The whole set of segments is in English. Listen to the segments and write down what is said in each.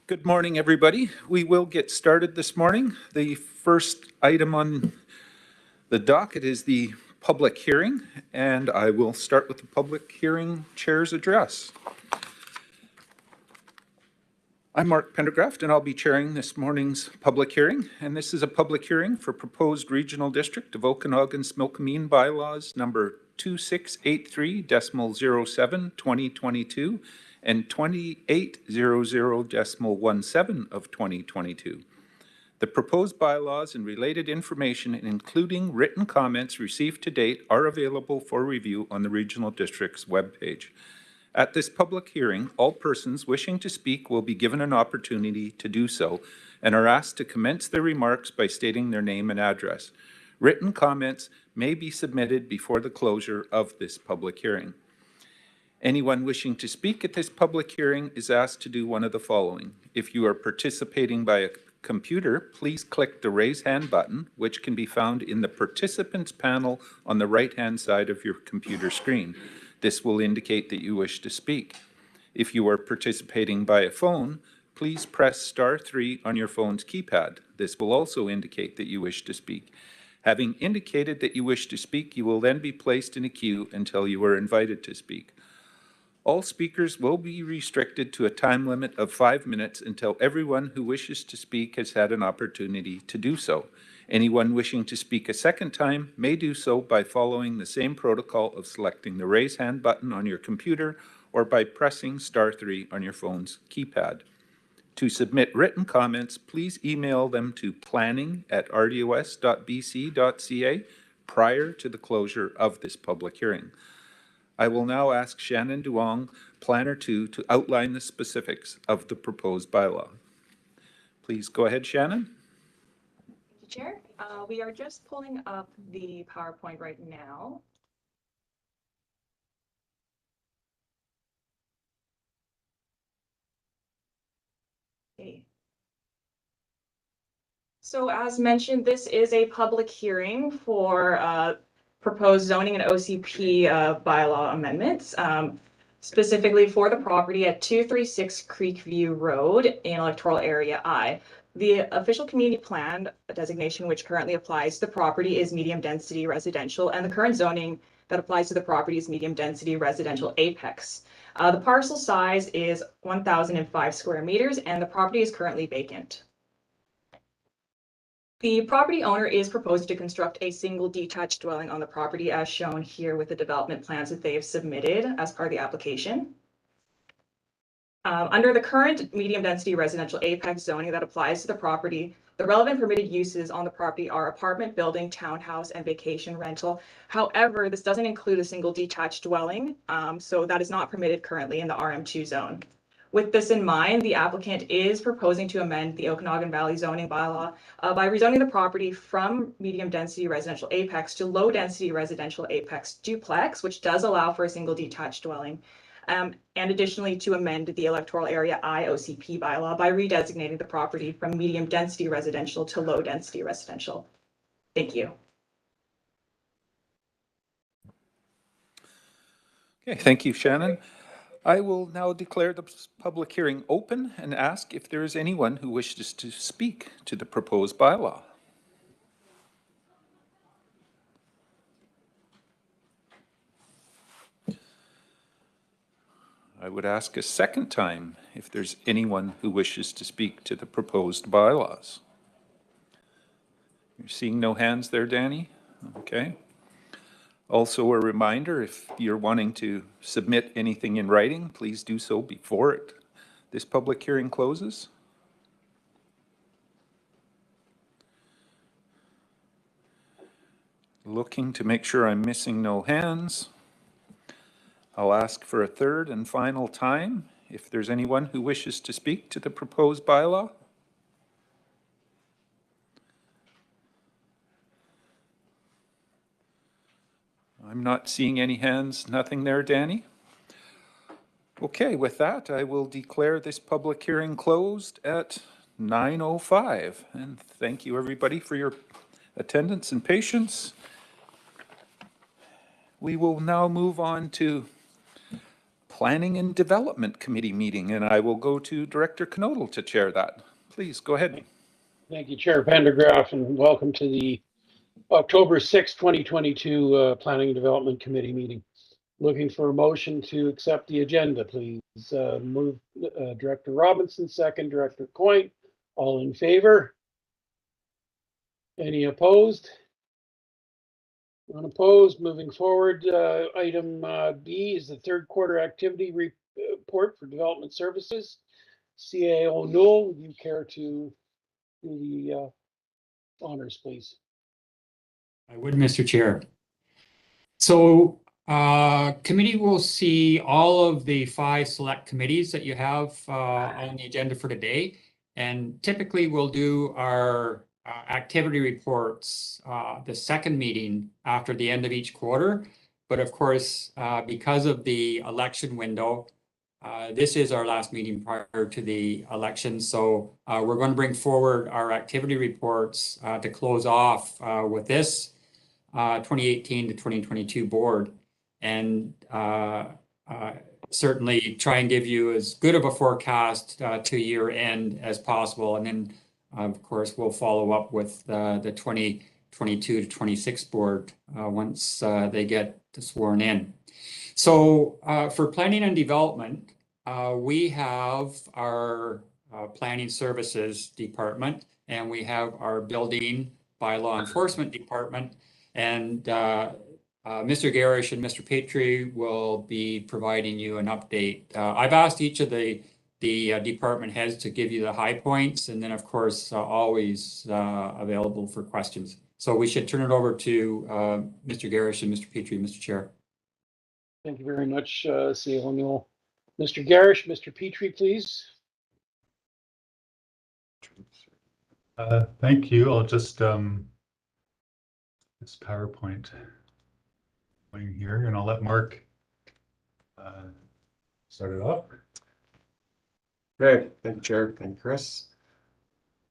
Good morning, everybody. We will get started this morning. The first item on the docket is the public hearing, and I will start with the public hearing chair's address. I'm Mark Pendergraft, and I'll be chairing this morning's public hearing. And this is a public hearing for proposed Regional District of Okanagan-Smilkameen bylaws number 2683.07/2022 and 2800.17 of 2022. The proposed bylaws and related information, including written comments received to date, are available for review on the Regional District's webpage. At this public hearing, all persons wishing to speak will be given an opportunity to do so and are asked to commence their remarks by stating their name and address. Written comments may be submitted before the closure of this public hearing. Anyone wishing to speak at this public hearing is asked to do one of the following. If you are participating by a computer, please click the raise hand button, which can be found in the participants panel on the right-hand side of your computer screen. This will indicate that you wish to speak. If you are participating by a phone, please press *3 on your phone's keypad. This will also indicate that you wish to speak. Having indicated that you wish to speak, you will then be placed in a queue until you are invited to speak. All speakers will be restricted to a time limit of 5 minutes until everyone who wishes to speak has had an opportunity to do so. Anyone wishing to speak a second time may do so by following the same protocol of selecting the raise hand button on your computer or by pressing *3 on your phone's keypad. To submit written comments, please email them to planning@rdos.bc.ca prior to the closure of this public hearing. I will now ask Shannon Duong, Planner 2, to outline the specifics of the proposed bylaw. Please go ahead, Shannon. Thank you, Chair. We are just pulling up the PowerPoint right now. Okay. So as mentioned, this is a public hearing for proposed zoning and OCP bylaw amendments, specifically for the property at 236 Creekview Road in electoral area I. The official community plan designation, which currently applies to the property, is medium density residential, and the current zoning that applies to the property is medium density residential apex. The parcel size is 1,005 square meters, and the property is currently vacant. The property owner is proposing to construct a single detached dwelling on the property as shown here with the development plans that they have submitted as part of the application. Under the current medium density residential apex zoning that applies to the property, the relevant permitted uses on the property are apartment building, townhouse, and vacation rental. However, this doesn't include a single detached dwelling, so that is not permitted currently in the RM2 zone. With this in mind, the applicant is proposing to amend the Okanagan Valley zoning bylaw by rezoning the property from medium density residential apex to low density residential apex duplex, which does allow for a single detached dwelling. And additionally to amend the electoral area I OCP bylaw by redesignating the property from medium density residential to low density residential. Thank you. Okay, thank you, Shannon. I will now declare the public hearing open and ask if there is anyone who wishes to speak to the proposed bylaw. I would ask a second time if there's anyone who wishes to speak to the proposed bylaws. You're seeing no hands there, Danny? Okay. Also a reminder, if you're wanting to submit anything in writing, please do so before this public hearing closes. Looking to make sure I'm missing no hands. I'll ask for a third and final time if there's anyone who wishes to speak to the proposed bylaw. I'm not seeing any hands, nothing there, Danny. Okay, with that, I will declare this public hearing closed at 9:05. And thank you, everybody, for your attendance and patience. We will now move on to Planning and Development Committee meeting, and I will go to Director Knodel to chair that. Please go ahead. Thank you, Chair Pendergraft, and welcome to the October 6, 2022 Planning and Development Committee meeting. Looking for a motion to accept the agenda, please. Move Director Robinson, second Director Coyne. All in favor? Any opposed? Unopposed. Moving forward, item B is the third quarter activity report for development services. CAO Newell, would you care to do the honors, please? I would, Mr. Chair. So committee will see all of the 5 select committees that you have on the agenda for today. And typically we'll do our activity reports the second meeting after the end of each quarter. But of course, because of the election window, this is our last meeting prior to the election. So we're going to bring forward our activity reports to close off with this 2018 to 2022 board, and certainly try and give you as good of a forecast to year end as possible. And then of course we'll follow up with the 2022 to 26 board once they get sworn in. So for planning and development, we have our planning services department, and we have our building bylaw enforcement department. And Mr. Garish and Mr. Petrie will be providing you an update. I've asked each of the department heads to give you the high points, and then of course always available for questions. So we should turn it over to Mr. Garish and Mr. Petrie, Mr. Chair. Thank you very much, CAO Newell. Mr. Garish, Mr. Petrie, please. Thank you. I'll just this PowerPoint going here, and I'll let Mark start it off. Okay, thank you, Chair. Thank you, Chris.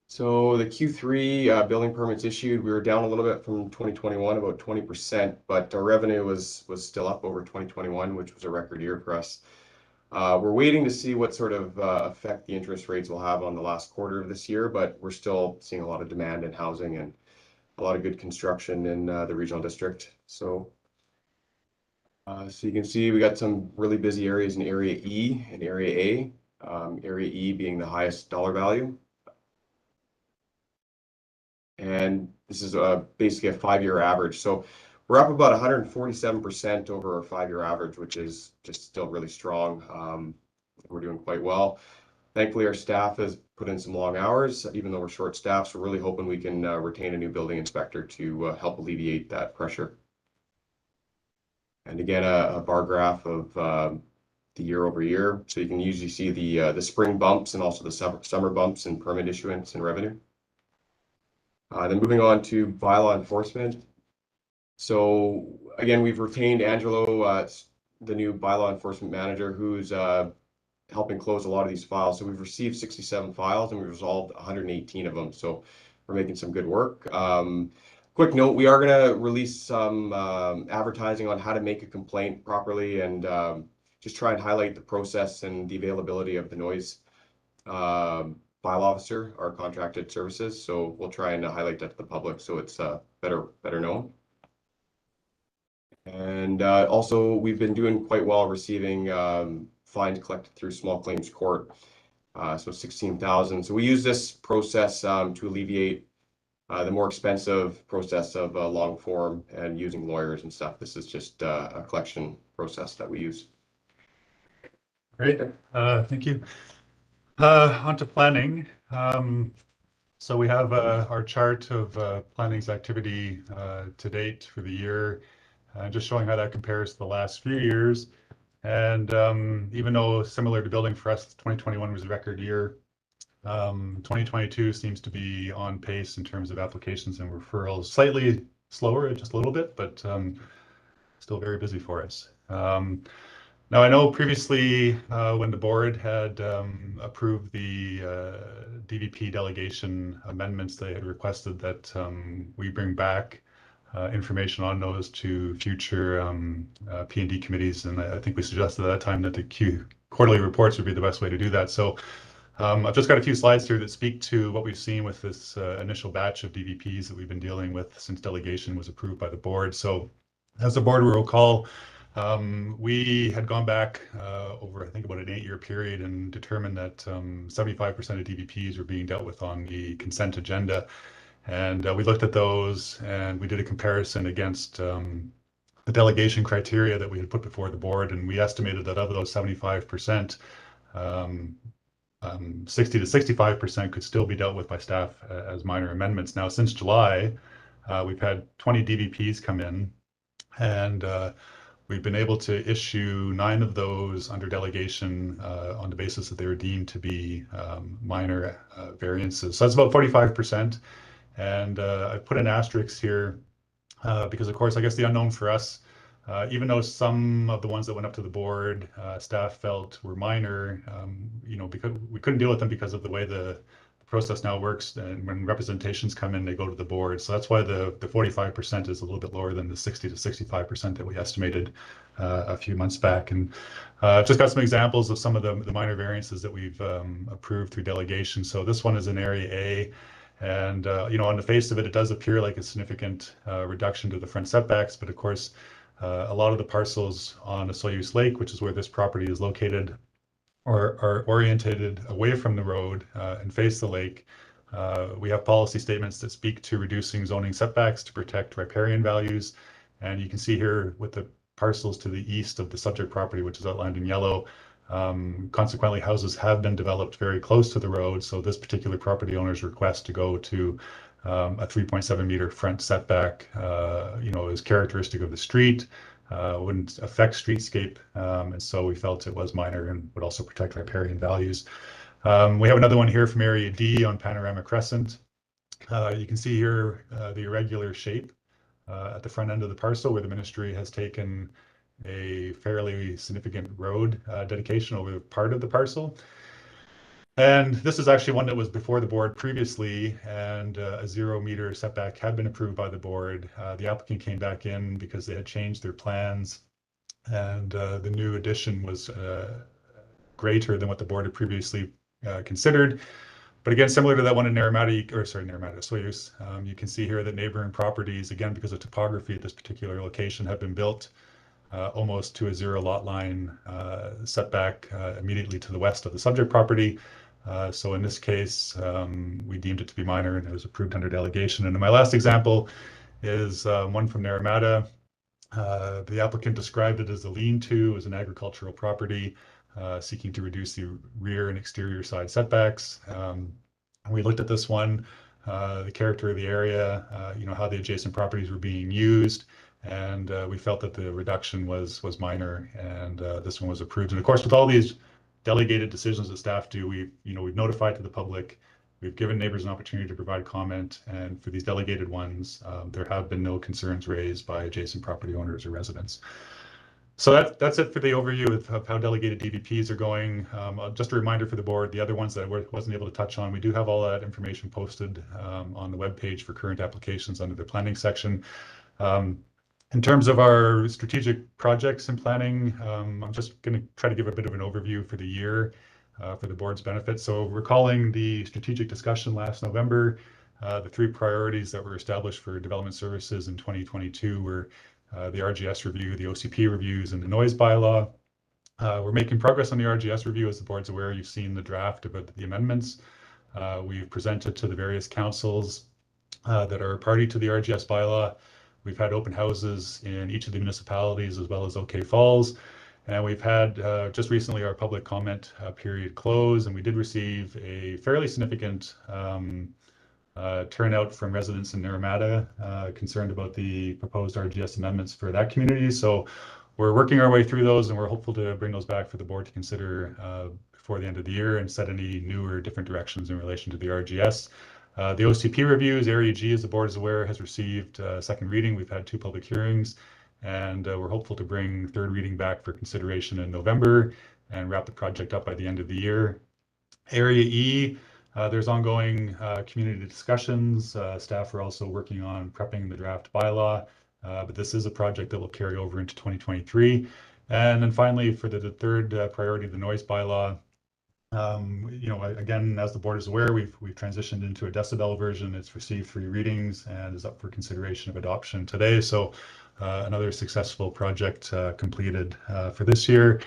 So the Q3 building permits issued, we were down a little bit from 2021, about 20%, but our revenue was still up over 2021, which was a record year for us. We're waiting to see what sort of effect the interest rates will have on the last quarter of this year, but we're still seeing a lot of demand in housing and a lot of good construction in the regional district. So you can see we got some really busy areas in Area E and Area A. Area E being the highest dollar value. And this is basically a 5-year average. So we're up about 147% over our 5-year average, which is just still really strong. We're doing quite well. Thankfully, our staff has put in some long hours, even though we're short staffed. So we're really hoping we can retain a new building inspector to help alleviate that pressure. And again, a bar graph of the year over year. So you can usually see the spring bumps and also the summer bumps in permit issuance and revenue. Then moving on to bylaw enforcement. So again, we've retained Angelo, the new bylaw enforcement manager, who's helping close a lot of these files. So we've received 67 files and we've resolved 118 of them. So we're making some good work. Quick note, we are going to release some advertising on how to make a complaint properly and just try and highlight the process and the availability of the noise bylaw officer, our contracted services. So we'll try and highlight that to the public so it's better known. And also, we've been doing quite well receiving fines collected through small claims court, so 16,000. So we use this process to alleviate the more expensive process of long form and using lawyers and stuff. This is just a collection process that we use. Great, thank you. On to planning. So we have our chart of planning's activity to date for the year, just showing how that compares to the last few years. And even though similar to building for us, 2021 was a record year, 2022 seems to be on pace in terms of applications and referrals. Slightly slower, just a little bit, but still very busy for us. Now, I know previously when the board had approved the DVP delegation amendments, they had requested that we bring back information on those to future P&D committees. And I think we suggested at that time that the quarterly reports would be the best way to do that. So I've just got a few slides here that speak to what we've seen with this initial batch of DVPs that we've been dealing with since delegation was approved by the board. So as the board will recall, we had gone back over, I think, about an 8-year period and determined that 75% of DVPs were being dealt with on the consent agenda. And we looked at those and we did a comparison against the delegation criteria that we had put before the board. And we estimated that of those 75%, 60 to 65% could still be dealt with by staff as minor amendments. Now, since July, we've had 20 DVPs come in, and we've been able to issue 9 of those under delegation on the basis that they were deemed to be minor variances. So that's about 45%. And I put an asterisk here because, of course, I guess the unknown for us, even though some of the ones that went up to the board, staff felt were minor, because we couldn't deal with them because of the way the process now works. And when representations come in, they go to the board. So that's why the 45% is a little bit lower than the 60 to 65% that we estimated a few months back. And just got some examples of some of the minor variances that we've approved through delegation. So this one is in Area A. And, on the face of it, it does appear like a significant reduction to the front setbacks. But of course, a lot of the parcels on the Soyuz Lake, which is where this property is located, are orientated away from the road and face the lake. We have policy statements that speak to reducing zoning setbacks to protect riparian values. And you can see here with the parcels to the east of the subject property, which is outlined in yellow, consequently, houses have been developed very close to the road. So this particular property owner's request to go to a 3.7 meter front setback, is characteristic of the street, wouldn't affect streetscape. And so we felt it was minor and would also protect riparian values. We have another one here from Area D on Panorama Crescent. You can see here the irregular shape at the front end of the parcel where the ministry has taken a fairly significant road dedication over part of the parcel. And this is actually one that was before the board previously, and a 0 meter setback had been approved by the board. The applicant came back in because they had changed their plans, and the new addition was greater than what the board had previously considered. But again, similar to that one in Soyuz, you can see here that neighboring properties, again, because of topography at this particular location, have been built almost to a 0 lot line setback immediately to the west of the subject property. So in this case, we deemed it to be minor and it was approved under delegation. And my last example is one from Naramata. The applicant described it as a lean-to, as an agricultural property, seeking to reduce the rear and exterior side setbacks. We looked at this one, the character of the area, how the adjacent properties were being used, and we felt that the reduction was minor, and this one was approved. And of course, with all these delegated decisions that staff do, we've notified to the public, we've given neighbors an opportunity to provide comment, and for these delegated ones, there have been no concerns raised by adjacent property owners or residents. So that's it for the overview of how delegated DVPs are going. Just a reminder for the board, the other ones that I wasn't able to touch on, we do have all that information posted on the webpage for current applications under the planning section. In terms of our strategic projects and planning, I'm just going to try to give a bit of an overview for the year for the board's benefit. So recalling the strategic discussion last November, the 3 priorities that were established for development services in 2022 were the RGS review, the OCP reviews, and the noise bylaw. We're making progress on the RGS review. As the board's aware, you've seen the draft about the amendments. We've presented to the various councils that are party to the RGS bylaw. We've had open houses in each of the municipalities as well as OK Falls. And we've had just recently our public comment period close, and we did receive a fairly significant turnout from residents in Naramata concerned about the proposed RGS amendments for that community. So we're working our way through those, and we're hopeful to bring those back for the board to consider before the end of the year and set any new or different directions in relation to the RGS. The OCP reviews, Area G, as the board is aware, has received second reading. We've had 2 public hearings, and we're hopeful to bring third reading back for consideration in November and wrap the project up by the end of the year. Area E, There's ongoing community discussions. Staff are also working on prepping the draft bylaw, but this is a project that will carry over into 2023. And then finally, for the third priority, the noise bylaw, again, as the board is aware, we've transitioned into a decibel version. It's received 3 readings and is up for consideration of adoption today. So another successful project completed for this year.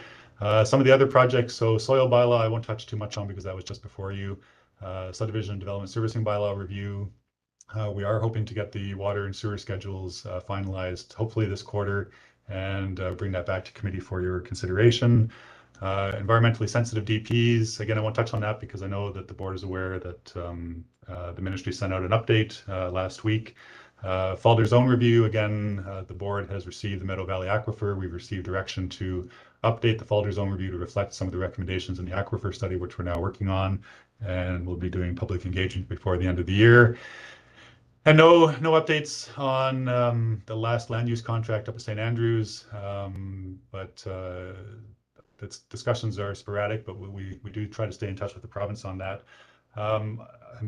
Some of the other projects, so soil bylaw, I won't touch too much on because that was just before you. Subdivision development servicing bylaw review. We are hoping to get the water and sewer schedules finalized, hopefully this quarter, and bring that back to committee for your consideration. Environmentally sensitive DPs, again, I won't touch on that because I know that the board is aware that the ministry sent out an update last week. Falder zone review, again, the board has received the Meadow Valley Aquifer. We've received direction to update the Falder zone review to reflect some of the recommendations in the aquifer study, which we're now working on, and we'll be doing public engagement before the end of the year. And no updates on the last land use contract up at St. Andrews, but the discussions are sporadic, but we do try to stay in touch with the province on that. I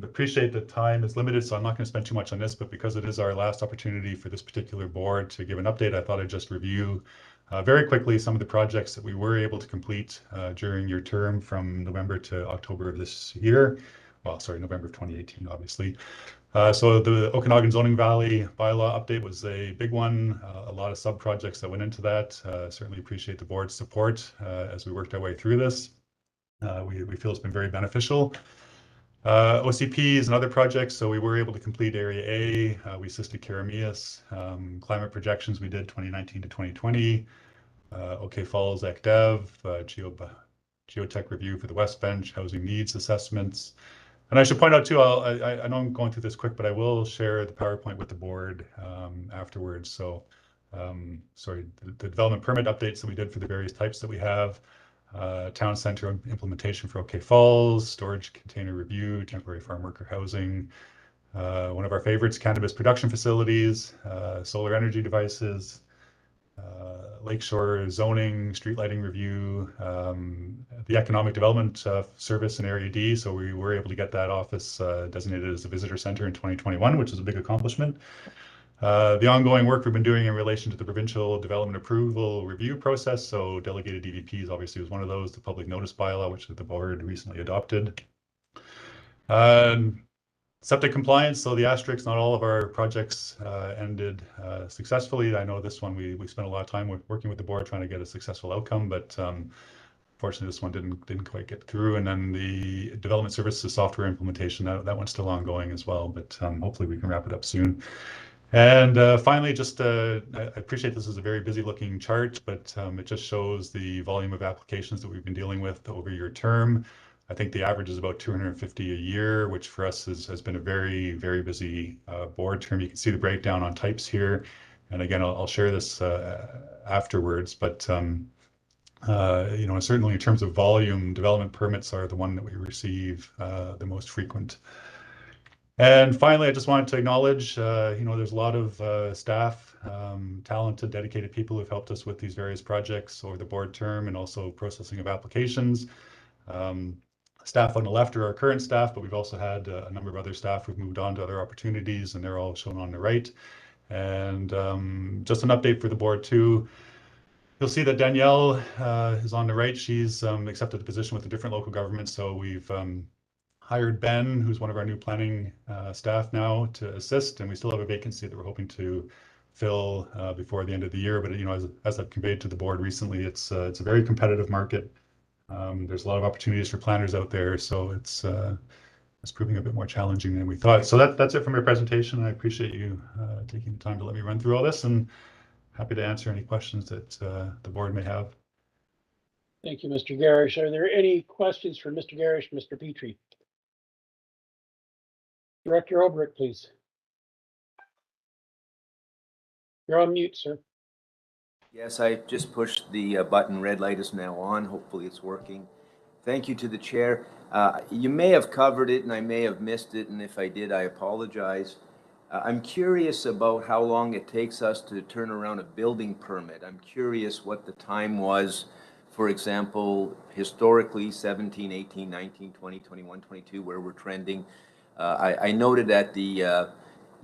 appreciate that time is limited, so I'm not going to spend too much on this, but because it is our last opportunity for this particular board to give an update, I thought I'd just review very quickly some of the projects that we were able to complete during your term from November to October of this year. Well, sorry, November of 2018, obviously. So the Okanagan Zoning Valley bylaw update was a big one. A lot of sub-projects that went into that. Certainly appreciate the board's support as we worked our way through this. We feel it's been very beneficial. OCP is another project, so we were able to complete Area A. We assisted Karameas. Climate projections we did 2019 to 2020. OK Falls ECDEV, geotech review for the West Bench, housing needs assessments. And I should point out too, I know I'm going through this quick, but I will share the PowerPoint with the board afterwards. So, sorry, the development permit updates that we did for the various types that we have, town center implementation for OK Falls, storage container review, temporary farm worker housing, one of our favorites, cannabis production facilities, solar energy devices, lakeshore zoning, street lighting review, the economic development service in Area D. So we were able to get that office designated as a visitor center in 2021, which is a big accomplishment. The ongoing work we've been doing in relation to the provincial development approval review process. So delegated DVPs obviously was one of those, the public notice bylaw, which the board recently adopted. Septic compliance, so the asterisks, not all of our projects ended successfully. I know this one we spent a lot of time working with the board trying to get a successful outcome, but unfortunately this one didn't quite get through. And then the development services software implementation, that one's still ongoing as well, but hopefully we can wrap it up soon. And finally, just I appreciate this is a very busy looking chart, but it just shows the volume of applications that we've been dealing with over your term. I think the average is about 250 a year, which for us has been a very, very busy board term. You can see the breakdown on types here. And again, I'll share this afterwards, but certainly in terms of volume, development permits are the one that we receive the most frequent. And finally, I just wanted to acknowledge, there's a lot of staff, talented, dedicated people who've helped us with these various projects over the board term and also processing of applications. Staff on the left are our current staff, but we've also had a number of other staff who've moved on to other opportunities, and they're all shown on the right. And just an update for the board too. You'll see that Danielle is on the right. She's accepted a position with a different local government. So we've hired Ben, who's one of our new planning staff now, to assist, and we still have a vacancy that we're hoping to fill before the end of the year. But as I've conveyed to the board recently, it's a very competitive market. There's a lot of opportunities for planners out there, so it's proving a bit more challenging than we thought. So that's it for my presentation. I appreciate you taking the time to let me run through all this, and happy to answer any questions that the board may have. Thank you, Mr. Garish. Are there any questions for Mr. Garish, Mr. Petrie? Director Obrick, please. You're on mute, sir. Yes, I just pushed the button. Red light is now on. Hopefully it's working. Thank you to the chair. You may have covered it and I may have missed it, and if I did, I apologize. I'm curious about how long it takes us to turn around a building permit. I'm curious what the time was For example, historically, 17, 18, 19, 20, 21, 22, where we're trending. I noted at the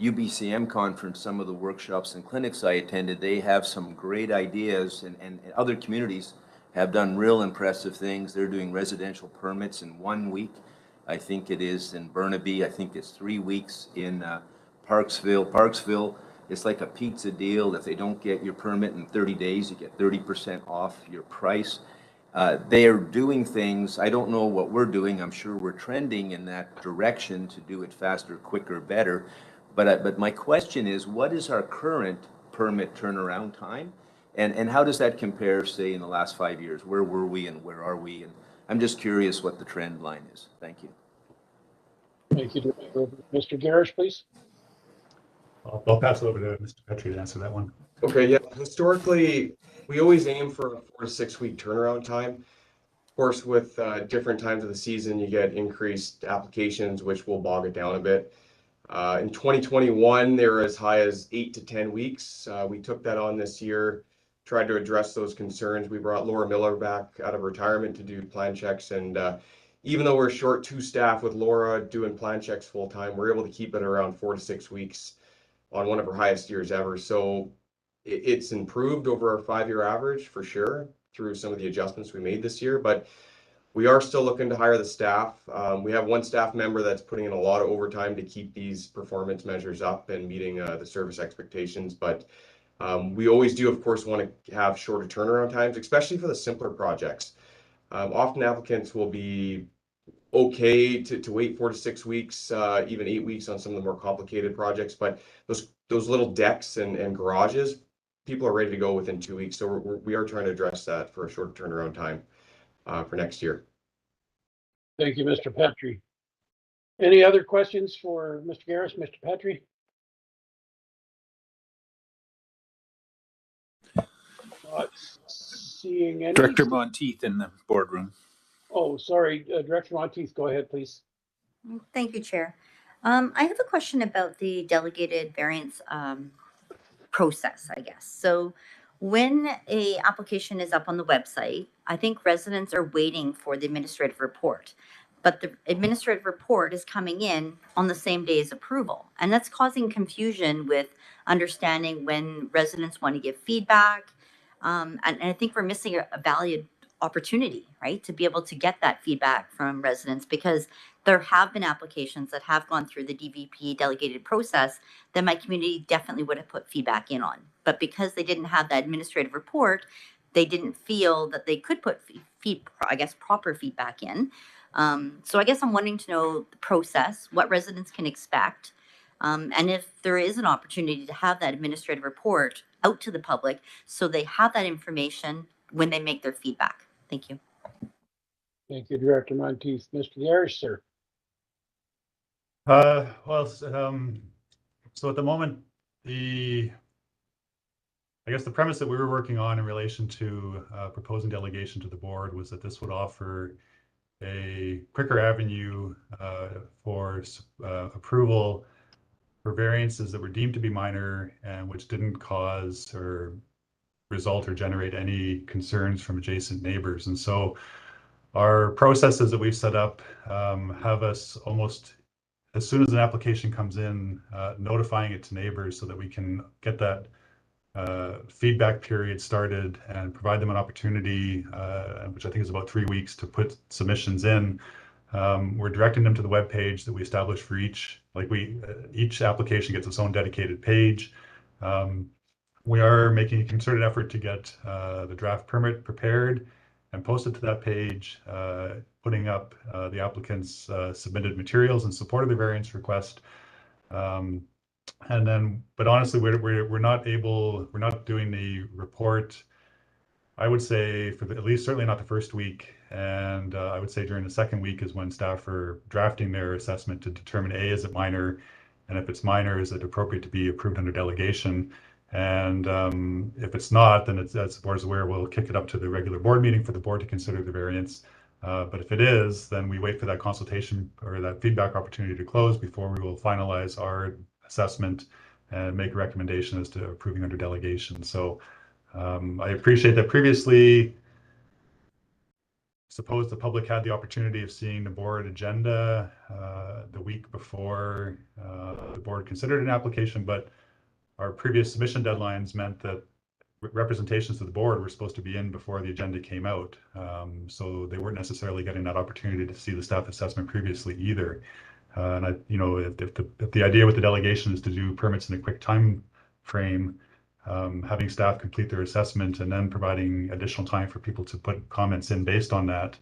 UBCM conference, some of the workshops and clinics I attended, they have some great ideas, and other communities have done real impressive things. They're doing residential permits in 1 week. I think it is in Burnaby. I think it's 3 weeks in Parksville. Parksville, it's like a pizza deal. If they don't get your permit in 30 days, you get 30% off your price. They are doing things, I don't know what we're doing. I'm sure we're trending in that direction to do it faster, quicker, better. But my question is, what is our current permit turnaround time? And how does that compare, say, in the last 5 years? Where were we and where are we? And I'm just curious what the trend line is. Thank you. Thank you. Mr. Garrish, please. I'll pass it over to Mr. Petrie to answer that one. Okay, yeah, historically, we always aim for a 4 to 6 week turnaround time. Of course, with different times of the season, you get increased applications, which will bog it down a bit. In 2021, they were as high as 8 to 10 weeks. We took that on this year, tried to address those concerns. We brought Laura Miller back out of retirement to do plan checks, and even though we're short 2 staff with Laura doing plan checks full time, we're able to keep it around 4 to 6 weeks on one of our highest years ever. So it's improved over our 5-year average for sure through some of the adjustments we made this year, but we are still looking to hire the staff. We have one staff member that's putting in a lot of overtime to keep these performance measures up and meeting the service expectations. But we always do, of course, want to have shorter turnaround times, especially for the simpler projects. Often applicants will be okay to wait 4 to 6 weeks, even 8 weeks on some of the more complicated projects. But those little decks and garages, people are ready to go within 2 weeks. So we are trying to address that for a short turnaround time for next year. Thank you, Mr. Petrie. Any other questions for Mr. Garrish, Mr. Petrie? Not seeing any. Director Monteith in the boardroom. Oh, sorry, Director Monteith, go ahead, please. Thank you, Chair. I have a question about the delegated variance process, I guess. So when a application is up on the website, I think residents are waiting for the administrative report, but the administrative report is coming in on the same day as approval. And that's causing confusion with understanding when residents want to give feedback. And I think we're missing a valued opportunity, right, to be able to get that feedback from residents, because there have been applications that have gone through the DVP delegated process that my community definitely would have put feedback in on. But because they didn't have that administrative report, they didn't feel that they could put proper feedback in. So I guess I'm wanting to know the process, what residents can expect, and if there is an opportunity to have that administrative report out to the public so they have that information when they make their feedback. Thank you. Thank you, Director Monteith. Mr. Garrish, sir. So at the moment, I guess the premise that we were working on in relation to proposing delegation to the board was that this would offer a quicker avenue for approval for variances that were deemed to be minor and which didn't cause or result or generate any concerns from adjacent neighbors. And so our processes that we've set up have us almost, as soon as an application comes in, notifying it to neighbors so that we can get that feedback period started and provide them an opportunity, which I think is about 3 weeks, to put submissions in. We're directing them to the web page that we established for each. Each application gets its own dedicated page. We are making a concerted effort to get the draft permit prepared and posted to that page, putting up the applicant's submitted materials in support of the variance request. And then, but honestly, we're not doing the report, I would say, for at least certainly not the first week. And I would say during the second week is when staff are drafting their assessment to determine, A, is it minor? And if it's minor, is it appropriate to be approved under delegation? And if it's not, then it's, as the board is aware, we'll kick it up to the regular board meeting for the board to consider the variance. But if it is, then we wait for that consultation or that feedback opportunity to close before we will finalize our assessment and make a recommendation as to approving under delegation. So I appreciate that previously suppose the public had the opportunity of seeing the board agenda the week before the board considered an application, but our previous submission deadlines meant that representations to the board were supposed to be in before the agenda came out. So they weren't necessarily getting that opportunity to see the staff assessment previously either. And if the idea with the delegation is to do permits in a quick time frame, having staff complete their assessment and then providing additional time for people to put comments in based on that,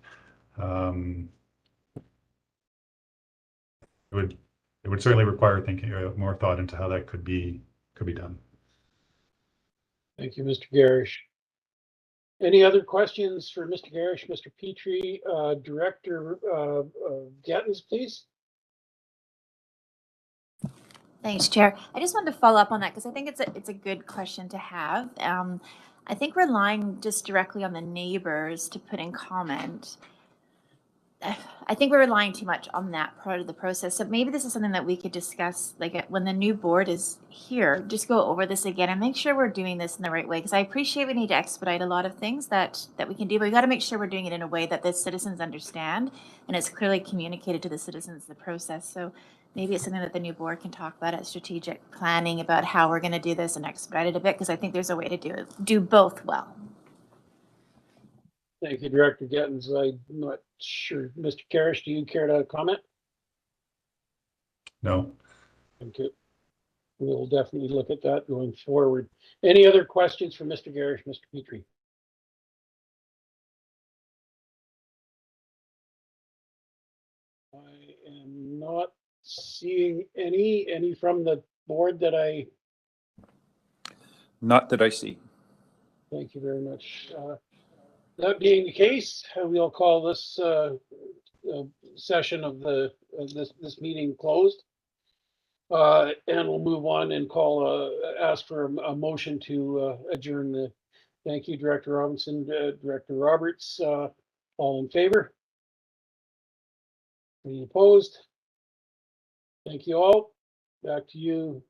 it would certainly require thinking more thought into how that could be done. Thank you, Mr. Garish. Any other questions for Mr. Garish, Mr. Petrie, Director Gettens, please? Thanks, Chair. I just wanted to follow up on that because I think it's a good question to have. I think relying just directly on the neighbors to put in comment, I think we're relying too much on that part of the process. So maybe this is something that we could discuss, like when the new board is here, just go over this again and make sure we're doing this in the right way. Because I appreciate we need to expedite a lot of things that we can do, but we got to make sure we're doing it in a way that the citizens understand and it's clearly communicated to the citizens the process. So maybe it's something that the new board can talk about at strategic planning about how we're going to do this and expedite it a bit, because I think there's a way to do both well. Thank you, Director Gettens. I'm not sure. Mr. Garish, do you care to comment? No. Thank you. We'll definitely look at that going forward. Any other questions for Mr. Garish, Mr. Petrie? I am not seeing any from the board that I. Not that I see. Thank you very much. That being the case, we'll call this session of this meeting closed, and we'll move on and ask for a motion to adjourn. Thank you, Director Robinson, Director Roberts. All in favor? Any opposed? Thank you all. Back to you,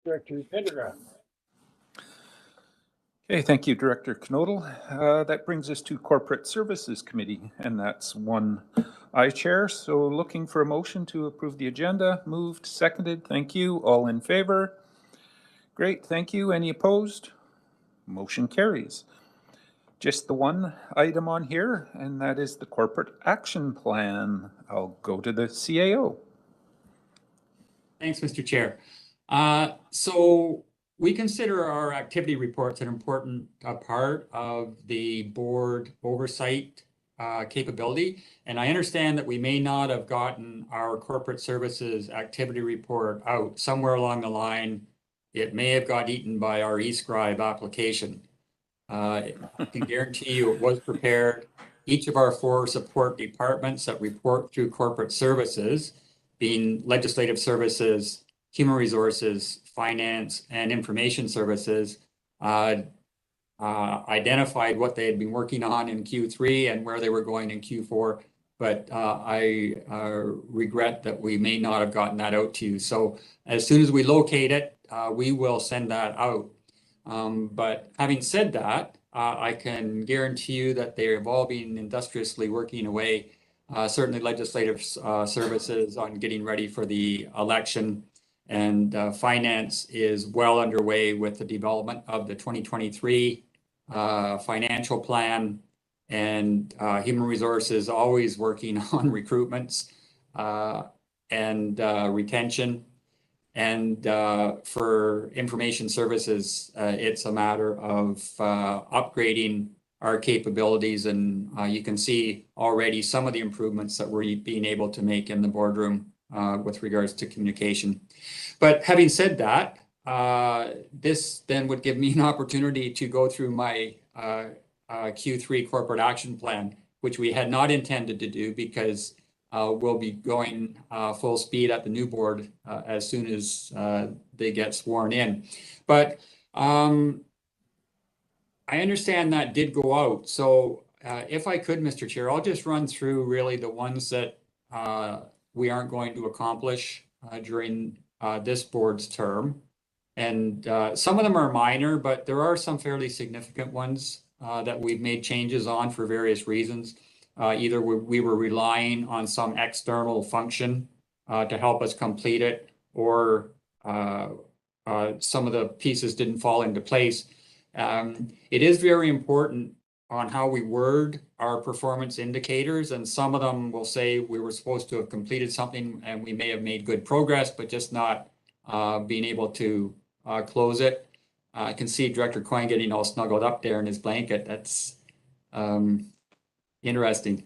Director Pendergraft. Okay, thank you, Director Knodel. That brings us to Corporate Services Committee, and that's one I chair. So looking for a motion to approve the agenda. Moved, seconded. Thank you. All in favor? Great, thank you. Any opposed? Motion carries. Just the one item on here, and that is the Corporate Action Plan. I'll go to the CAO. Thanks, Mr. Chair. So we consider our activity reports an important part of the board oversight capability. And I understand that we may not have gotten our corporate services activity report out somewhere along the line. It may have got eaten by our eScribe application. I can guarantee you it was prepared. Each of our 4 support departments that report through corporate services, being legislative services, human resources, finance, and information services, identified what they had been working on in Q3 and where they were going in Q4. But I regret that we may not have gotten that out to you. So as soon as we locate it, we will send that out. But having said that, I can guarantee you that they have all been industriously working away, certainly legislative services on getting ready for the election. And finance is well underway with the development of the 2023 financial plan, and human resources always working on recruitments and retention. And for information services, it's a matter of upgrading our capabilities. And you can see already some of the improvements that we're being able to make in the boardroom with regards to communication. But having said that, this then would give me an opportunity to go through my Q3 corporate action plan, which we had not intended to do because we'll be going full speed at the new board as soon as they get sworn in. But I understand that did go out. So if I could, Mr. Chair, I'll just run through really the ones that we aren't going to accomplish during this board's term. And some of them are minor, but there are some fairly significant ones that we've made changes on for various reasons. either we were relying on some external function to help us complete it, or some of the pieces didn't fall into place. It is very important on how we word our performance indicators, and some of them will say we were supposed to have completed something and we may have made good progress, but just not being able to close it. I can see Director Coyne getting all snuggled up there in his blanket. That's interesting.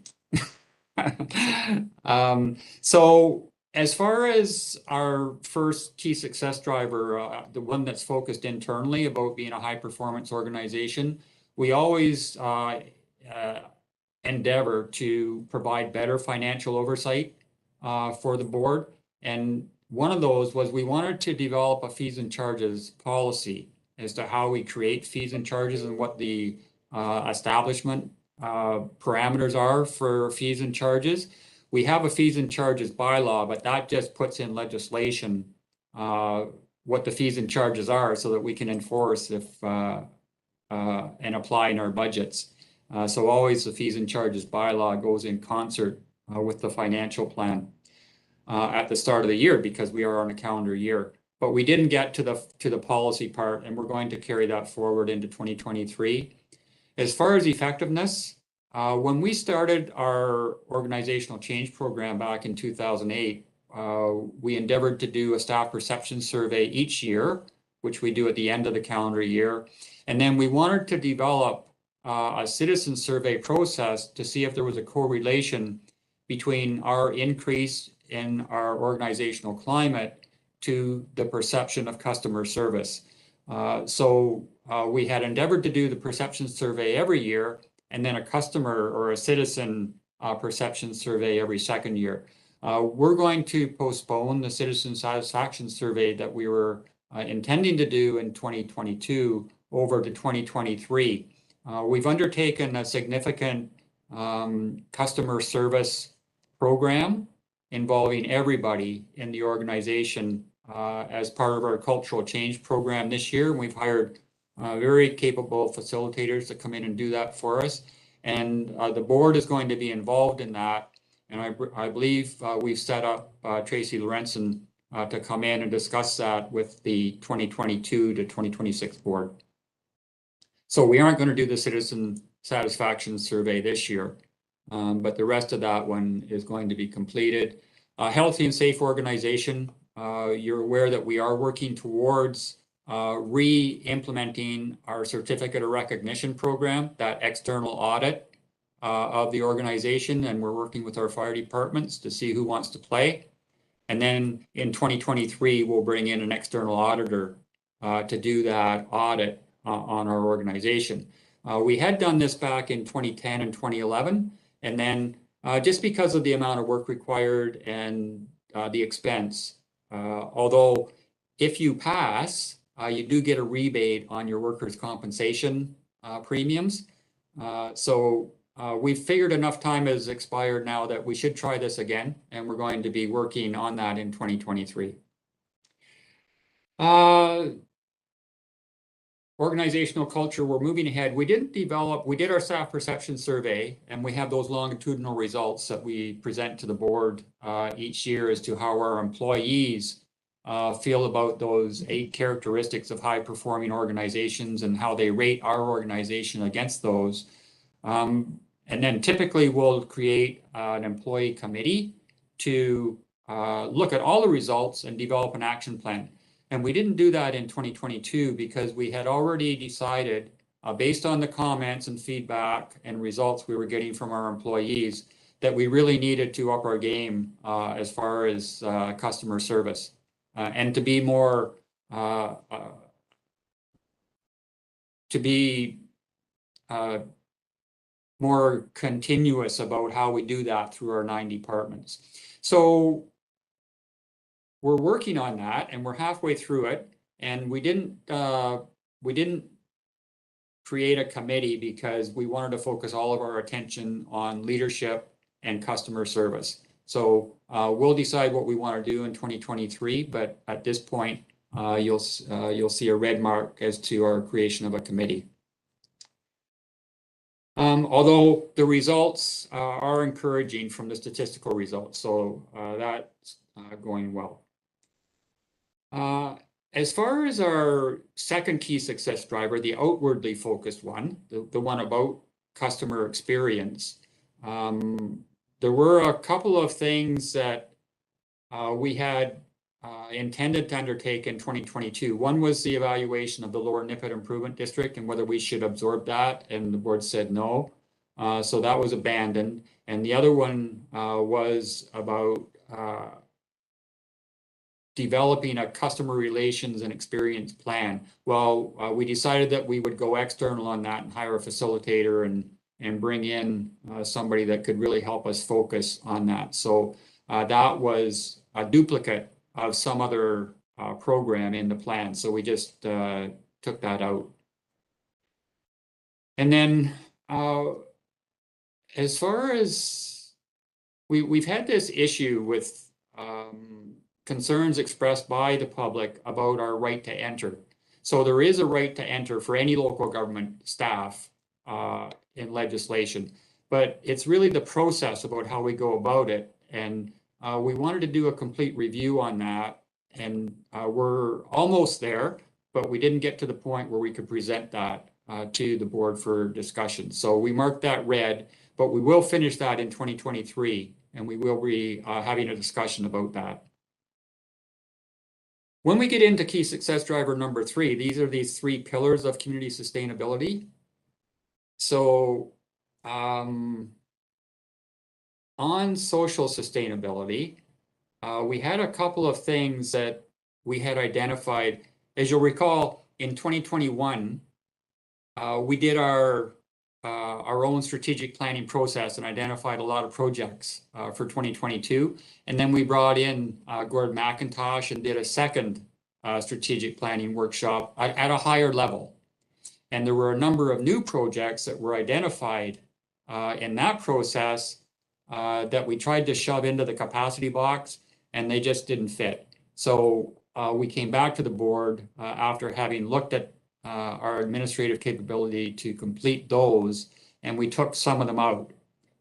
So as far as our first key success driver, the one that's focused internally about being a high performance organization, we always endeavor to provide better financial oversight for the board. And one of those was we wanted to develop a fees and charges policy as to how we create fees and charges and what the establishment parameters are for fees and charges. We have a fees and charges bylaw, but that just puts in legislation what the fees and charges are so that we can enforce if and apply in our budgets. So always the fees and charges bylaw goes in concert with the financial plan at the start of the year, because we are on a calendar year. But we didn't get to the policy part, and we're going to carry that forward into 2023. As far as effectiveness, when we started our organizational change program back in 2008, we endeavored to do a staff perception survey each year, which we do at the end of the calendar year. And then we wanted to develop a citizen survey process to see if there was a correlation between our increase in our organizational climate to the perception of customer service. So we had endeavored to do the perception survey every year, and then a customer or a citizen perception survey every second year. We're going to postpone the citizen satisfaction survey that we were intending to do in 2022 over to 2023. We've undertaken a significant customer service program involving everybody in the organization as part of our cultural change program this year. We've hired very capable facilitators to come in and do that for us. And the board is going to be involved in that. And I believe we've set up Tracy Lorenzen to come in and discuss that with the 2022 to 2026 board. So we aren't going to do the citizen satisfaction survey this year, but the rest of that one is going to be completed. Healthy and safe organization. You're aware that we are working towards re-implementing our certificate of recognition program, that external audit of the organization, and we're working with our fire departments to see who wants to play. And then in 2023, we'll bring in an external auditor to do that audit on our organization. We had done this back in 2010 and 2011, and then just because of the amount of work required and the expense, although if you pass, you do get a rebate on your workers' compensation premiums. So we've figured enough time has expired now that we should try this again, and we're going to be working on that in 2023. Organizational culture, we're moving ahead. We did our staff perception survey, and we have those longitudinal results that we present to the board each year as to how our employees feel about those 8 characteristics of high performing organizations and how they rate our organization against those. And then typically we'll create an employee committee to look at all the results and develop an action plan. And we didn't do that in 2022 because we had already decided, based on the comments and feedback and results we were getting from our employees, that we really needed to up our game as far as customer service and to be more more continuous about how we do that through our 9 departments. So we're working on that, and we're halfway through it. And we didn't create a committee because we wanted to focus all of our attention on leadership and customer service. So we'll decide what we want to do in 2023, but at this point, you'll see a red mark as to our creation of a committee. Although the results are encouraging from the statistical results, so that's going well. As far as our second key success driver, the outwardly focused one, the one about customer experience, there were a couple of things that we had intended to undertake in 2022. One was the evaluation of the Lower Nippet Improvement District and whether we should absorb that, and the board said no. So that was abandoned. And the other one was about developing a customer relations and experience plan. Well, we decided that we would go external on that and hire a facilitator and bring in somebody that could really help us focus on that. So that was a duplicate of some other program in the plan. So we just took that out. And then as far as we've had this issue with concerns expressed by the public about our right to enter. So there is a right to enter for any local government staff in legislation, but it's really the process about how we go about it. And we wanted to do a complete review on that, and we're almost there, but we didn't get to the point where we could present that to the board for discussion. So we marked that red, but we will finish that in 2023, and we will be having a discussion about that. When we get into key success driver number 3, these are these 3 pillars of community sustainability. So on social sustainability, we had a couple of things that we had identified. As you'll recall, in 2021, we did our own strategic planning process and identified a lot of projects for 2022. And then we brought in Gord McIntosh and did a second strategic planning workshop at a higher level. And there were a number of new projects that were identified in that process that we tried to shove into the capacity box, and they just didn't fit. So we came back to the board after having looked at our administrative capability to complete those, and we took some of them out.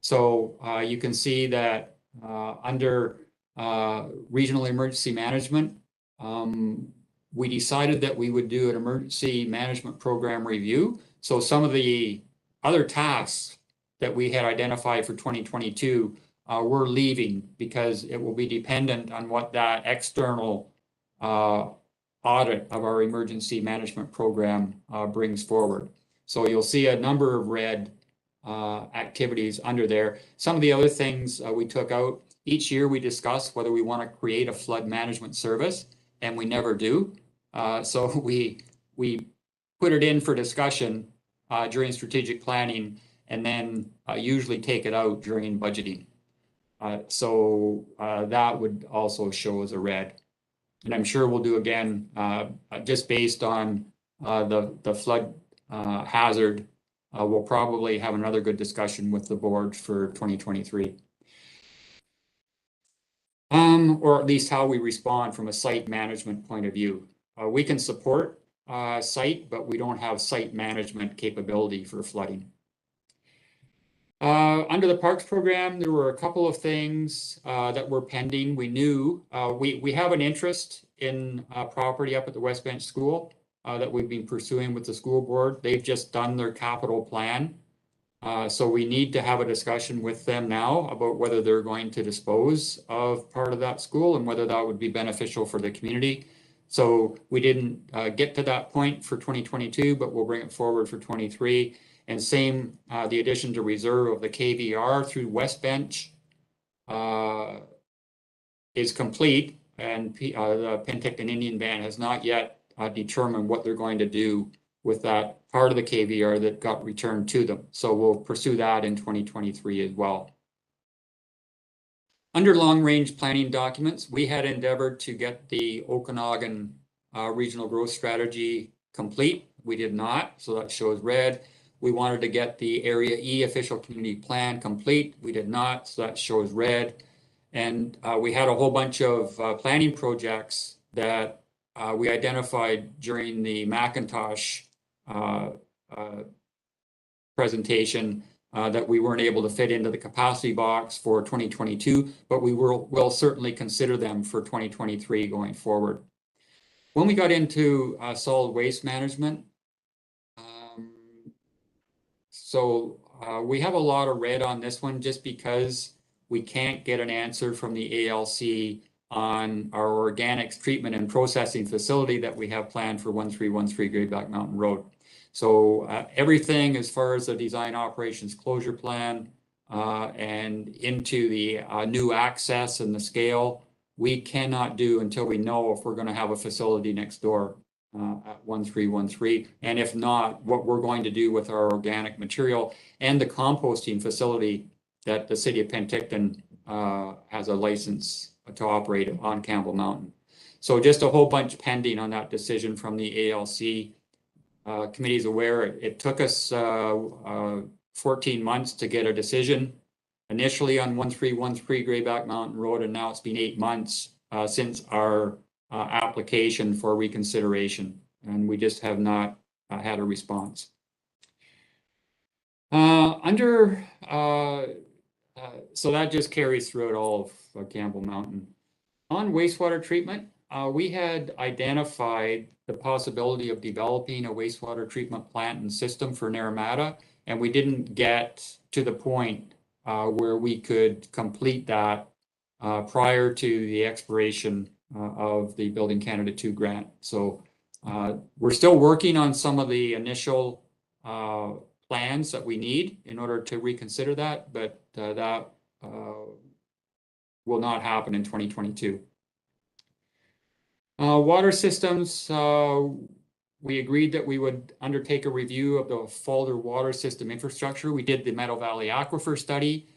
So you can see that under regional emergency management, we decided that we would do an emergency management program review. So some of the other tasks that we had identified for 2022 were leaving because it will be dependent on what that external audit of our emergency management program brings forward. So you'll see a number of red activities under there. Some of the other things we took out, each year we discuss whether we want to create a flood management service, and we never do. So we put it in for discussion during strategic planning, and then usually take it out during budgeting. So that would also show as a red. And I'm sure we'll do again, just based on the flood hazard, we'll probably have another good discussion with the board for 2023. Or at least how we respond from a site management point of view. We can support site, but we don't have site management capability for flooding. Under the parks program, there were a couple of things that were pending. We knew we have an interest in property up at the West Bench School that we've been pursuing with the school board. They've just done their capital plan. So we need to have a discussion with them now about whether they're going to dispose of part of that school and whether that would be beneficial for the community. So we didn't get to that point for 2022, but we'll bring it forward for 23. And same, the addition to reserve of the KVR through West Bench is complete, and the Penticton Indian Band has not yet determined what they're going to do with that part of the KVR that got returned to them. So we'll pursue that in 2023 as well. Under long-range planning documents, we had endeavored to get the Okanagan Regional Growth Strategy complete. We did not, so that shows red. We wanted to get the Area E Official Community Plan complete. We did not, so that shows red. And we had a whole bunch of planning projects that we identified during the McIntosh presentation that we weren't able to fit into the capacity box for 2022, but we will certainly consider them for 2023 going forward. When we got into solid waste management, we have a lot of red on this one just because we can't get an answer from the ALC on our organics treatment and processing facility that we have planned for 1313 Greyback Mountain Road. So everything as far as the design operations closure plan and into the new access and the scale, we cannot do until we know if we're going to have a facility next door at 1313. And if not, what we're going to do with our organic material and the composting facility that the city of Penticton has a license to operate on Campbell Mountain. So just a whole bunch pending on that decision from the ALC. Committee is aware it took us 14 months to get a decision initially on 1313 Greyback Mountain Road, and now it's been 8 months since our application for reconsideration, and we just have not had a response. So that just carries throughout all of Campbell Mountain. On wastewater treatment, we had identified the possibility of developing a wastewater treatment plant and system for Naramata, and we didn't get to the point where we could complete that prior to the expiration of the Building Canada 2 grant. So we're still working on some of the initial plans that we need in order to reconsider that, but that will not happen in 2022. Water systems, we agreed that we would undertake a review of the Falder water system infrastructure. We did the Meadow Valley Aquifer study,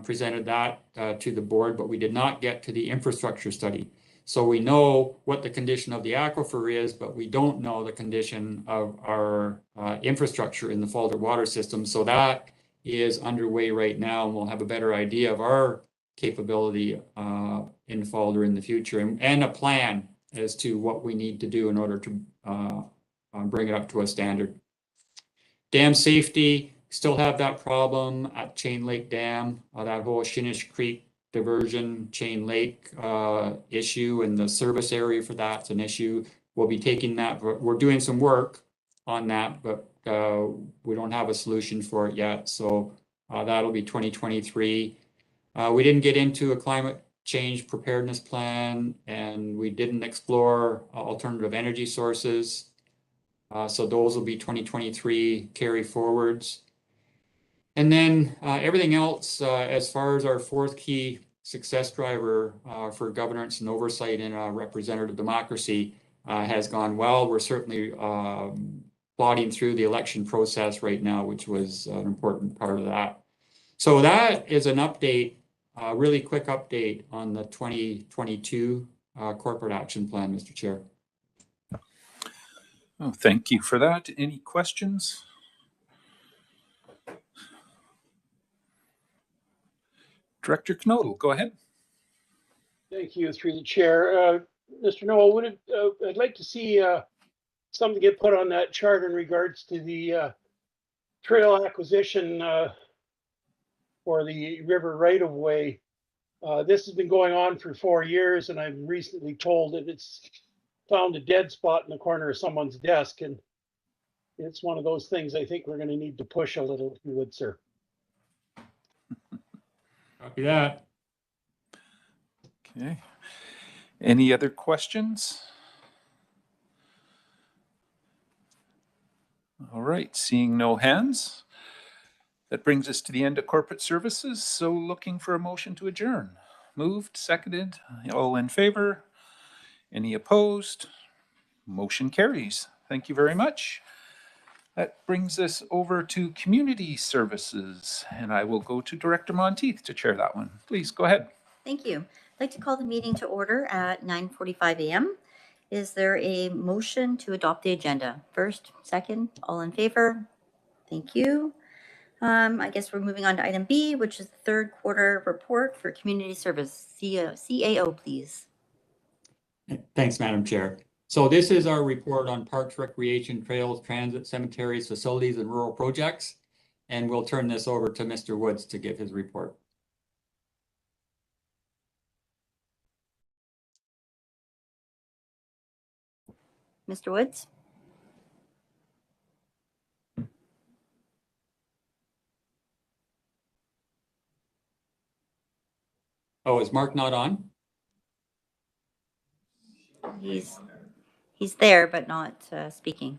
presented that to the board, but we did not get to the infrastructure study. So we know what the condition of the aquifer is, but we don't know the condition of our infrastructure in the Falder water system. So that is underway right now, and we'll have a better idea of our capability in Falder in the future, and a plan as to what we need to do in order to bring it up to a standard. Dam safety, still have that problem at Chain Lake Dam, that whole Shinish Creek diversion Chain Lake issue, and the service area for that's an issue. We'll be taking that, we're doing some work on that, but we don't have a solution for it yet. So that'll be 2023. We didn't get into a climate change preparedness plan, and we didn't explore alternative energy sources. So those will be 2023 carry forwards. And then everything else, as far as our fourth key success driver for governance and oversight in representative democracy has gone well. We're certainly plodding through the election process right now, which was an important part of that. So that is an update, a really quick update on the 2022 corporate action plan, Mr. Chair. Oh, thank you for that. Any questions? Director Knodel, go ahead. Thank you, through the chair. Mr. Noel, I'd like to see something get put on that chart in regards to the trail acquisition for the river right-of-way. This has been going on for 4 years, and I'm recently told that it's found a dead spot in the corner of someone's desk, and it's one of those things I think we're going to need to push a little, if you would, sir. Copy that. Okay. Any other questions? All right, seeing no hands. That brings us to the end of corporate services. So looking for a motion to adjourn. Moved, seconded, all in favor? Any opposed? Motion carries. Thank you very much. That brings us over to community services, and I will go to Director Monteith to chair that one. Please go ahead. Thank you. I'd like to call the meeting to order at 9:45 a.m. Is there a motion to adopt the agenda? First, second, all in favor? Thank you. I guess we're moving on to item B, which is the third quarter report for community service. CAO, please. Thanks, Madam Chair. So this is our report on parks, recreation, trails, transit, cemeteries, facilities, and rural projects. and we'll turn this over to Mr. Woods to give his report. Mr. Woods? Oh, is Mark not on? He's there, but not speaking.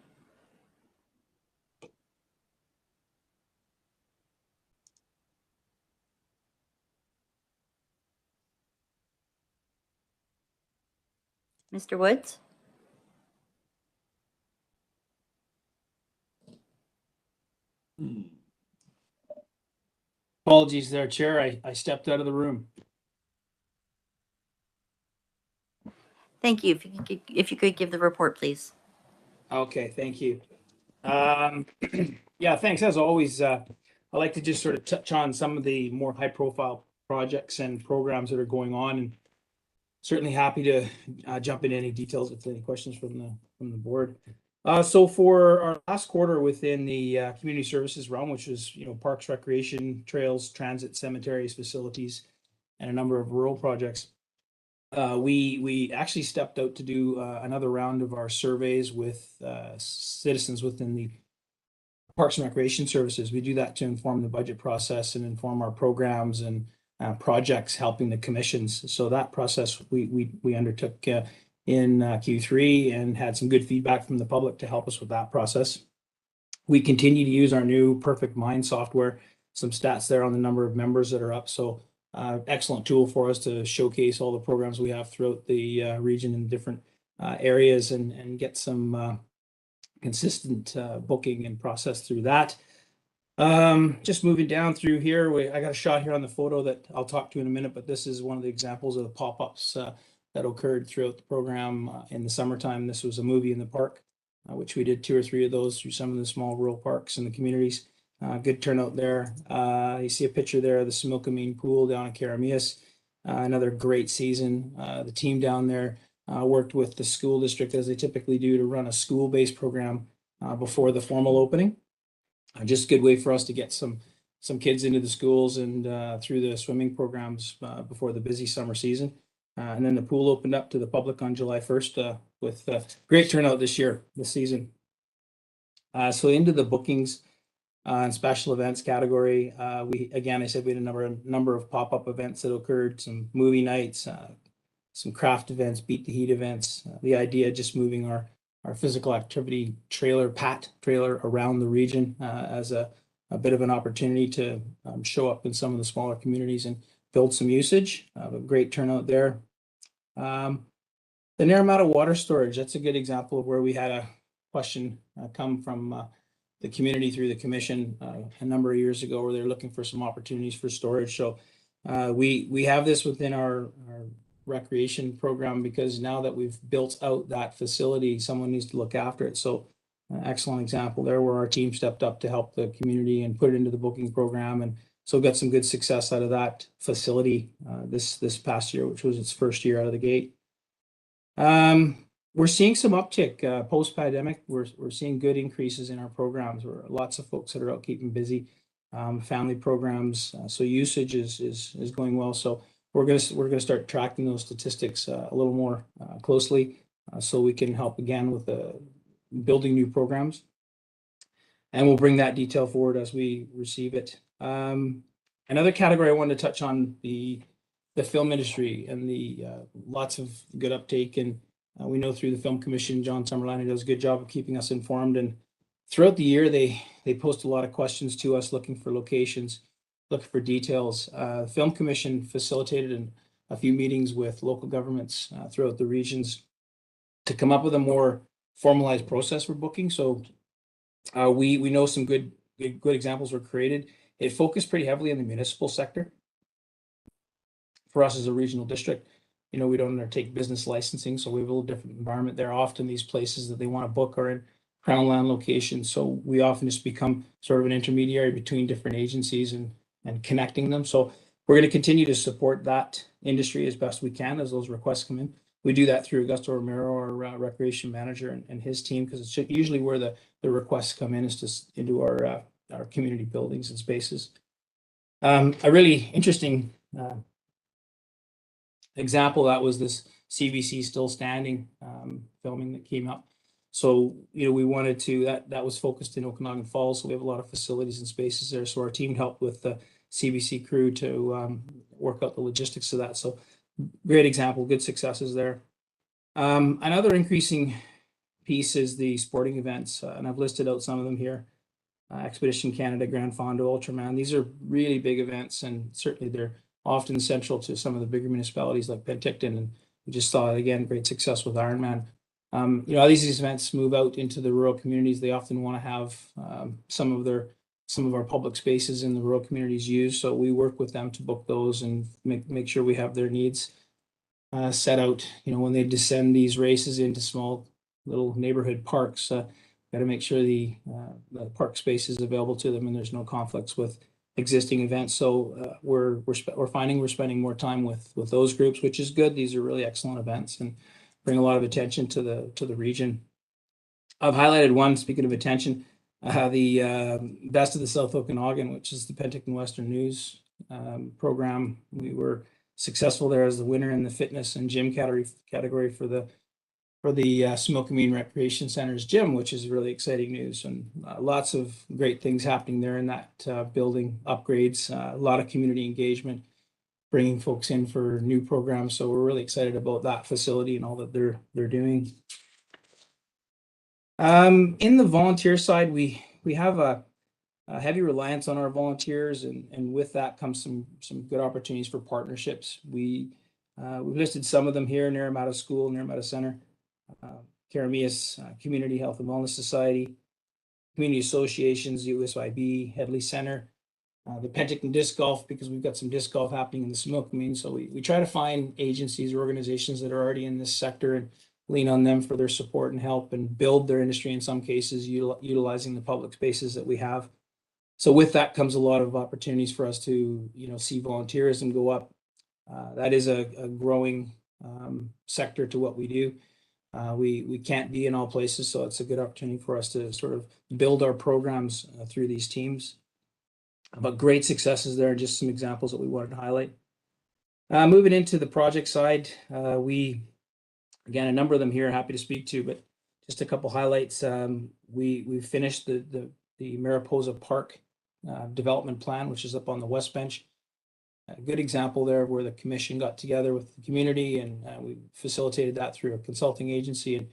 Mr. Woods? Apologies there, Chair. I stepped out of the room. Thank you. If you could give the report, please. Okay, thank you. Yeah, thanks. As always, I like to just sort of touch on some of the more high-profile projects and programs that are going on, and certainly happy to jump into any details if there are any questions from the board. So for our last quarter within the community services realm, which is parks, recreation, trails, transit, cemeteries, facilities, and a number of rural projects, we actually stepped out to do another round of our surveys with citizens within the Parks and Recreation Services. We do that to inform the budget process and inform our programs and projects helping the commissions. So that process we undertook in Q3 and had some good feedback from the public to help us with that process. We continue to use our new Perfect Mind software. Some stats there on the number of members that are up. So excellent tool for us to showcase all the programs we have throughout the region in different areas and get some consistent booking and process through that. Just moving down through here, I got a shot here on the photo that I'll talk to in a minute, but this is one of the examples of the pop-ups that occurred throughout the program in the summertime. This was a movie in the park, which we did 2 or 3 of those through some of the small rural parks in the communities. Good turnout there. You see a picture there of the Similkameen pool down in Karamias. Another great season. The team down there worked with the school district, as they typically do, to run a school-based program before the formal opening. Just a good way for us to get some kids into the schools and through the swimming programs before the busy summer season. And then the pool opened up to the public on July 1st with great turnout this season. So into the bookings and special events category, I said we had a number of pop-up events that occurred, some movie nights, some craft events, beat the heat events. The idea just moving our physical activity trailer around the region as a bit of an opportunity to show up in some of the smaller communities and build some usage. A great turnout there. The Naramata water storage, that's a good example of where we had a question come from the community through the commission a number of years ago, where they're looking for some opportunities for storage. So we have this within our recreation program, because now that we've built out that facility, someone needs to look after it. So excellent example there where our team stepped up to help the community and put it into the booking program, and so got some good success out of that facility this past year, which was its first year out of the gate. We're seeing some uptick post-pandemic. We're seeing good increases in our programs. There are lots of folks that are out keeping busy, family programs. So usage is going well. So we're gonna start tracking those statistics a little more closely, so we can help again with building new programs. And we'll bring that detail forward as we receive it. Another category I wanted to touch on, the film industry and the lots of good uptake. And we know through the Film Commission, John Summerline does a good job of keeping us informed. And throughout the year, they post a lot of questions to us, looking for locations, looking for details. The Film Commission facilitated a few meetings with local governments throughout the regions to come up with a more formalized process for booking. So we know some good examples were created. It focused pretty heavily on the municipal sector. For us as a regional district, we don't undertake business licensing, so we have a little different environment there. Often these places that they want to book are in crown land locations, so we often just become sort of an intermediary between different agencies and connecting them. So we're going to continue to support that industry as best we can as those requests come in. We do that through Augusto Romero, our recreation manager, and his team, because it's usually where the requests come in is just into our our community buildings and spaces. A really interesting example that was this CBC Still Standing filming that came up. So, we wanted to, that was focused in Okanagan Falls, so we have a lot of facilities and spaces there. So our team helped with the CBC crew to work out the logistics of that. So great example, good successes there. Another increasing piece is the sporting events, and I've listed out some of them here. Expedition Canada, Grand Fondo, Ultraman. These are really big events, and certainly they're often central to some of the bigger municipalities like Penticton. And we just saw, again, great success with Ironman. As these events move out into the rural communities, they often want to have some of our public spaces in the rural communities used. So we work with them to book those and make sure we have their needs set out. When they descend these races into small little neighborhood parks, got to make sure the park space is available to them and there's no conflicts with existing events. So we're finding we're spending more time with those groups, which is good. These are really excellent events and bring a lot of attention to the region. I've highlighted one, speaking of attention, the Best of the South Okanagan, which is the Penticton Western News program. We were successful there as the winner in the fitness and gym category for the Similkameen Recreation Center's gym, which is really exciting news, and lots of great things happening there in that building, upgrades, a lot of community engagement, bringing folks in for new programs. So we're really excited about that facility and all that they're doing. In the volunteer side, we have a heavy reliance on our volunteers, and with that comes some good opportunities for partnerships. We've listed some of them here: Naramata School, Naramata Center, Karamias Community Health and Wellness Society, community associations, USYB, Headley Center, the Penticton Disc Golf, because we've got some disc golf happening in the Similkameen. So we try to find agencies or organizations that are already in this sector and lean on them for their support and help and build their industry, in some cases utilizing the public spaces that we have. So with that comes a lot of opportunities for us to see volunteerism go up. That is a growing sector to what we do. We can't be in all places, so it's a good opportunity for us to sort of build our programs through these teams. But great successes there, just some examples that we wanted to highlight. Moving into the project side, again, a number of them here, happy to speak to, but just a couple highlights. We finished the Mariposa Park development plan, which is up on the West Bench. A good example there where the commission got together with the community, and we facilitated that through a consulting agency and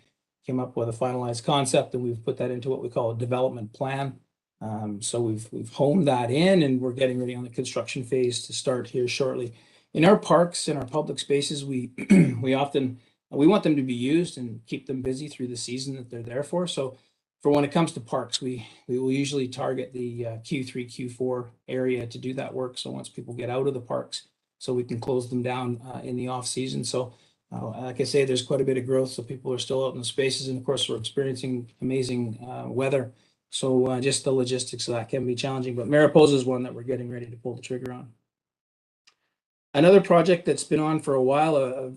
came up with a finalized concept, and we've put that into what we call a development plan. So we've honed that in, and we're getting ready on the construction phase to start here shortly. In our parks and our public spaces, we want them to be used and keep them busy through the season that they're there for. So for when it comes to parks, we will usually target the Q3, Q4 area to do that work. So once people get out of the parks, so we can close them down in the off season. So like I say, there's quite a bit of growth. So people are still out in the spaces, and of course we're experiencing amazing weather. So just the logistics of that can be challenging, but Mariposa is one that we're getting ready to pull the trigger on. Another project that's been on for a while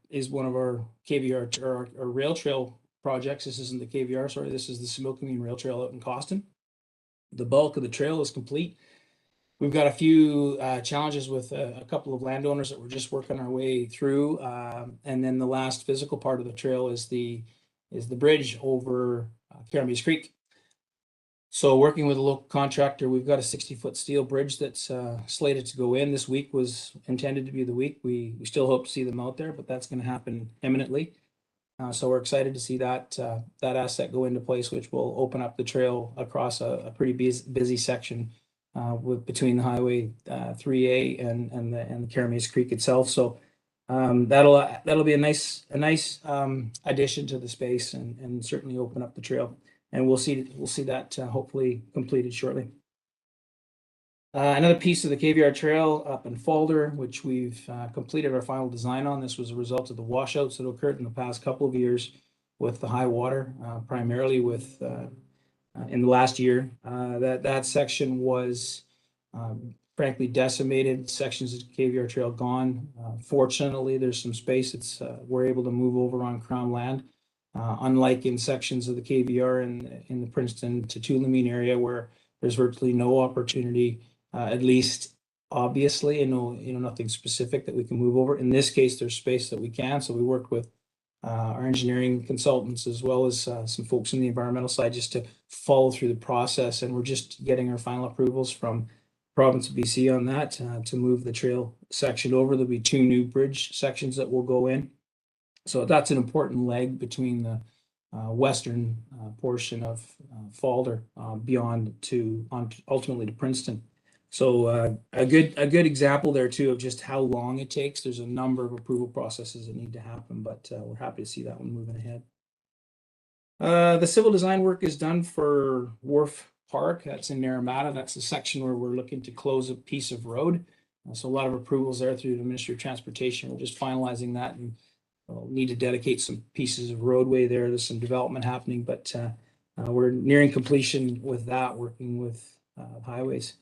is one of our KVR or our rail trail projects. This isn't the KVR, sorry, this is the Similkameen Rail Trail out in Coston. The bulk of the trail is complete. We've got a few challenges with a couple of landowners that we're just working our way through. And then the last physical part of the trail is the bridge over Karamias Creek. So working with a local contractor, we've got a 60-foot steel bridge that's slated to go in. This week was intended to be the week. We still hope to see them out there, but that's going to happen imminently. So we're excited to see that asset go into place, which will open up the trail across a pretty busy section between the Highway 3A and the Karamias Creek itself. So that'll be a nice addition to the space and certainly open up the trail. And we'll see that hopefully completed shortly. Another piece of the KVR Trail up in Falder, which we've completed our final design on. This was a result of the washouts that occurred in the past couple of years with the high water, primarily with in the last year. That section was frankly decimated. Sections of the KVR Trail gone. Fortunately, there's some space. We're able to move over on Crown land. Unlike in sections of the KVR in the Princeton to Tulameen area where there's virtually no opportunity, at least obviously, and no, nothing specific that we can move over. In this case, there's space that we can, so we worked with our engineering consultants as well as some folks in the environmental side just to follow through the process, and we're just getting our final approvals from province of BC on that to move the trail section over. There'll be 2 new bridge sections that will go in. So that's an important leg between the western portion of Falder beyond to ultimately to Princeton. So a good example there too of just how long it takes. There's a number of approval processes that need to happen, but we're happy to see that one moving ahead. The civil design work is done for Wharf Park. That's in Naramata. That's the section where we're looking to close a piece of road. So a lot of approvals there through the Ministry of Transportation. We're just finalizing that, and we'll need to dedicate some pieces of roadway there. There's some development happening, but we're nearing completion with that, working with highways.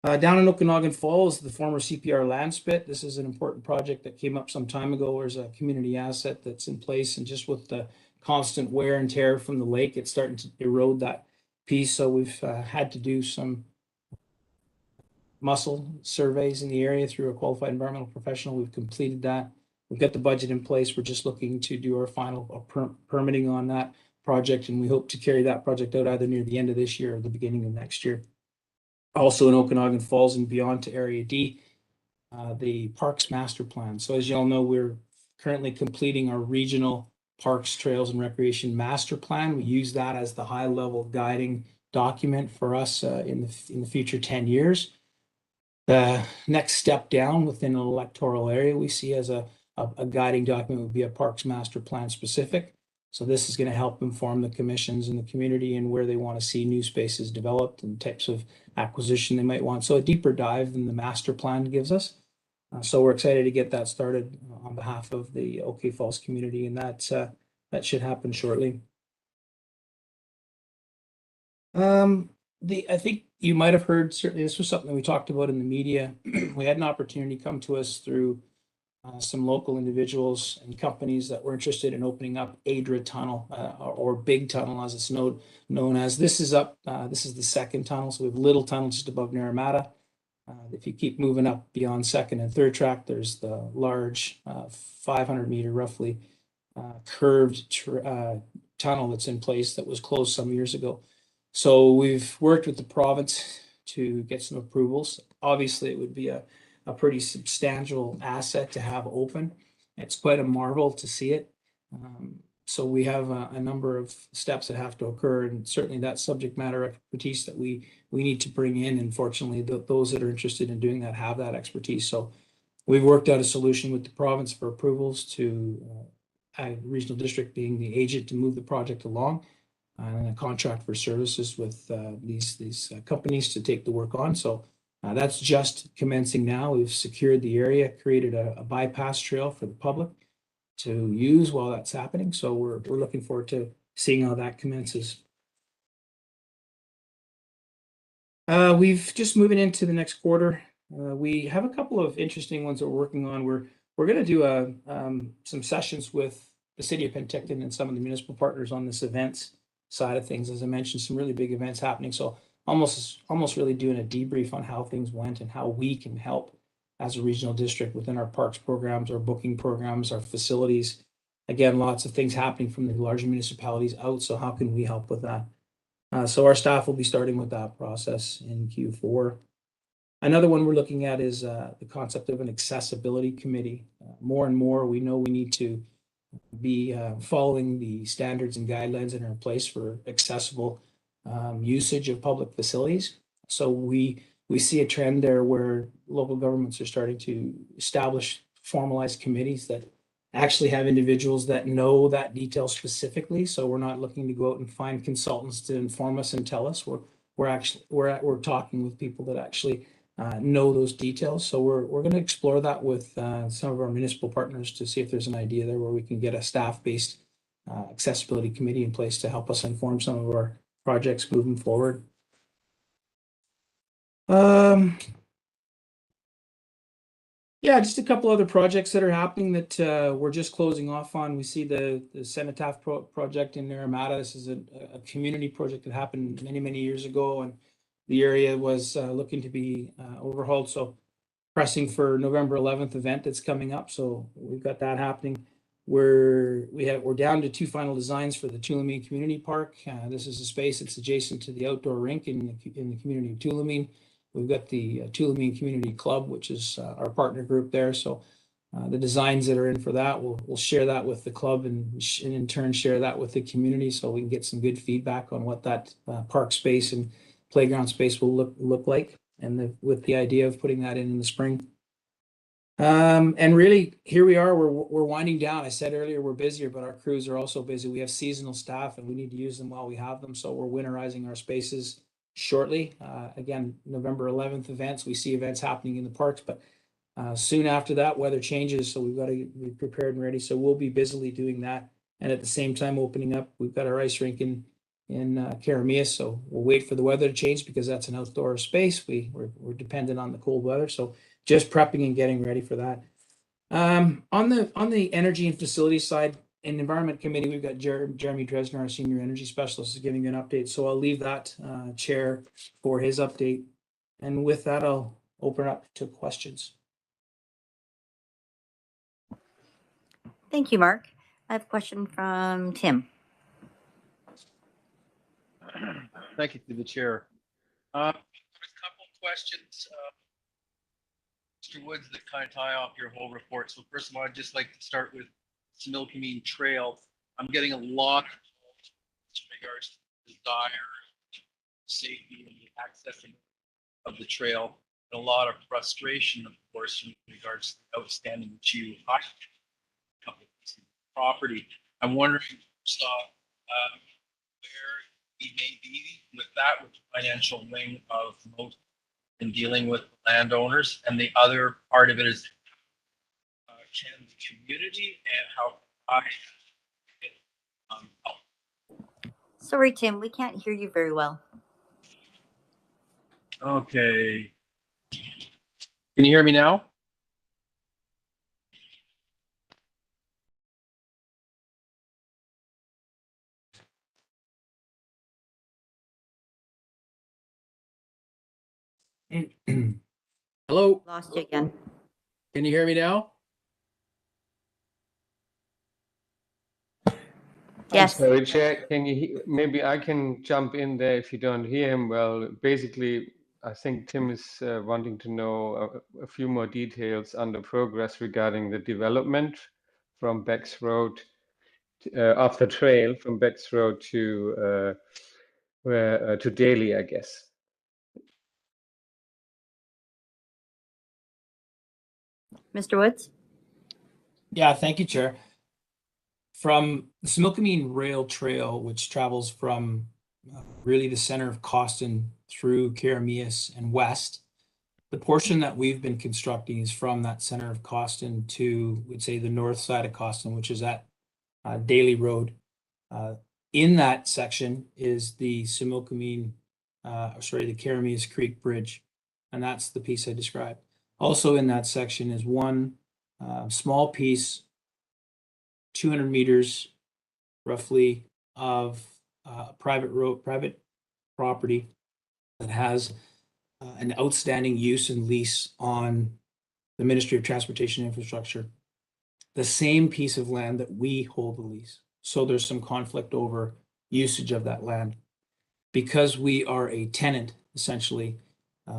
Down in Okanagan Falls, the former CPR land spit. This is an important project that came up some time ago. There's a community asset that's in place, and just with the constant wear and tear from the lake, it's starting to erode that piece. So we've had to do some mussel surveys in the area through a qualified environmental professional. We've completed that. We've got the budget in place. We're just looking to do our final permitting on that project, and we hope to carry that project out either near the end of this year or the beginning of next year. Also in Okanagan Falls and beyond to Area D, the Parks Master Plan. So as you all know, we're currently completing our regional Parks, Trails, and Recreation Master Plan. We use that as the high-level guiding document for us in the future 10 years. The next step down within an electoral area we see as a guiding document would be a Parks Master Plan specific. So this is going to help inform the commissions and the community and where they want to see new spaces developed and types of acquisition they might want. So a deeper dive than the master plan gives us. So we're excited to get that started on behalf of the OK Falls community, and that should happen shortly. I think you might have heard, certainly this was something we talked about in the media. We had an opportunity come to us through some local individuals and companies that were interested in opening up Adra Tunnel or Big Tunnel as it's known as. This is the second tunnel. So we have Little Tunnel just above Naramata. If you keep moving up beyond second and third track, there's the large 500-meter roughly curved tunnel that's in place that was closed some years ago. So we've worked with the province to get some approvals. Obviously, it would be a pretty substantial asset to have open. It's quite a marvel to see it. So we have a number of steps that have to occur, and certainly that subject matter expertise that we need to bring in. And fortunately, those that are interested in doing that have that expertise. So we've worked out a solution with the province for approvals to regional district being the agent to move the project along, and a contract for services with these companies to take the work on. So that's just commencing now. We've secured the area, created a bypass trail for the public to use while that's happening. So we're looking forward to seeing how that commences. We've just moving into the next quarter. We have a couple of interesting ones that we're working on. We're going to do some sessions with the city of Penticton and some of the municipal partners on this events side of things. As I mentioned, some really big events happening. So almost really doing a debrief on how things went and how we can help as a regional district within our parks programs, our booking programs, our facilities. Again, lots of things happening from the larger municipalities out. So how can we help with that? So our staff will be starting with that process in Q4. Another one we're looking at is the concept of an accessibility committee. More and more, we know we need to be following the standards and guidelines that are in place for accessible usage of public facilities. So we see a trend there where local governments are starting to establish formalized committees that actually have individuals that know that detail specifically. So we're not looking to go out and find consultants to inform us and tell us. We're talking with people that actually know those details. So we're going to explore that with some of our municipal partners to see if there's an idea there where we can get a staff-based accessibility committee in place to help us inform some of our projects moving forward. Yeah, just a couple other projects that are happening that we're just closing off on. We see the Cenotaph project in Naramata. This is a community project that happened many years ago, and the area was looking to be overhauled. So pressing for November 11th event that's coming up. So we've got that happening. We're down to 2 final designs for the Tulameen Community Park. This is a space that's adjacent to the outdoor rink in the community of Tulameen. We've got the Tulameen Community Club, which is our partner group there. So the designs that are in for that, we'll share that with the club and in turn share that with the community, so we can get some good feedback on what that park space and playground space will look like, and with the idea of putting that in the spring. And really, here we are, we're winding down. I said earlier we're busier, but our crews are also busy. We have seasonal staff and we need to use them while we have them. So we're winterizing our spaces shortly. Again, November 11th events, we see events happening in the parks, but soon after that, weather changes. So we've got to be prepared and ready. So we'll be busily doing that. And at the same time opening up, we've got our ice rink in Karamia. So we'll wait for the weather to change because that's an outdoor space. We're dependent on the cold weather. So just prepping and getting ready for that. On the energy and facilities side, in the Environment Committee, we've got Jeremy Dresner, our Senior Energy Specialist, is giving you an update. So I'll leave that chair for his update. And with that, I'll open up to questions. Thank you, Mark. I have a question from Tim. Thank you to the chair. A couple of questions, Mr. Woods, that kind of tie off your whole report. So first of all, I'd just like to start with Similkameen Trail. I'm getting a lot in regards to the desire, safety, and the accessing of the trail, and a lot of frustration, of course, in regards to the outstanding property. I'm wondering, where we may be with that, with the financial wing of most in dealing with landowners, and the other part of it is can the community and how I help. Sorry, Tim, we can't hear you very well. Okay. Can you hear me now? Hello. Lost you again. Can you hear me now? Yes. Sorry, Chair, maybe I can jump in there if you don't hear him well. Basically, I think Tim is wanting to know a few more details on the progress regarding the development from Becks Road, off the trail from Becks Road to Daly, I guess. Mr. Woods? Yeah, thank you, Chair. From the Similkameen Rail Trail, which travels from really the center of Coston through Karamia and west, the portion that we've been constructing is from that center of Coston to, we'd say, the north side of Coston, which is at Daly Road. In that section is the Similkameen, the Karamia Creek Bridge, and that's the piece I described. Also in that section is one small piece, 200 meters roughly, of private property that has an outstanding use and lease on the Ministry of Transportation Infrastructure, the same piece of land that we hold the lease. So there's some conflict over usage of that land. Because we are a tenant, essentially,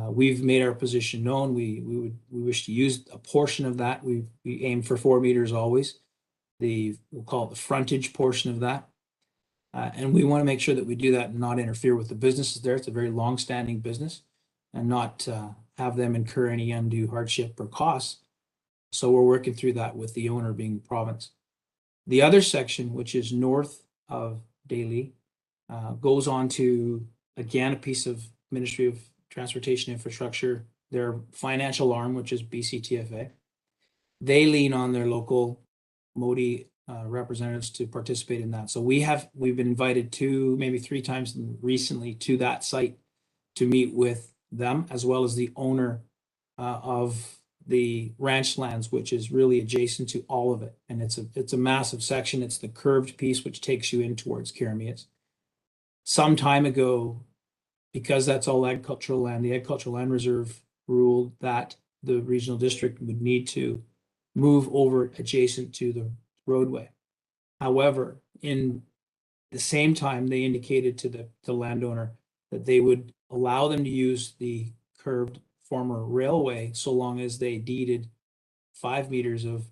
we've made our position known. We wish to use a portion of that. We aim for 4 meters always. We'll call it the frontage portion of that. And we want to make sure that we do that and not interfere with the businesses there. It's a very long-standing business, and not have them incur any undue hardship or costs. So we're working through that with the owner, being the province. The other section, which is north of Daly, goes on to, again, a piece of Ministry of Transportation Infrastructure, their financial arm, which is BCTFA. They lean on their local Modi representatives to participate in that. So we've been invited maybe 3 times recently to that site to meet with them, as well as the owner of the ranch lands, which is really adjacent to all of it. And it's a massive section. It's the curved piece which takes you in towards Karamias. Some time ago, because that's all agricultural land, the Agricultural Land Reserve ruled that the regional district would need to move over adjacent to the roadway. However, in the same time, they indicated to the landowner that they would allow them to use the curved former railway so long as they deeded 5 meters of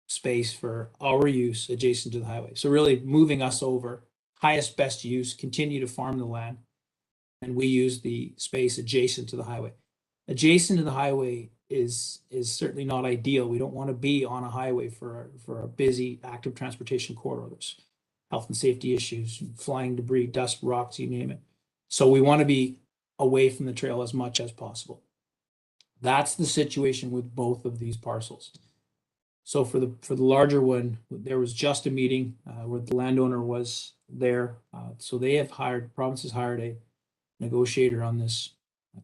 space for our use adjacent to the highway. So really moving us over, highest best use, continue to farm the land, and we use the space adjacent to the highway. Adjacent to the highway is certainly not ideal. We don't want to be on a highway for a busy active transportation corridor. There's health and safety issues, flying debris, dust, rocks, you name it. So we want to be away from the trail as much as possible. That's the situation with both of these parcels. So for the larger one, there was just a meeting where the landowner was there. So they have province has hired a negotiator on this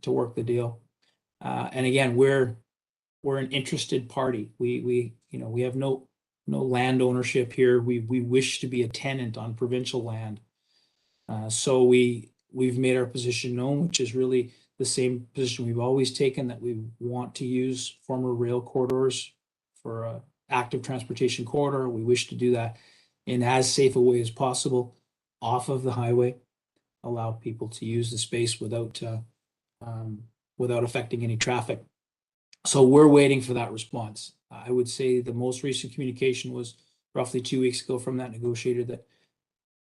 to work the deal. And again, we're an interested party. We have no land ownership here. We wish to be a tenant on provincial land. So we've made our position known, which is really the same position we've always taken, that we want to use former rail corridors for an active transportation corridor. We wish to do that in as safe a way as possible off of the highway, allow people to use the space without affecting any traffic. So we're waiting for that response. I would say the most recent communication was roughly 2 weeks ago from that negotiator that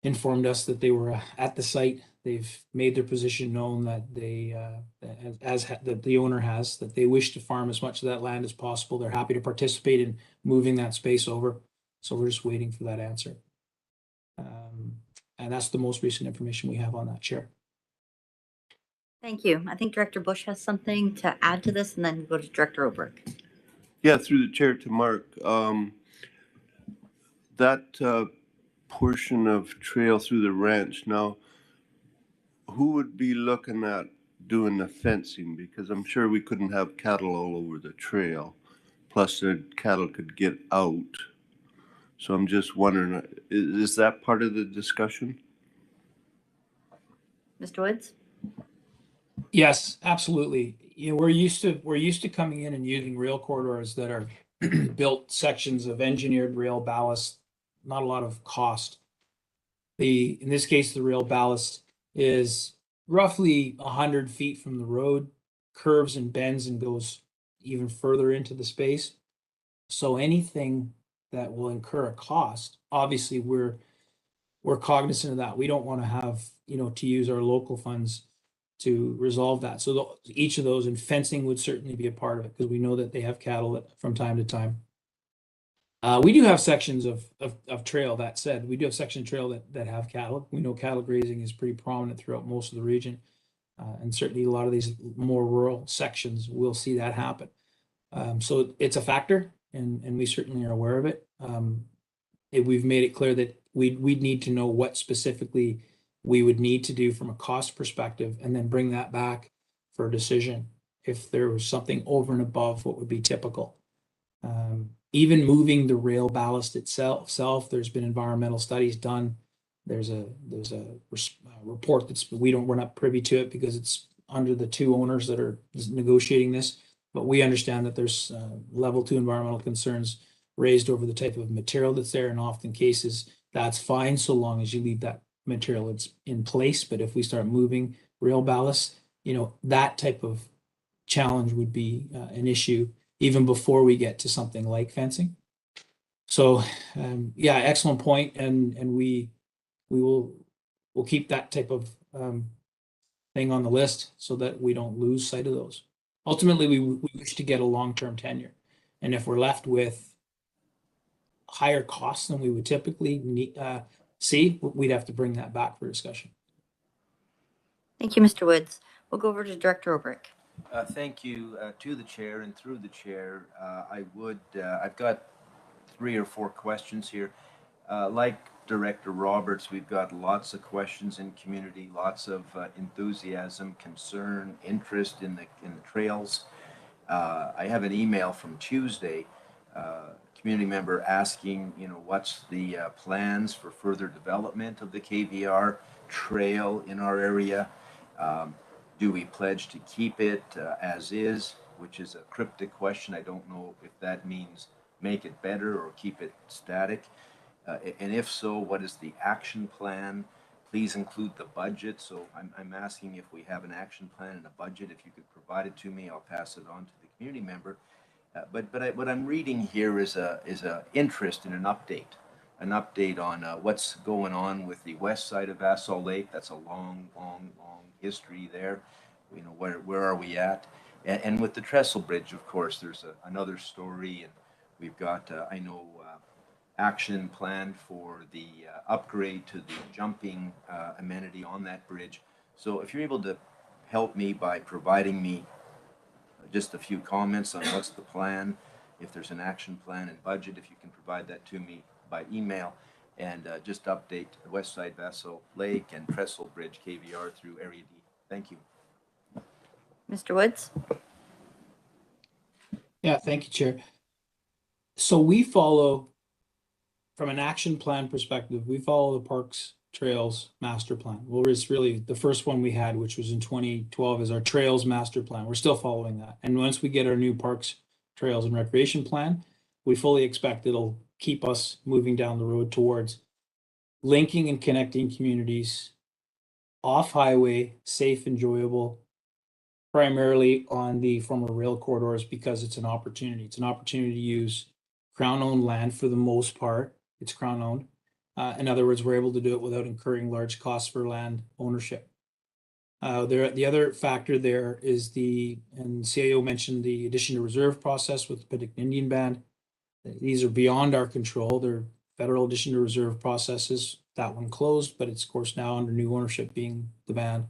informed us that they were at the site. They've made their position known that that the owner has, that they wish to farm as much of that land as possible. They're happy to participate in moving that space over. So we're just waiting for that answer. And that's the most recent information we have on that, Chair. Thank you. I think Director Bush has something to add to this, and then go to Director Obrick. Yeah, through the chair to Mark. That portion of trail through the ranch, now, who would be looking at doing the fencing? Because I'm sure we couldn't have cattle all over the trail. Plus, the cattle could get out. So I'm just wondering, is that part of the discussion? Mr. Woods? Yes, absolutely. We're used to coming in and using rail corridors that are built sections of engineered rail ballast, not a lot of cost. In this case, the rail ballast is roughly 100 feet from the road, curves and bends and goes even further into the space. So anything that will incur a cost, obviously we're cognizant of that. We don't want to have, to use our local funds to resolve that. So each of those, and fencing would certainly be a part of it, because we know that they have cattle from time to time. We do have sections of trail. That said, we do have section trail that have cattle. We know cattle grazing is pretty prominent throughout most of the region. And certainly a lot of these more rural sections will see that happen. So it's a factor, and we certainly are aware of it. We've made it clear that we'd need to know what specifically we would need to do from a cost perspective, and then bring that back for a decision if there was something over and above what would be typical. Even moving the rail ballast itself, there's been environmental studies done. There's a report we're not privy to it because it's under the two owners that are negotiating this, but we understand that there's level 2 environmental concerns raised over the type of material that's there, and often cases that's fine so long as you leave that material it's in place. But if we start moving rail ballast, that type of challenge would be an issue even before we get to something like fencing. So yeah, excellent point, and we'll keep that type of thing on the list so that we don't lose sight of those. Ultimately, we wish to get a long-term tenure, and if we're left with higher costs than we would typically see, we'd have to bring that back for discussion. Thank you, Mr. Woods. We'll go over to Director Obrick. Thank you to the chair and through the chair. I've got 3 or 4 questions here. Like Director Roberts, we've got lots of questions in community, lots of enthusiasm, concern, interest in the trails. I have an email from Tuesday, community member asking, what's the plans for further development of the KVR trail in our area? Do we pledge to keep it as is, which is a cryptic question. I don't know if that means make it better or keep it static. And if so, what is the action plan? Please include the budget. So I'm asking if we have an action plan and a budget. If you could provide it to me, I'll pass it on to the community member. What I'm reading here is a interest in an update on what's going on with the west side of Vassal Lake. That's a long history there. Where are we at? And with the Trestle Bridge, of course, there's another story, and we've got action plan for the upgrade to the jumping amenity on that bridge. So if you're able to help me by providing me just a few comments on what's the plan, if there's an action plan and budget, if you can provide that to me by email, and just update the west side Vassal Lake and Trestle Bridge KVR through Area D. Thank you. Mr. Woods? Yeah, thank you, Chair. So we follow, from an action plan perspective, we follow the Parks Trails Master Plan. Well, it's really the first one we had, which was in 2012, is our Trails Master Plan. We're still following that. And once we get our new Parks, Trails, and Recreation Plan, we fully expect it'll keep us moving down the road towards linking and connecting communities off-highway, safe, enjoyable, primarily on the former rail corridors, because it's an opportunity. It's an opportunity to use Crown-owned land for the most part. It's Crown-owned. In other words, we're able to do it without incurring large costs for land ownership. The other factor there is and CAO mentioned the addition to reserve process with the Penticton Indian Band. These are beyond our control. They're federal addition to reserve processes. That one closed, but it's of course now under new ownership, being the band.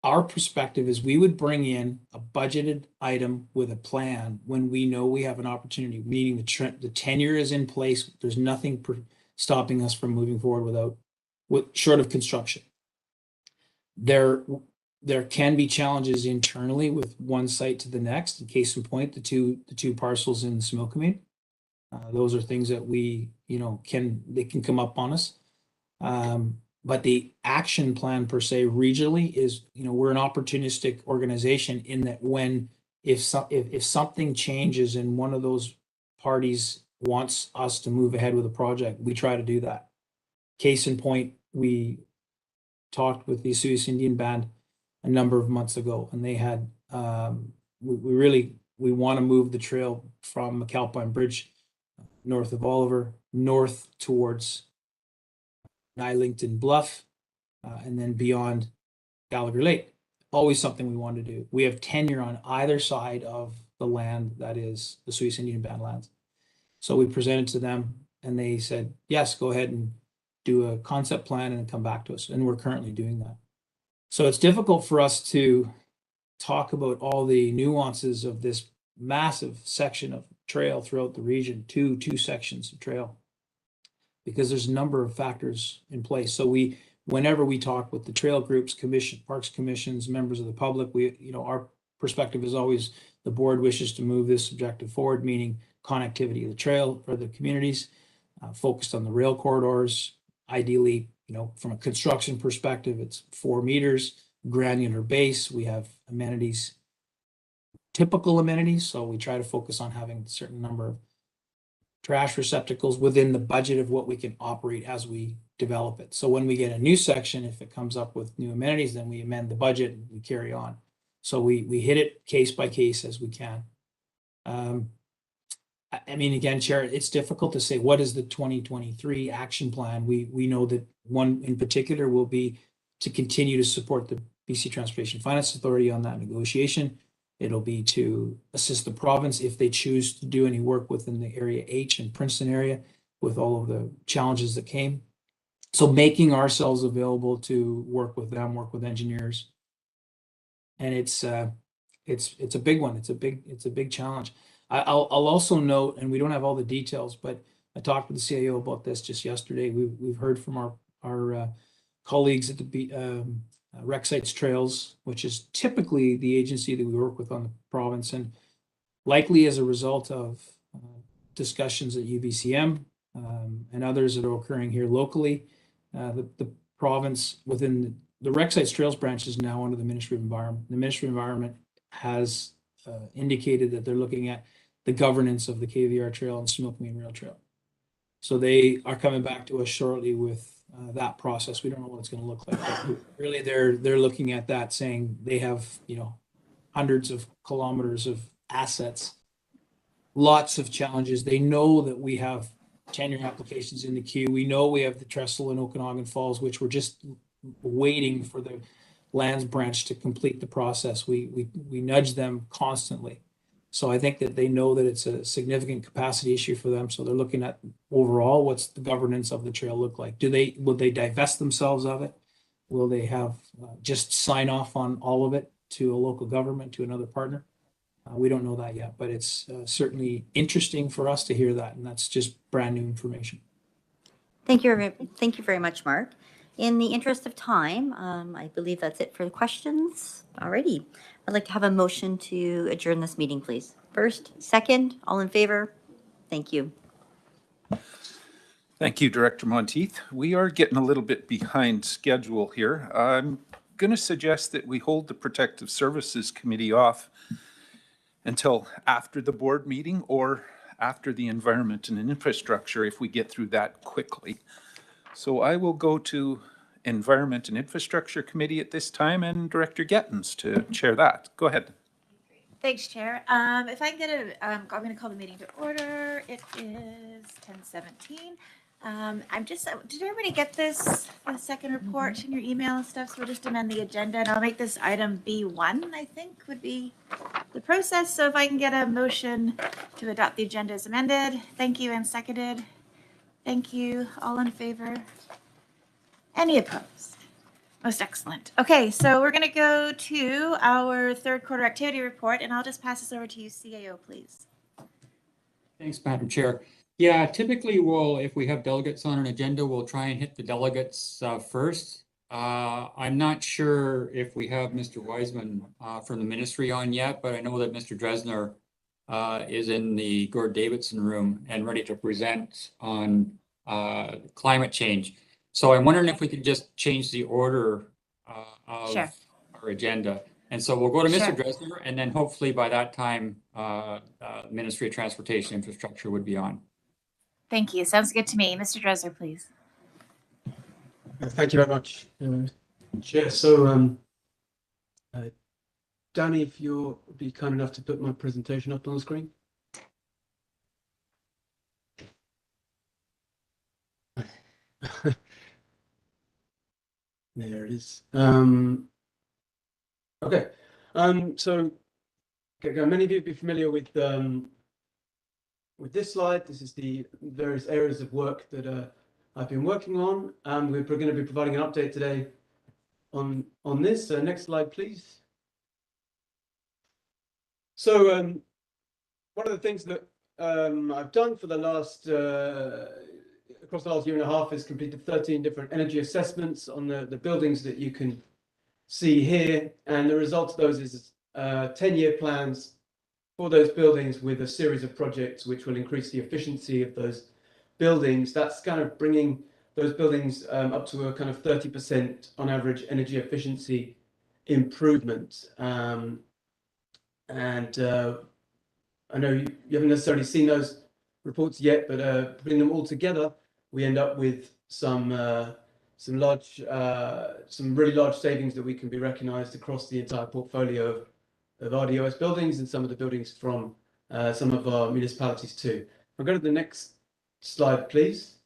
Our perspective is we would bring in a budgeted item with a plan when we know we have an opportunity, meaning the tenure is in place. There's nothing stopping us from moving forward short of construction. There can be challenges internally with one site to the next. In case in point, the two parcels in Similkameen. Those are things that they can come up on us. But the action plan per se regionally is, we're an opportunistic organization in that if something changes and one of those parties wants us to move ahead with a project, we try to do that. Case in point, we talked with the Oswego Indian Band a number of months ago, and they had we want to move the trail from McAlpine Bridge north of Oliver north towards Nylington Bluff, and then beyond Gallagher Lake. Always something we want to do. We have tenure on either side of the land that is the Swiss Indian Band lands. So we presented to them, and they said, yes, go ahead and do a concept plan and come back to us. And we're currently doing that. So it's difficult for us to talk about all the nuances of this massive section of trail throughout the region, two sections of trail, because there's a number of factors in place. So whenever we talk with the trail groups, parks commissions, members of the public, our perspective is always the board wishes to move this objective forward, meaning connectivity of the trail for the communities, focused on the rail corridors. Ideally, from a construction perspective, it's 4 meters, granular base. We have amenities, typical amenities. So we try to focus on having a certain number of trash receptacles within the budget of what we can operate as we develop it. So when we get a new section, if it comes up with new amenities, then we amend the budget and we carry on. So we hit it case by case as we can. Again, Chair, it's difficult to say what is the 2023 action plan. We know that one in particular will be to continue to support the BC Transportation Finance Authority on that negotiation. It'll be to assist the province if they choose to do any work within the Area H and Princeton area with all of the challenges that came. So making ourselves available to work with them, work with engineers. And it's a big one. It's a big challenge. I'll also note, and we don't have all the details, but I talked with the CAO about this just yesterday. We've heard from our colleagues at the Rec Sites Trails, which is typically the agency that we work with on the province, and likely as a result of discussions at UBCM and others that are occurring here locally, the province within the Rec Sites Trails branch is now under the Ministry of Environment. The Ministry of Environment has indicated that they're looking at the governance of the KVR Trail and Similkameen Rail Trail. So they are coming back to us shortly with that process. We don't know what it's going to look like, but really they're looking at that, saying they have, you know, hundreds of kilometers of assets, lots of challenges. They know that we have tenure applications in the queue. We know we have the trestle in Okanagan Falls, which we're just waiting for the lands branch to complete the process. We nudge them constantly. So I think that they know that it's a significant capacity issue for them. So they're looking at overall, what's the governance of the trail look like? Will they divest themselves of it? Will they have just sign off on all of it to a local government, to another partner? We don't know that yet, but it's certainly interesting for us to hear that. And that's just brand new information. Thank you very much, Mark. In the interest of time, I believe that's it for the questions. Alrighty. I'd like to have a motion to adjourn this meeting, please. First, second, all in favor? Thank you. Thank you, Director Monteith. We are getting a little bit behind schedule here. I'm going to suggest that we hold the Protective Services Committee off until after the board meeting or after the Environment and Infrastructure if we get through that quickly. So I will go to Environment and Infrastructure Committee at this time and Director Gettens to chair that. Go ahead. Thanks, Chair. If I can get a, I'm going to call the meeting to order. It is 10:17. I'm just, did everybody get this, the second report in your email and stuff? So we'll just amend the agenda and I'll make this item B1, I think would be the process. So if I can get a motion to adopt the agenda as amended. Thank you, and seconded. Thank you. All in favor? Any opposed? Most excellent. Okay, so we're going to go to our third quarter activity report, and I'll just pass this over to you, CAO, please. Thanks, Madam Chair. Yeah, typically if we have delegates on an agenda, we'll try and hit the delegates first. I'm not sure if we have Mr. Wiseman from the ministry on yet, but I know that Mr. Dresner is in the Gord Davidson room and ready to present on climate change. So I'm wondering if we could just change the order of our agenda. And so we'll go to Mr. Dresner, and then hopefully by that time, Ministry of Transportation Infrastructure would be on. Thank you. Sounds good to me. Mr. Dresner, please. Thank you very much, Chair. So, Danny, if you'll be kind enough to put my presentation up on the screen. There it is. Okay. So many of you will be familiar with this slide. This is the various areas of work that I've been working on. We're going to be providing an update today on this. Next slide, please. So one of the things that I've done for the last across the last year and a half is completed 13 different energy assessments on the buildings that you can see here, and the result of those is 10-year plans for those buildings with a series of projects which will increase the efficiency of those buildings. That's kind of bringing those buildings up to a kind of 30% on average energy efficiency improvement. And I know you haven't necessarily seen those reports yet, but putting them all together, we end up with some really large savings that we can be recognized across the entire portfolio of RDOS buildings and some of the buildings from some of our municipalities too. I'll go to the next slide, please.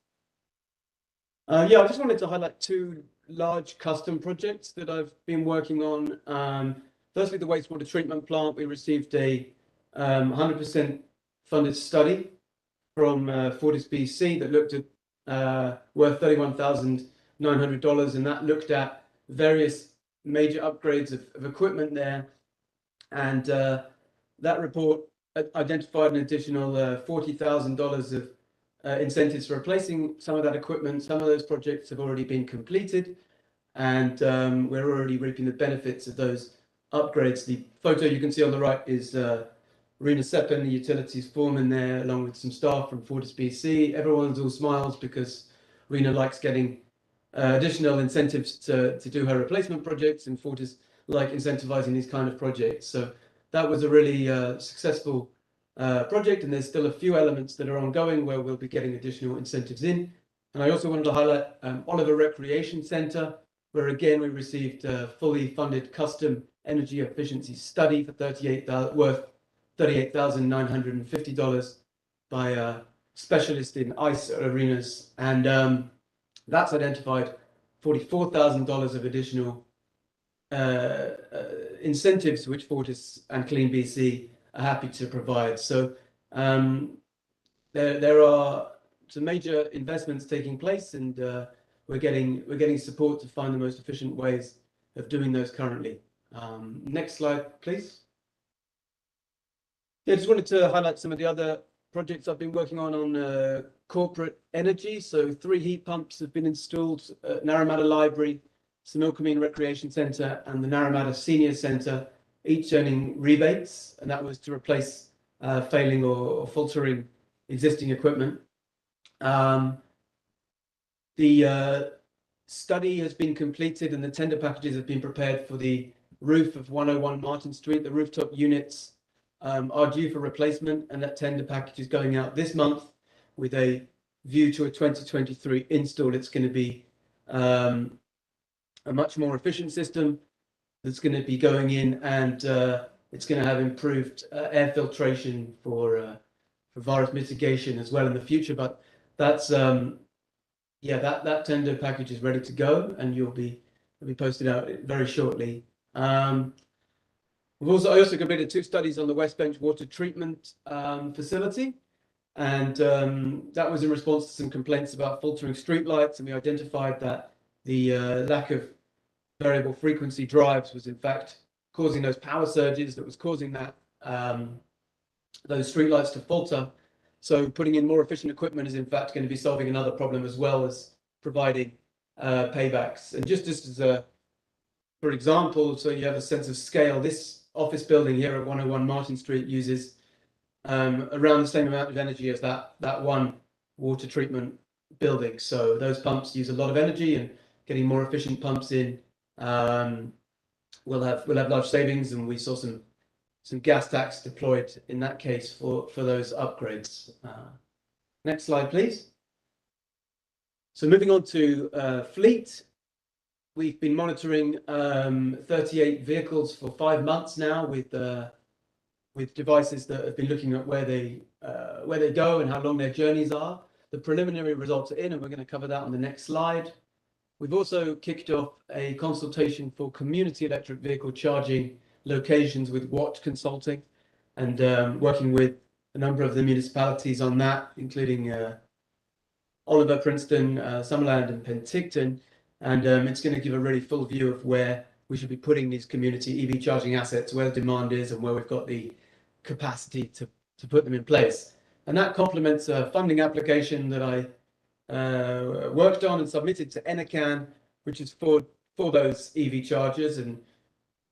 I just wanted to highlight two large custom projects that I've been working on. Firstly, the wastewater treatment plant. We received a 100% funded study from Fortis BC that looked at worth $31,900, and that looked at various major upgrades of equipment there. And that report identified an additional $40,000 of incentives for replacing some of that equipment. Some of those projects have already been completed, and we're already reaping the benefits of those upgrades. The photo you can see on the right is Rena Seppen, the utilities foreman there, along with some staff from Fortis BC. Everyone's all smiles because Rena likes getting additional incentives to do her replacement projects, and Fortis like incentivizing these kind of projects. So that was a really successful project, and there's still a few elements that are ongoing where we'll be getting additional incentives in. And I also wanted to highlight Oliver Recreation Centre, where again we received a fully funded custom energy efficiency study for worth $38,950 by a specialist in ice arenas, and that's identified $44,000 of additional incentives which Fortis and Clean BC are happy to provide. So there are some major investments taking place, and we're getting support to find the most efficient ways of doing those currently. Next slide, please. Yeah, just wanted to highlight some of the other projects I've been working on corporate energy. So 3 heat pumps have been installed at Narramada Library, Similkameen Recreation Centre, and the Narramada Senior Centre, each earning rebates, and that was to replace failing or faltering existing equipment. The study has been completed and the tender packages have been prepared for the roof of 101 Martin Street. The rooftop units are due for replacement, and that tender package is going out this month with a view to a 2023 install. It's going to be a much more efficient system that's going to be going in, and it's going to have improved air filtration for virus mitigation as well in the future. But that's yeah, that tender package is ready to go, and it'll be posted out very shortly. I also completed 2 studies on the West Bench water treatment facility, and that was in response to some complaints about faltering streetlights, and we identified that the lack of variable frequency drives was in fact causing those power surges that was causing that those streetlights to falter. So putting in more efficient equipment is in fact going to be solving another problem as well as providing paybacks. And just as for example, so you have a sense of scale, this office building here at 101 Martin Street uses around the same amount of energy as that one water treatment building. So those pumps use a lot of energy, and getting more efficient pumps in will have large savings, and we saw some gas tax deployed in that case for those upgrades. Next slide, please. So moving on to fleet. We've been monitoring 38 vehicles for 5 months now with devices that have been looking at where they go and how long their journeys are. The preliminary results are in, and we're going to cover that on the next slide. We've also kicked off a consultation for community electric vehicle charging locations with Watt Consulting, and working with a number of the municipalities on that, including Oliver, Princeton, Summerland, and Penticton. And it's going to give a really full view of where we should be putting these community EV charging assets, where the demand is, and where we've got the capacity to put them in place. And that complements a funding application that I worked on and submitted to Enercan, which is for those EV chargers. And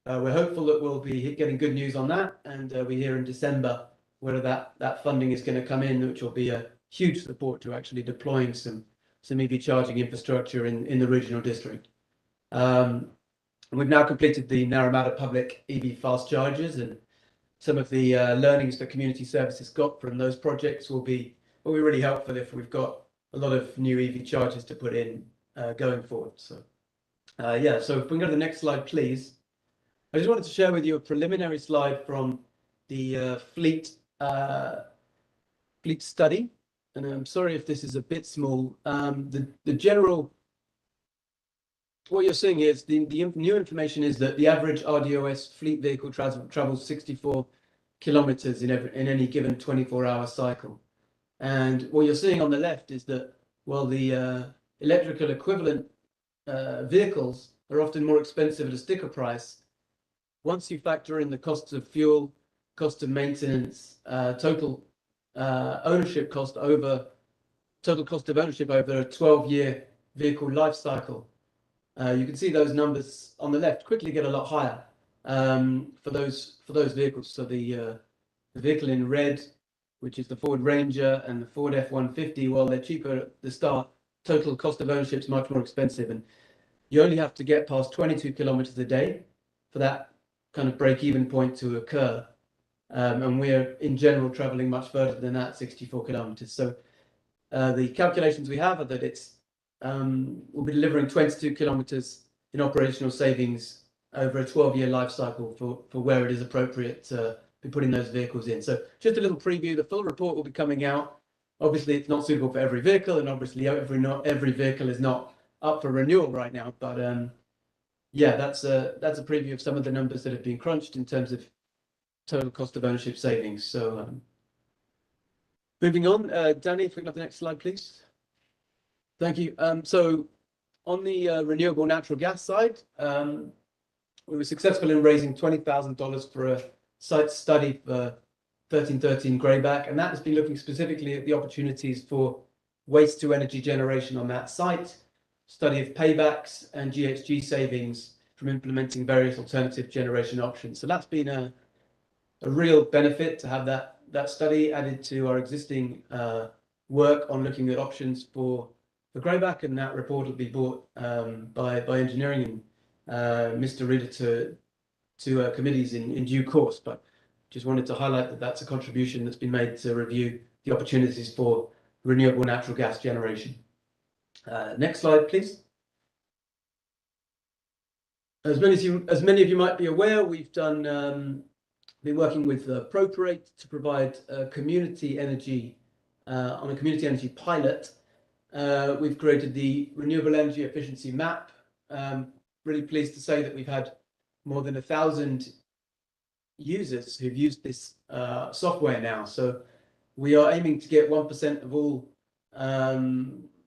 we're hopeful that we'll be getting good news on that, and we hear in December whether that funding is going to come in, which will be a huge support to actually deploying some EV charging infrastructure in the regional district. We've now completed the Narramada public EV fast chargers, and some of the learnings that community services got from those projects will be really helpful if we've got a lot of new EV chargers to put in going forward. So yeah, so if we can go to the next slide, please. I just wanted to share with you a preliminary slide from the fleet study. And I'm sorry if this is a bit small. The general, what you're seeing is the new information is that the average RDOS fleet vehicle travels 64 kilometers in any given 24-hour cycle. And what you're seeing on the left is that, well, the electrical equivalent vehicles are often more expensive at a sticker price. Once you factor in the costs of fuel, cost of maintenance, total ownership cost over a 12-year vehicle life cycle, You can see those numbers on the left quickly get a lot higher for those vehicles. So the vehicle in red, which is the Ford Ranger and the Ford F-150, well, they're cheaper at the start. Total cost of ownership is much more expensive, and you only have to get past 22 kilometers a day for that kind of break-even point to occur. And we're in general traveling much further than that, 64 kilometers. So the calculations we have are that we'll be delivering 22 kilometers in operational savings over a 12-year life cycle for where it is appropriate to be putting those vehicles in. So just a little preview, the full report will be coming out. Obviously, it's not suitable for every vehicle, and obviously not every vehicle is not up for renewal right now. But yeah, that's a preview of some of the numbers that have been crunched in terms of total cost of ownership savings. So moving on, Danny, if we can have the next slide, please. Thank you. So on the renewable natural gas side, we were successful in raising $20,000 for a site study for 1313 Greyback, and that has been looking specifically at the opportunities for waste to energy generation on that site, study of paybacks and GHG savings from implementing various alternative generation options. So that's been a real benefit to have that study added to our existing work on looking at options for Greyback, and that report will be brought by engineering and Mr. Reader to committees in due course. But just wanted to highlight that that's a contribution that's been made to review the opportunities for renewable natural gas generation. Next slide, please. As many of you might be aware, we've been working with Properate to provide community energy on a community energy pilot. We've created the renewable energy efficiency map. Really pleased to say that we've had more than 1,000 users who've used this software now. So we are aiming to get 1% of all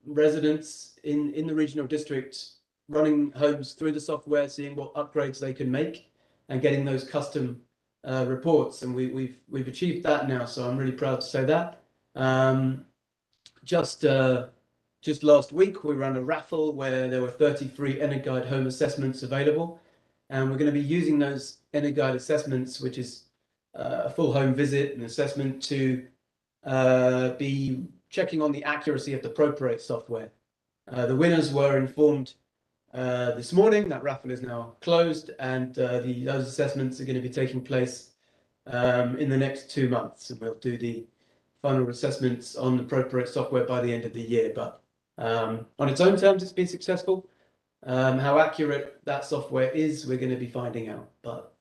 residents in the regional district running homes through the software, seeing what upgrades they can make and getting those custom reports. And we've achieved that now, so I'm really proud to say that. Just last week, we ran a raffle where there were 33 EnerGuide home assessments available. And we're going to be using those EnerGuide assessments, which is a full home visit and assessment, to be checking on the accuracy of the Properate software. The winners were informed this morning. That raffle is now closed, and those assessments are going to be taking place in the next 2 months. And we'll do the final assessments on the Properate software by the end of the year. But on its own terms, it's been successful. How accurate that software is, we're going to be finding out. But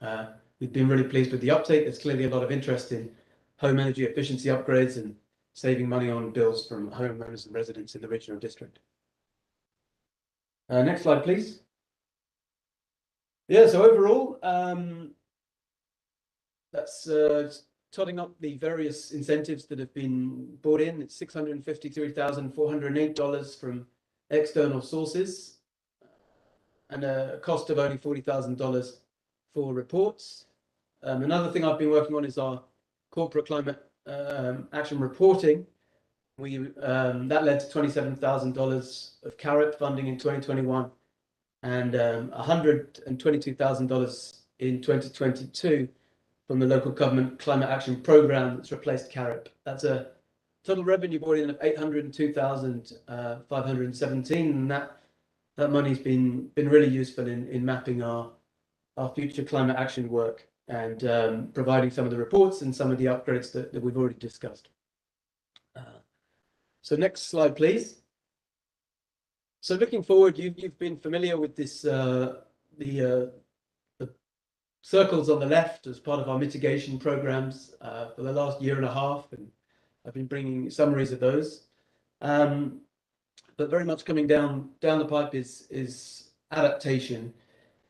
we've been really pleased with the uptake. There's clearly a lot of interest in home energy efficiency upgrades and saving money on bills from homeowners and residents in the regional district. Next slide, please. Yeah, so overall, that's totting up the various incentives that have been brought in. It's $653,408 from external sources, and a cost of only $40,000 for reports. Another thing I've been working on is our corporate climate action reporting. That led to $27,000 of CARET funding in 2021 and $122,000 in 2022 from the local government climate action program that's replaced CARET. That's a total revenue brought in of $802,517, and that money's been really useful in mapping our future climate action work and providing some of the reports and some of the upgrades that we've already discussed. So next slide, please. So looking forward, you've been familiar with this, the circles on the left as part of our mitigation programs for the last year and a half, and I've been bringing summaries of those. But very much coming down the pipe is adaptation,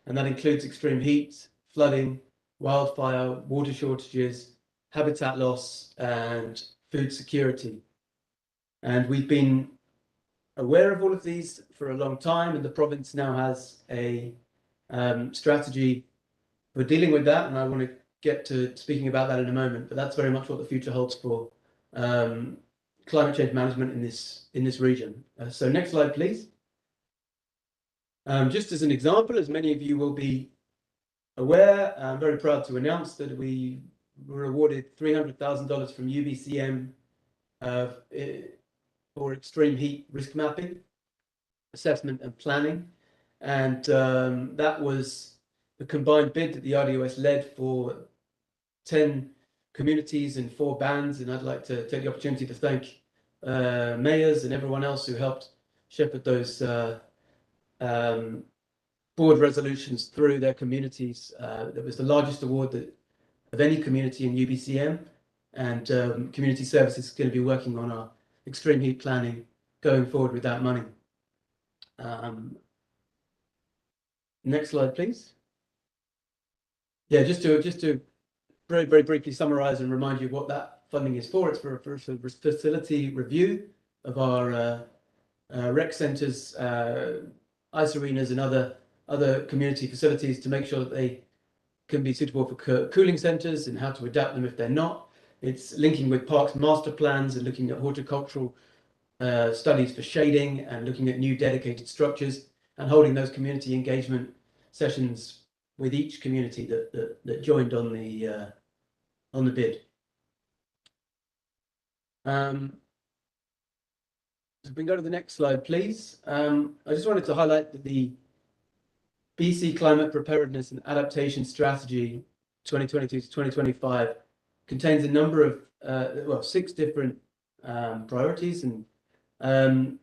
and that includes extreme heat, flooding, wildfire, water shortages, habitat loss, and food security. And we've been aware of all of these for a long time, and the province now has a strategy for dealing with that, and I want to get to speaking about that in a moment, but that's very much what the future holds for climate change management in this region. So next slide, please. Just as an example, as many of you will be aware, I'm very proud to announce that we were awarded $300,000 from UBCM for extreme heat risk mapping, assessment and planning. And that was the combined bid that the RDOS led for 10 communities and 4 bands. And I'd like to take the opportunity to thank mayors and everyone else who helped shepherd those board resolutions through their communities. That was the largest award of any community in UBCM, and community services is going to be working on our extreme heat planning going forward with that money. Next slide, please. Yeah, just to very, very briefly summarize and remind you what that funding is for. It's for facility review of our rec centers, ice arenas, and other community facilities to make sure that they can be suitable for cooling centers and how to adapt them if they're not. It's linking with parks master plans and looking at horticultural studies for shading and looking at new dedicated structures and holding those community engagement sessions with each community that joined on the bid. So if we can go to the next slide, please. I just wanted to highlight that the BC Climate Preparedness and Adaptation Strategy 2022 to 2025 contains a number of 6 different priorities, and I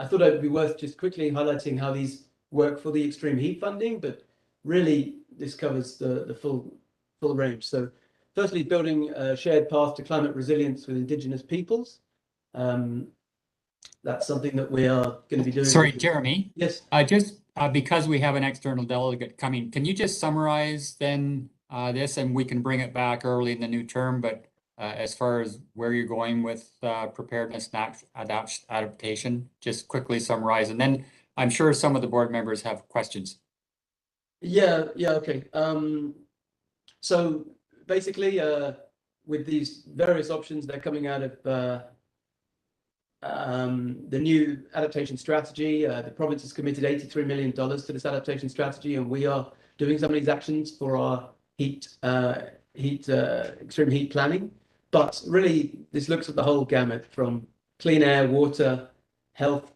thought it would be worth just quickly highlighting how these work for the extreme heat funding, but really this covers the full range. So firstly, building a shared path to climate resilience with Indigenous peoples. That's something that we are going to be doing. Sorry, Jeremy. Yes. Because we have an external delegate coming, can you just summarize then this, and we can bring it back early in the new term, but as far as where you're going with preparedness and adaptation, just quickly summarize, and then I'm sure some of the board members have questions. Yeah, okay. So basically, with these various options, they're coming out of the new adaptation strategy. The province has committed $83 million to this adaptation strategy, and we are doing some of these actions for our extreme heat planning. But really, this looks at the whole gamut from clean air, water, health,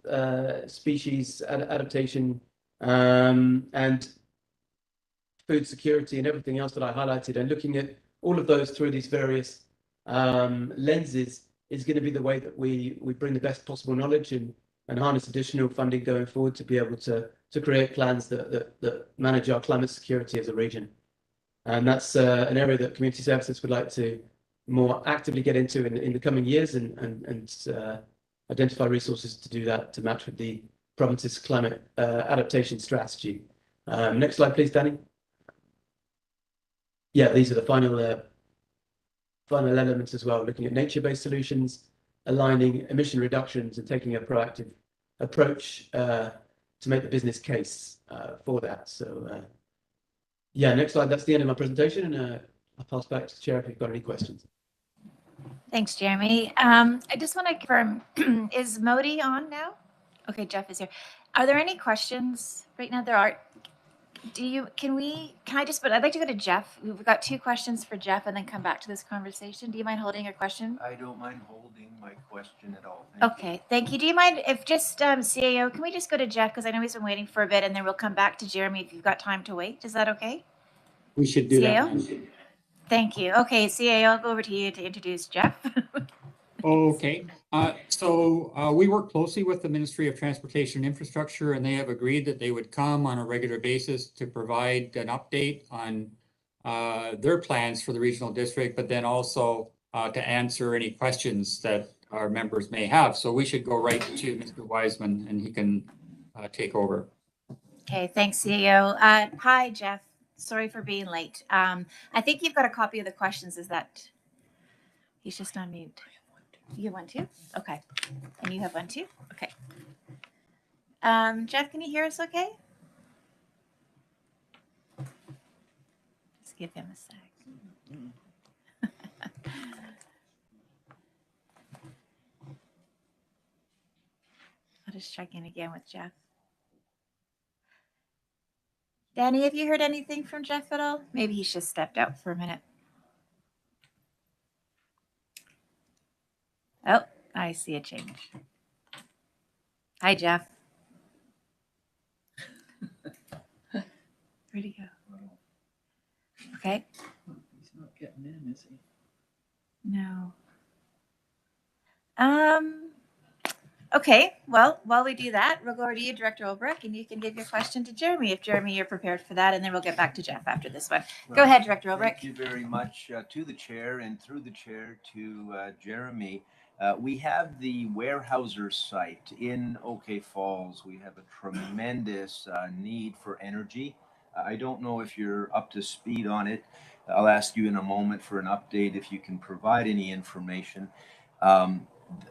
species adaptation, and food security and everything else that I highlighted, and looking at all of those through these various lenses is going to be the way that we bring the best possible knowledge and harness additional funding going forward to be able to create plans that manage our climate security as a region. And that's an area that community services would like to more actively get into in the coming years and identify resources to do that, to match with the province's climate adaptation strategy. Next slide, please, Danny. Yeah, these are the final elements as well, looking at nature-based solutions, aligning emission reductions, and taking a proactive approach to make the business case for that. So yeah, next slide. That's the end of my presentation, and I'll pass back to the chair if you've got any questions. Thanks, Jeremy. I just want to confirm, is Modi on now? Okay, Jeff is here. Are there any questions right now? There are. I'd like to go to Jeff. We've got 2 questions for Jeff and then come back to this conversation. Do you mind holding your question? I don't mind holding my question at all. Okay, thank you. Do you mind if just CAO, can we just go to Jeff? Because I know he's been waiting for a bit, and then we'll come back to Jeremy if you've got time to wait. Is that okay? We should do CAO? that. Thank you. Okay, CAO, I'll go over to you to introduce Jeff. Okay, so we work closely with the Ministry of Transportation and Infrastructure, and they have agreed that they would come on a regular basis to provide an update on their plans for the regional district, but then also to answer any questions that our members may have. So we should go right to Mr. Wiseman, and he can take over. Okay, thanks, CAO. Hi, Jeff. Sorry for being late. I think you've got a copy of the questions. Is that? He's just on mute. You have one too? Okay. And you have one too? Okay. Jeff, can you hear us okay? Just give him a sec. I'll just check in again with Jeff. Danny, have you heard anything from Jeff at all? Maybe he's just stepped out for a minute. Oh, I see a change. Hi, Jeff. Where'd he go? Okay. He's not getting in, is he? No. Okay, well, while we do that, we'll go over to you, Director Olbrich, and you can give your question to Jeremy, if Jeremy, you're prepared for that, and then we'll get back to Jeff after this one. Go ahead, Director Olbrich. Thank you very much to the chair and through the chair to Jeremy. We have the Weyerhaeuser site in OK Falls. We have a tremendous need for energy. I don't know if you're up to speed on it. I'll ask you in a moment for an update if you can provide any information.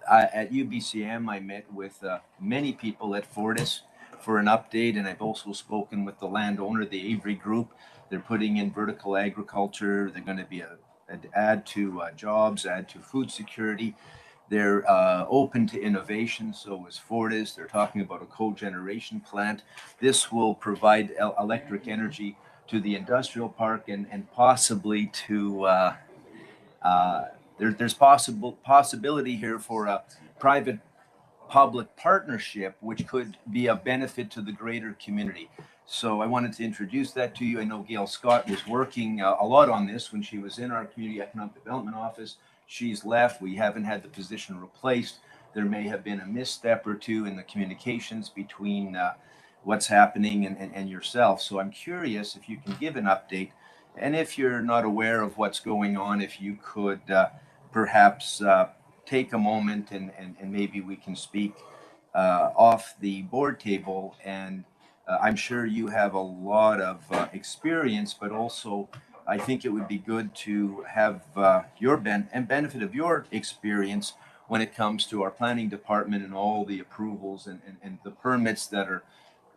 At UBCM, I met with many people at Fortis for an update, and I've also spoken with the landowner, the Avery Group. They're putting in vertical agriculture. They're going to be an add to jobs, add to food security. They're open to innovation, so is Fortis. They're talking about a cogeneration plant. This will provide electric energy to the industrial park and possibly to there's possibility here for a private-public partnership, which could be a benefit to the greater community. So I wanted to introduce that to you. I know Gail Scott was working a lot on this when she was in our Community Economic Development Office. She's left. We haven't had the position replaced. There may have been a misstep or two in the communications between what's happening and yourself. So I'm curious if you can give an update. And if you're not aware of what's going on, if you could perhaps take a moment and maybe we can speak off the board table. And I'm sure you have a lot of experience, but also I think it would be good to have your benefit of your experience when it comes to our planning department and all the approvals and the permits that are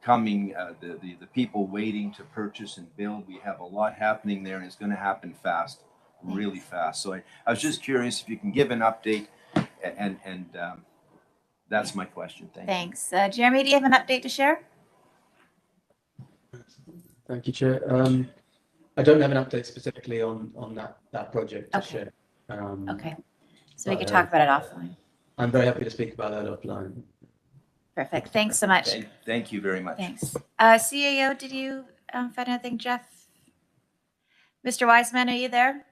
coming, the people waiting to purchase and build. We have a lot happening there, and it's going to happen fast, really fast. So I was just curious if you can give an update, and that's my question. Thanks. Jeremy, do you have an update to share? Thank you, Chair. I don't have an update specifically on that project to share. Okay, so we can talk about it offline. I'm very happy to speak about that offline. Perfect. Thanks so much. Thank you very much. Thanks. CAO, did you find anything, Jeff? Mr. Wiseman, are you there?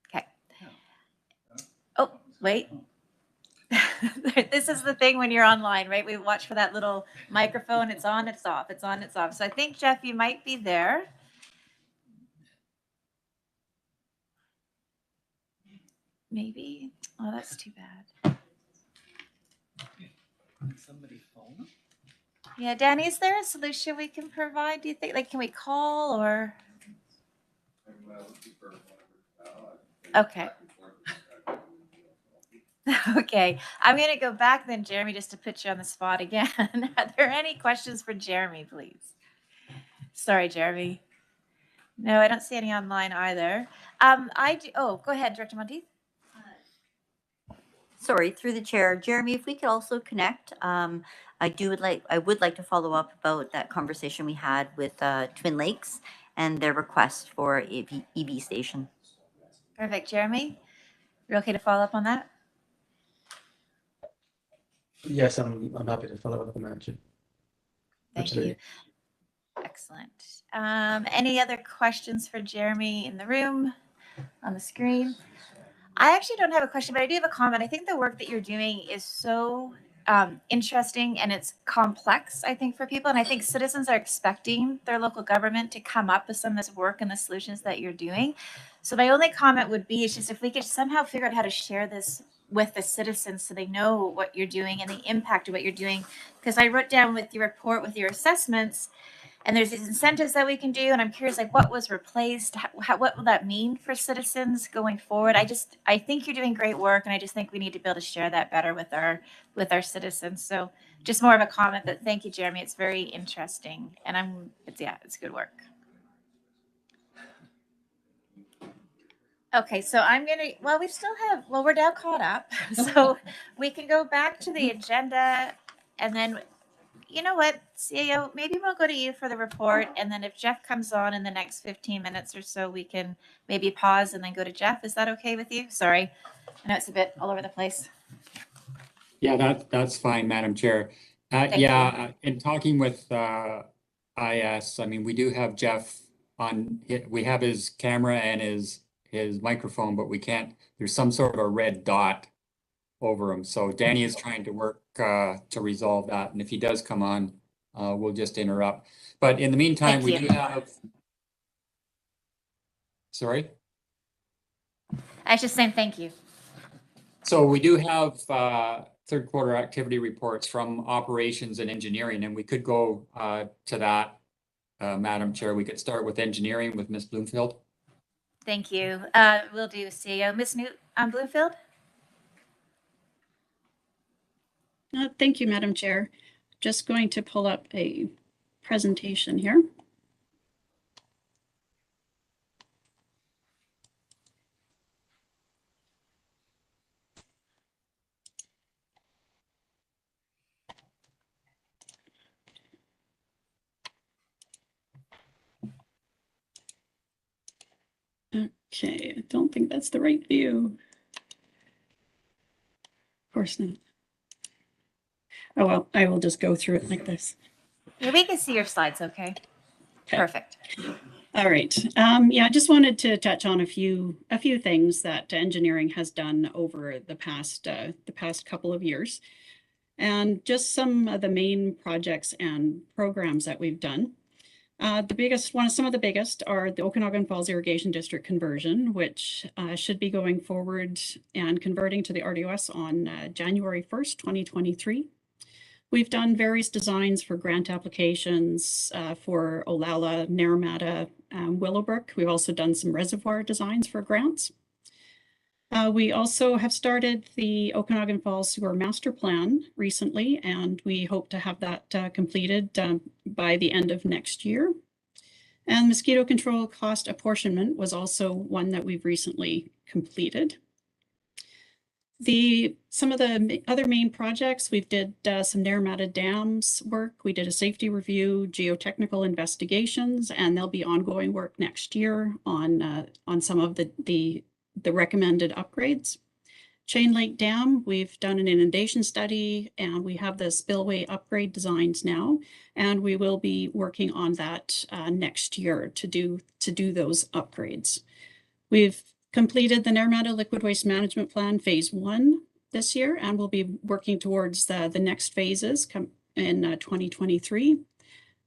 Okay. Oh, wait. This is the thing when you're online, right? We watch for that little microphone. It's on, it's off, it's on, it's off. So I think, Jeff, you might be there. Maybe. Oh, that's too bad. Somebody phone? Yeah, Danny, is there a solution we can provide? Do you think, like, can we call or? Okay. Okay, I'm going to go back then, Jeremy, just to put you on the spot again. Are there any questions for Jeremy, please? Sorry, Jeremy. No, I don't see any online either. Oh, go ahead, Director Monteith. Sorry, through the chair, Jeremy, if we could also connect, I would like to follow up about that conversation we had with Twin Lakes and their request for EV station. Perfect, Jeremy. You're okay to follow up on that? Yes, I'm happy to follow up on that. Thank you. Excellent. Any other questions for Jeremy in the room, on the screen? I actually don't have a question, but I do have a comment. I think the work that you're doing is so interesting and it's complex, I think, for people. And I think citizens are expecting their local government to come up with some of this work and the solutions that you're doing. So my only comment would be is just if we could somehow figure out how to share this with the citizens so they know what you're doing and the impact of what you're doing. Because I wrote down with your report, with your assessments, and there's these incentives that we can do. And I'm curious, like, what was replaced? What will that mean for citizens going forward? I think you're doing great work, and I just think we need to be able to share that better with our citizens. So just more of a comment that thank you, Jeremy. It's very interesting, and it's good work. Okay, so we're now caught up. So we can go back to the agenda, and then you know what, CAO, maybe we'll go to you for the report, and then if Jeff comes on in the next 15 minutes or so, we can maybe pause and then go to Jeff. Is that okay with you? Sorry, I know it's a bit all over the place. Yeah, that's fine, Madam Chair. In talking with IS, I mean, we do have Jeff on, we have his camera and his microphone, but we can't, there's some sort of a red dot over him. So Danny is trying to work to resolve that. And if he does come on, we'll just interrupt. But in the meantime, we do have, sorry? I was just saying thank you. So we do have third quarter activity reports from operations and engineering, and we could go to that, Madam Chair. We could start with engineering with Ms. Bloomfield. Thank you. We'll do CEO. Ms. Bloomfield? Thank you, Madam Chair. Just going to pull up a presentation here. Okay, I don't think that's the right view. Of course not. Oh, well, I will just go through it like this. Yeah, we can see your slides, okay? Perfect. All right. Yeah, I just wanted to touch on a few things that engineering has done over the past couple of years, and just some of the main projects and programs that we've done. Some of the biggest are the Okanagan Falls Irrigation District conversion, which should be going forward and converting to the RDOS on January 1st, 2023. We've done various designs for grant applications for Olalla, Naramata, Willowbrook. We've also done some reservoir designs for grants. We also have started the Okanagan Falls Sewer Master Plan recently, and we hope to have that completed by the end of next year. And mosquito control cost apportionment was also one that we've recently completed. Some of the other main projects, we've did some Naramata Dams work. We did a safety review, geotechnical investigations, and there'll be ongoing work next year on some of the recommended upgrades. Chain Lake Dam, we've done an inundation study, and we have the spillway upgrade designs now, and we will be working on that next year to do those upgrades. We've completed the Naramata Liquid Waste Management Plan Phase 1 this year, and we'll be working towards the next phases in 2023.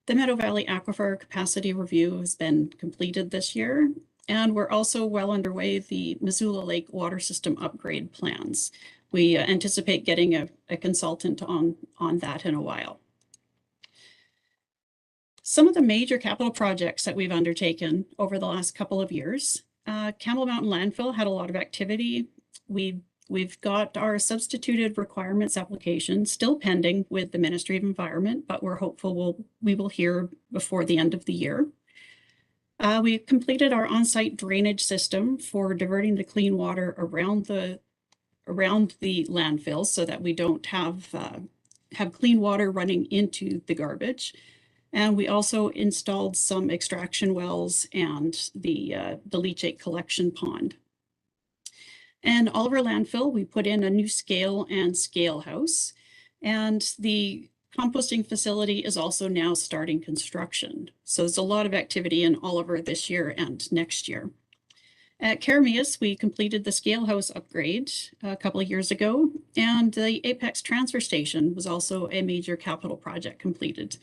The Meadow Valley Aquifer Capacity Review has been completed this year, and we're also well underway the Missoula Lake Water System Upgrade plans. We anticipate getting a consultant on that in a while. Some of the major capital projects that we've undertaken over the last couple of years, Campbell Mountain Landfill had a lot of activity. We've got our substituted requirements application still pending with the Ministry of Environment, but we're hopeful we will hear before the end of the year. We completed our on-site drainage system for diverting the clean water around the landfill so that we don't have clean water running into the garbage. And we also installed some extraction wells and the leachate collection pond. And Oliver Landfill, we put in a new scale and scale house, and the composting facility is also now starting construction. So there's a lot of activity in Oliver this year and next year. At Carameus, we completed the scale house upgrade a couple of years ago, and the Apex transfer station was also a major capital project completed.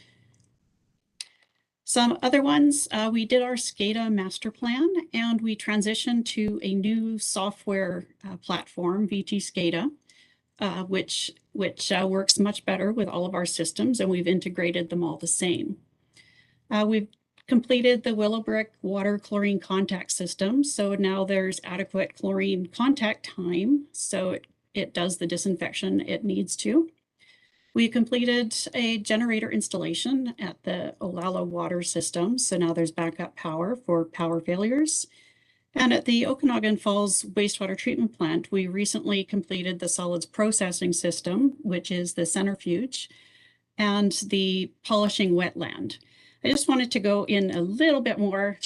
Some other ones, we did our SCADA master plan, and we transitioned to a new software platform, VT SCADA, which works much better with all of our systems, and we've integrated them all the same. We've completed the Willowbrook water chlorine contact system, so now there's adequate chlorine contact time, so it does the disinfection it needs to. We completed a generator installation at the Olalla water system, so now there's backup power for power failures. And at the Okanagan Falls wastewater treatment plant, we recently completed the solids processing system, which is the centrifuge. and the polishing wetland. I just wanted to go in a little bit more,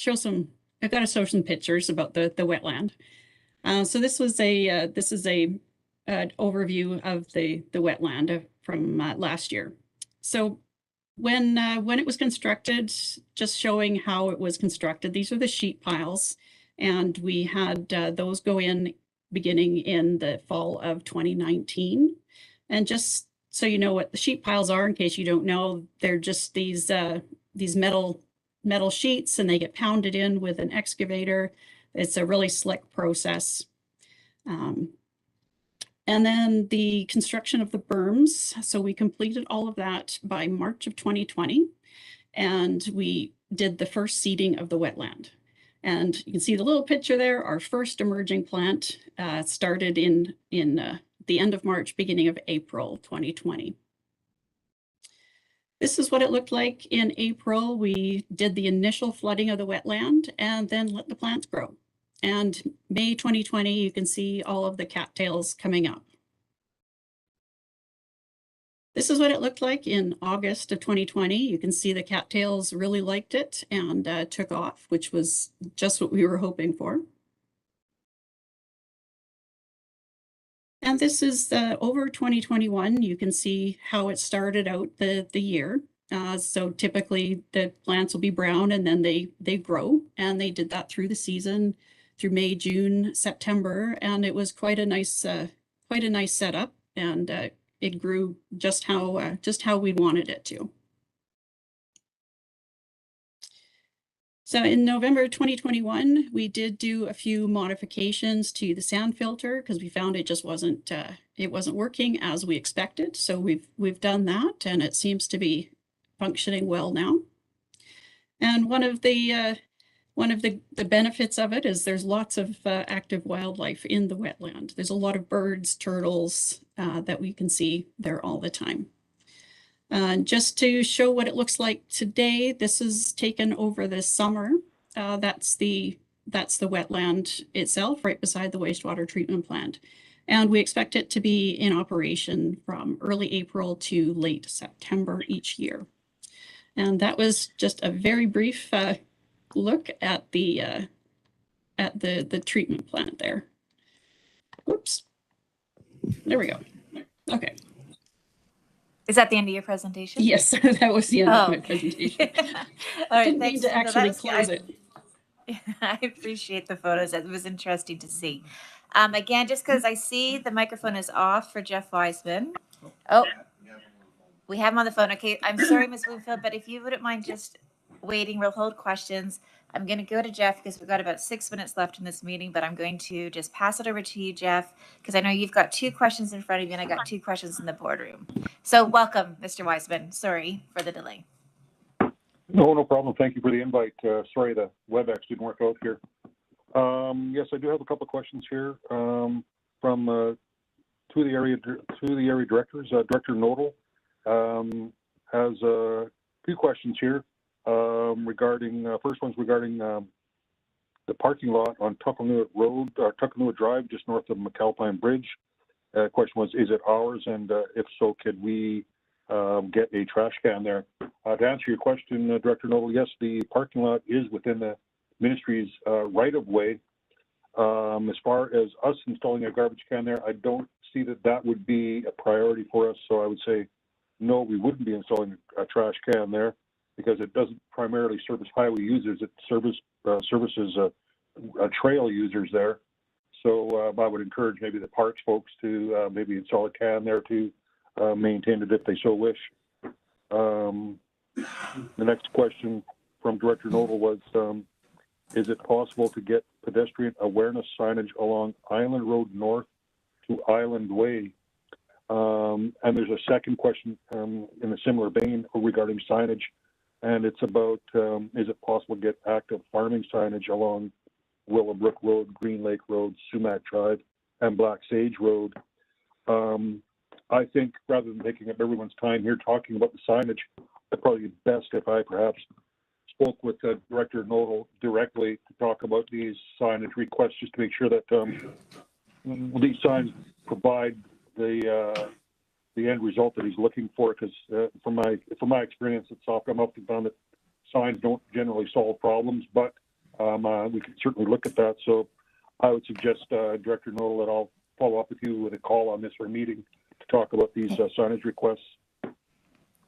I've got to show some pictures about the wetland. So this is a overview of the wetland from last year. So when it was constructed, just showing how it was constructed, these are the sheet piles, and we had those go in beginning in the fall of 2019. And just so you know what the sheet piles are, in case you don't know, they're just these metal sheets, and they get pounded in with an excavator. It's a really slick process. And then the construction of the berms. So we completed all of that by March of 2020, and we did the first seeding of the wetland. And you can see the little picture there. Our first emerging plant started in the end of March, beginning of April 2020. This is what it looked like in April. We did the initial flooding of the wetland and then let the plants grow. And May 2020, you can see all of the cattails coming up. This is what it looked like in August of 2020. You can see the cattails really liked it and took off, which was just what we were hoping for. And this is over 2021. You can see how it started out the year. So typically the plants will be brown and then they grow, and they did that through the season, through May, June, September, and it was quite a nice setup, and it grew just how we wanted it to. So in November 2021, we did do a few modifications to the sand filter because we found it just wasn't working as we expected. So we've done that, and it seems to be functioning well now. And one of the benefits of it is there's lots of active wildlife in the wetland. There's a lot of birds, turtles that we can see there all the time. Just to show what it looks like today, this is taken over this summer. That's the wetland itself right beside the wastewater treatment plant. And we expect it to be in operation from early April to late September each year. And that was just a very brief look at the treatment plant there. Whoops. There we go. Okay. Is that the end of your presentation? Yes, that was the end of my presentation. All right, Didn't thanks. mean to actually close it. I appreciate the photos. It was interesting to see. Again, just because I see the microphone is off for Jeff Weisman. Oh, we have him on the phone. Okay, I'm sorry, Ms. Bloomfield, but if you wouldn't mind just waiting, we'll hold questions. I'm going to go to Jeff because we've got about 6 minutes left in this meeting, but I'm going to just pass it over to you, Jeff, because I know you've got 2 questions in front of you and I got 2 questions in the boardroom. So welcome, Mr. Weisman. Sorry for the delay. No problem. Thank you for the invite. Sorry, the WebEx didn't work out here. Yes, I do have a couple of questions here from two of the area directors. Director Nodal has a few questions here regarding. First one's regarding the parking lot on Tuckanua Road, or Tuckanua Drive, just north of McAlpine Bridge. Question was, is it ours? And if so, could we get a trash can there? To answer your question, Director Noble, yes, the parking lot is within the ministry's right-of-way. As far as us installing a garbage can there, I don't see that would be a priority for us. So I would say, no, we wouldn't be installing a trash can there because it doesn't primarily service highway users. It services trail users there. So I would encourage maybe the parks folks to maybe install a can there to maintain it if they so wish. The next question from Director Noble was, is it possible to get pedestrian awareness signage along Island Road North to Island Way? And there's a second question in a similar vein regarding signage, and it's about, is it possible to get active farming signage along Willowbrook Road, Green Lake Road, Sumac Drive, and Black Sage Road? I think rather than taking up everyone's time here talking about the signage, it'd probably be best if I perhaps spoke with Director Nodal directly to talk about these signage requests, just to make sure that these signs provide the the end result that he's looking for. Because from my experience at Soft, I'm often found that signs don't generally solve problems, but we can certainly look at that. So I would suggest, Director Nodal, that I'll follow up with you with a call on this or a meeting to talk about these signage requests.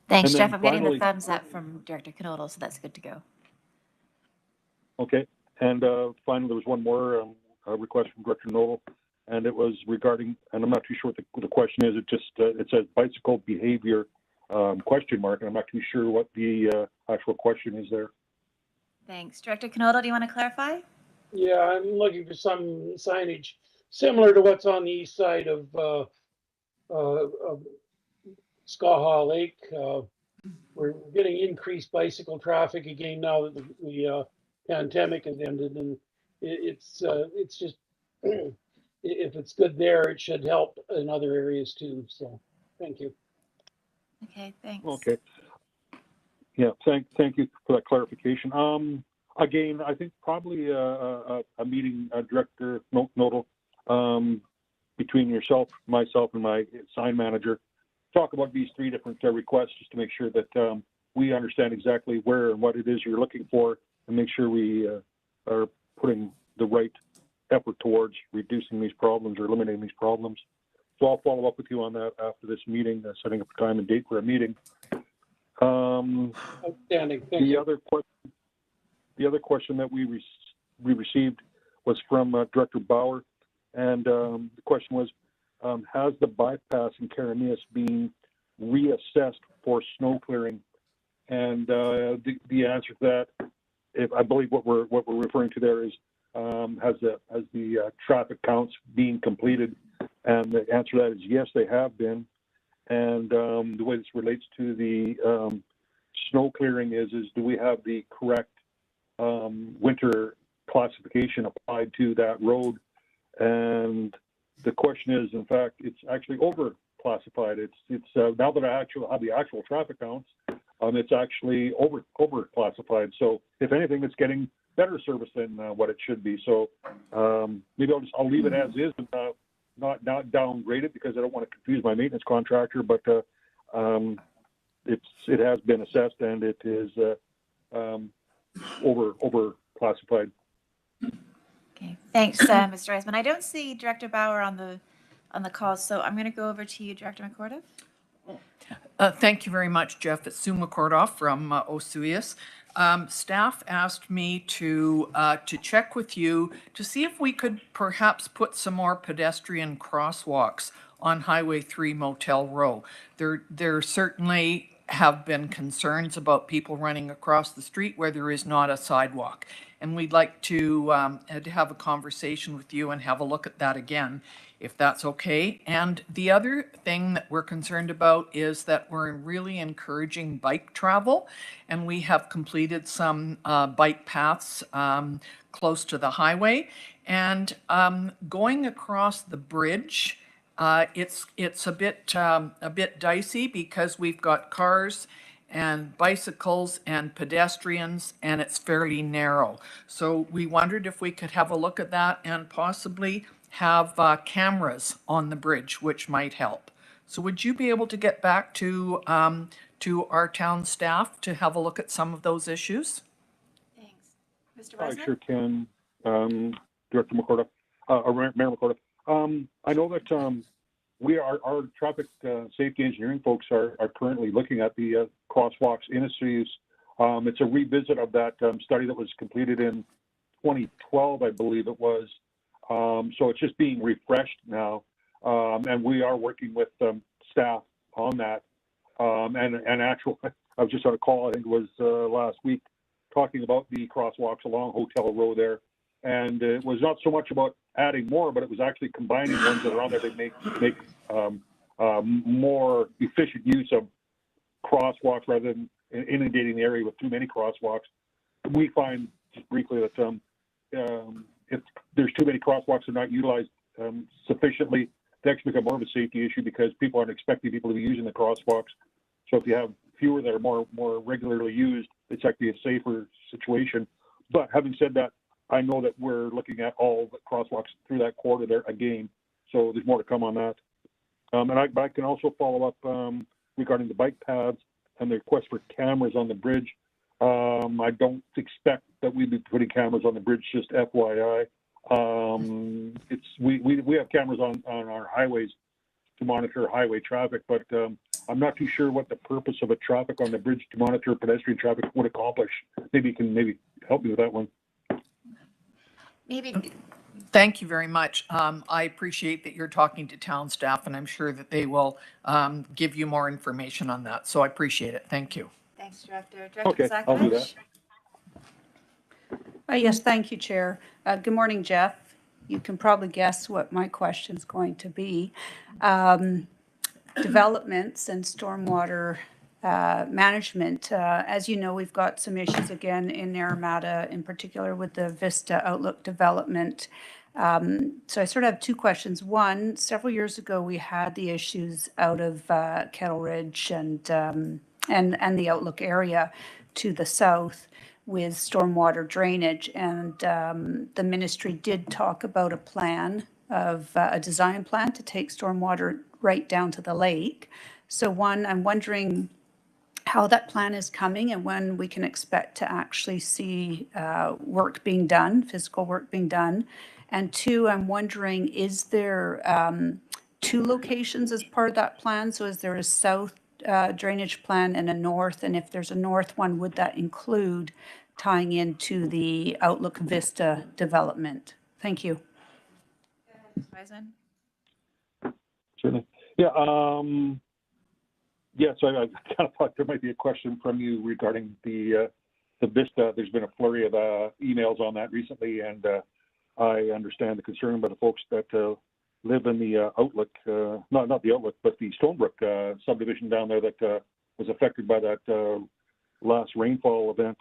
Thanks, And Jeff. then I'm getting the finally- thumbs up from Director Knodel, so that's good to go. Okay, and finally, there was one more request from Director Nodal, and it was regarding, and I'm not too sure what the question is. It just it says bicycle behavior question mark, and I'm not too sure what the actual question is there. Thanks. Director Knodel, do you want to clarify? Yeah, I'm looking for some signage similar to what's on the east side of Skaha Lake. We're getting increased bicycle traffic again now that the pandemic has ended, and it's just if it's good there, it should help in other areas too. So, thank you. Okay, thanks. Okay. Yeah, thank you for that clarification. Again, I think probably a meeting, Director Nodal, between yourself, myself, and my sign manager, talk about these three different requests just to make sure that we understand exactly where and what it is you're looking for, and make sure we are putting the right effort towards reducing these problems or eliminating these problems. So I'll follow up with you on that after this meeting, setting up a time and date for a meeting. Outstanding. Thank you. The other question that we received was from Director Bauer, and the question was, has the bypass in Karamias been reassessed for snow clearing? And the answer to that, I believe what we're referring to there is, has the traffic counts being completed? And the answer to that is yes, they have been. And the way this relates to the snow clearing is do we have the correct winter classification applied to that road? And the question is, in fact, it's actually over classified. It's now that I actually have the actual traffic counts, it's actually over classified. So if anything, it's getting better service than what it should be. So maybe I'll leave it as is and not downgrade it, because I don't want to confuse my maintenance contractor. But it has been assessed, and it is over classified. Okay, thanks, Mr. Eisman. I don't see Director Bauer on the call, so I'm going to go over to you, Director McCorduff. Thank you very much, Jeff. It's Sue McCordoff from Osuyas. Staff asked me to check with you to see if we could perhaps put some more pedestrian crosswalks on Highway 3 Motel Row. There certainly have been concerns about people running across the street where there is not a sidewalk. And we'd like to have a conversation with you and have a look at that again, if that's okay. And the other thing that we're concerned about is that we're really encouraging bike travel, and we have completed some bike paths close to the highway. And going across the bridge, it's a bit dicey because we've got cars and bicycles and pedestrians, and it's fairly narrow. So we wondered if we could have a look at that and possibly have cameras on the bridge, which might help. So would you be able to get back to our town staff to have a look at some of those issues? Thanks. Mr. Weisman? I sure can, Director McCorduff, or Mayor McCorduff. I know that our traffic safety engineering folks are currently looking at the crosswalks in cities. It's a revisit of that study that was completed in 2012, I believe it was. So it's just being refreshed now, and we are working with staff on that. And actually, I was just on a call, I think it was last week, talking about the crosswalks along Hotel Row there. And it was not so much about adding more, but it was actually combining ones that are on there that make more efficient use of crosswalks rather than inundating the area with too many crosswalks. We find, just briefly, that if there's too many crosswalks that are not utilized sufficiently, they actually become more of a safety issue because people aren't expecting people to be using the crosswalks. So if you have fewer that are more regularly used, it's actually a safer situation. But having said that, I know that we're looking at all the crosswalks through that corridor there again. So there's more to come on that. But I can also follow up regarding the bike paths and the request for cameras on the bridge. I don't expect that we'd be putting cameras on the bridge, just FYI. We have cameras on our highways to monitor highway traffic, but I'm not too sure what the purpose of a traffic on the bridge to monitor pedestrian traffic would accomplish. Maybe you can help me with that one. Maybe. Thank you very much. I appreciate that you're talking to town staff, and I'm sure that they will give you more information on that. So I appreciate it. Thank you. Thanks, Director. Okay, I'll do that. Yes, thank you, Chair. Good morning, Jeff. You can probably guess what my question is going to be. Developments and stormwater management. As you know, we've got some issues again in Naramata, in particular with the Vista Outlook development. So I sort of have two questions. One, several years ago, we had the issues out of Kettle Ridge and the Outlook area to the south with stormwater drainage. And the ministry did talk about a plan of a design plan to take stormwater right down to the lake. So one, I'm wondering how that plan is coming and when we can expect to actually see work being done, physical work being done. And two, I'm wondering, is there two locations as part of that plan? So is there a south drainage plan and a north? And if there's a north one, would that include tying into the Outlook Vista development? Thank you. Certainly. Yeah. Yeah. So I kind of thought there might be a question from you regarding the Vista. There's been a flurry of emails on that recently, and I understand the concern by the folks that live in the Outlook, not the Outlook, but the Stonebrook subdivision down there that was affected by that last rainfall event.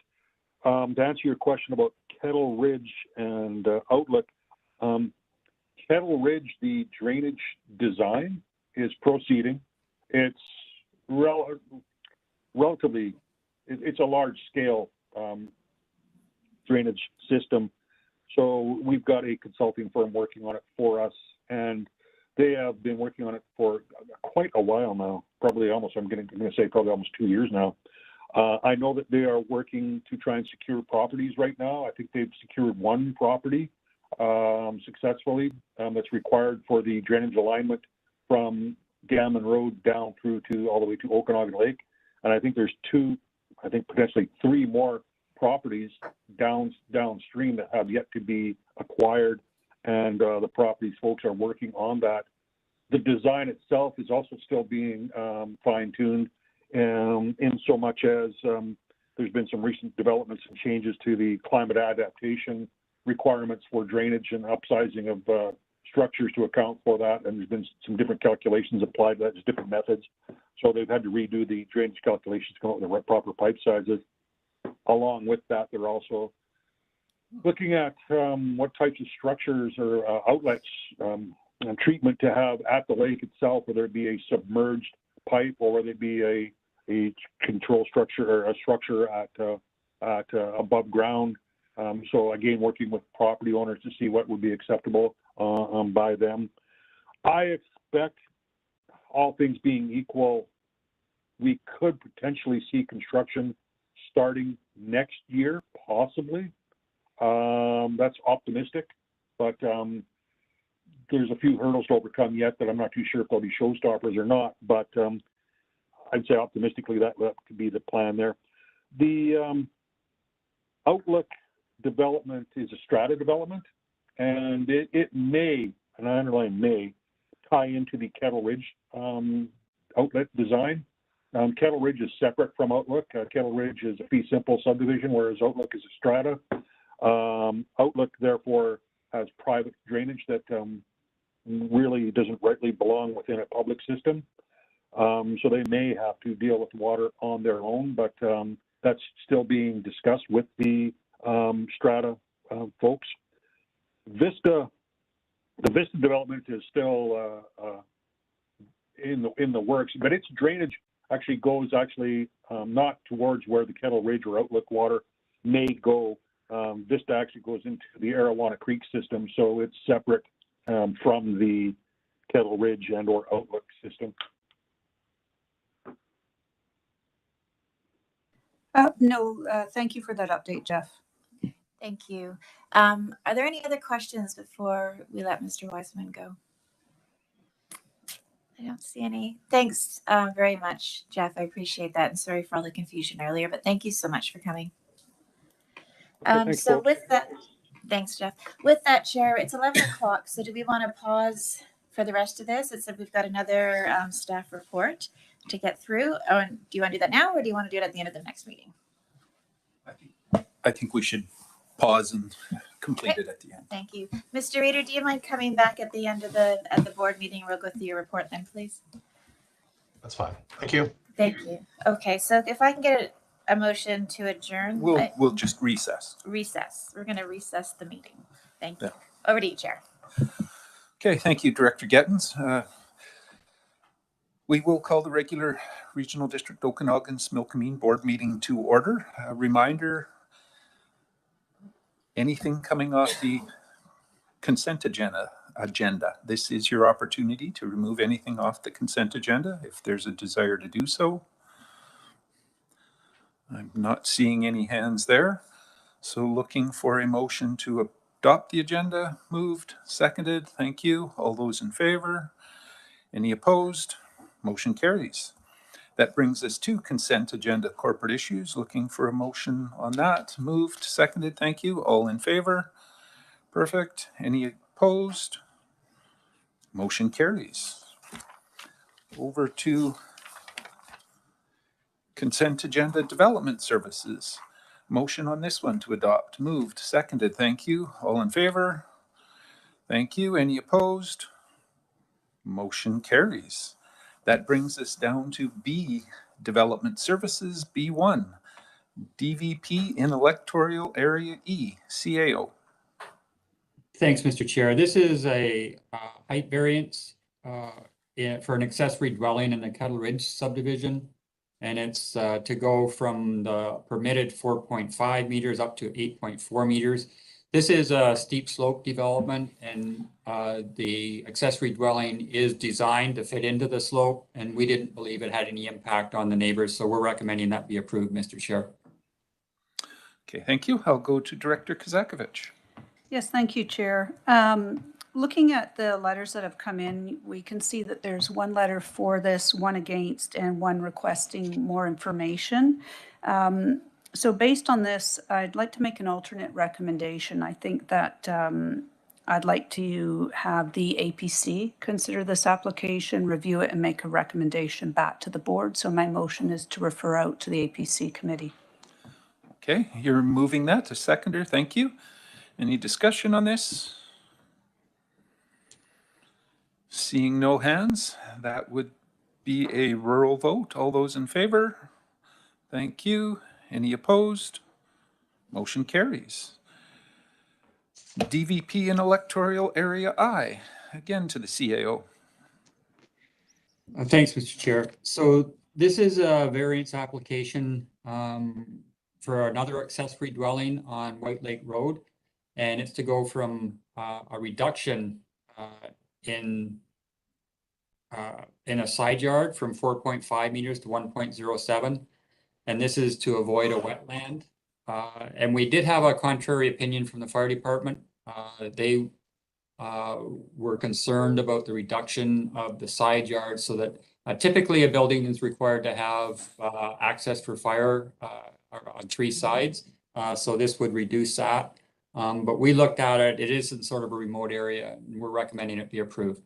To answer your question about Kettle Ridge and Outlook, Kettle Ridge, the drainage design is proceeding. It's relatively, it's a large scale drainage system. So we've got a consulting firm working on it for us, and they have been working on it for quite a while now, probably almost, I'm going to say probably almost 2 years now. I know that they are working to try and secure properties right now. I think they've secured one property successfully that's required for the drainage alignment from Gammon Road down through to all the way to Okanagan Lake. And I think there's potentially three more properties downstream that have yet to be acquired, and the properties folks are working on that. The design itself is also still being fine-tuned, in so much as there's been some recent developments and changes to the climate adaptation requirements for drainage and upsizing of structures to account for that, and there's been some different calculations applied to that, just different methods. So they've had to redo the drainage calculations to come up with the proper pipe sizes. Along with that, they're also looking at what types of structures or outlets and treatment to have at the lake itself, whether it be a submerged pipe or whether it be a control structure or a structure at above ground. So again, working with property owners to see what would be acceptable by them. I expect, all things being equal, we could potentially see construction starting next year, possibly. That's optimistic, but there's a few hurdles to overcome yet that I'm not too sure if they'll be showstoppers or not, but I'd say optimistically that could be the plan there. The Outlook development is a strata development, and it may, and I underline may, tie into the Kettle Ridge outlet design. Kettle Ridge is separate from Outlook. Kettle Ridge is a fee simple subdivision, whereas Outlook is a strata. Outlook, therefore, has private drainage that really doesn't rightly belong within a public system. So they may have to deal with water on their own, but that's still being discussed with the strata folks. The Vista development is still in the works, but its drainage actually goes not towards where the Kettle Ridge or Outlook water may go. Vista actually goes into the Arawana Creek system, so it's separate from the Kettle Ridge and or Outlook system. No, thank you for that update, Jeff. Thank you. Are there any other questions before we let Mr. Weissman go? I don't see any. Thanks very much, Jeff. I appreciate that. And sorry for all the confusion earlier, but thank you so much for coming. thanks, So folks. with that, thanks, Jeff. With that, Chair, it's 11 o'clock. So do we want to pause for the rest of this? It said we've got another staff report to get through. Oh, do you want to do that now, or do you want to do it at the end of the next meeting? I think we should pause and complete it at the end. Thank you. Mr. Reader, do you mind coming back at the end of the board meeting? We'll go through your report then, please. That's fine. Thank you. Thank you. Okay, so if I can get a motion to adjourn. We'll just recess. Recess. We're going to recess the meeting. Thank you. Yeah. Over to you, Chair. Okay, thank you, Director Gettins. We will call the regular Regional District Okanagan-Smilkameen Board meeting to order. A reminder, anything coming off the consent agenda, this is your opportunity to remove anything off the consent agenda if there's a desire to do so. I'm not seeing any hands there. So looking for a motion to adopt the agenda. Moved, seconded. Thank you. All those in favor? Any opposed? Motion carries. That brings us to consent agenda corporate issues. Looking for a motion on that. Moved, seconded. Thank you. All in favor? Perfect. Any opposed? Motion carries. Over to consent agenda development services. Motion on this one to adopt. Moved, seconded. Thank you. All in favor? Thank you. Any opposed? Motion carries. That brings us down to B, development services, B1, DVP in electoral area E, CAO. Thanks, Mr. Chair. This is a height variance for an accessory dwelling in the Kettle Ridge subdivision. And it's to go from the permitted 4.5 meters up to 8.4 meters. This is a steep slope development, and the accessory dwelling is designed to fit into the slope, and we didn't believe it had any impact on the neighbors, so we're recommending that be approved, Mr. Chair. Okay, thank you. I'll go to Director Kozakovich. Yes, thank you, Chair. Looking at the letters that have come in, we can see that there's one letter for this, one against, and one requesting more information. So based on this, I'd like to make an alternate recommendation. I think that I'd like to have the APC consider this application, review it, and make a recommendation back to the board. So my motion is to refer out to the APC committee. Okay, you're moving that to seconder. Thank you. Any discussion on this? Seeing no hands, that would be a rural vote. All those in favor? Thank you. Any opposed? Motion carries. DVP in electoral area I, again to the CAO. Thanks, Mr. Chair. So this is a variance application for another accessory dwelling on White Lake Road. And it's to go from a reduction in a side yard from 4.5 meters to 1.07. And this is to avoid a wetland. And we did have a contrary opinion from the fire department. They were concerned about the reduction of the side yard so that typically a building is required to have access for fire on 3 sides. So this would reduce that. But we looked at it. It is in sort of a remote area, and we're recommending it be approved.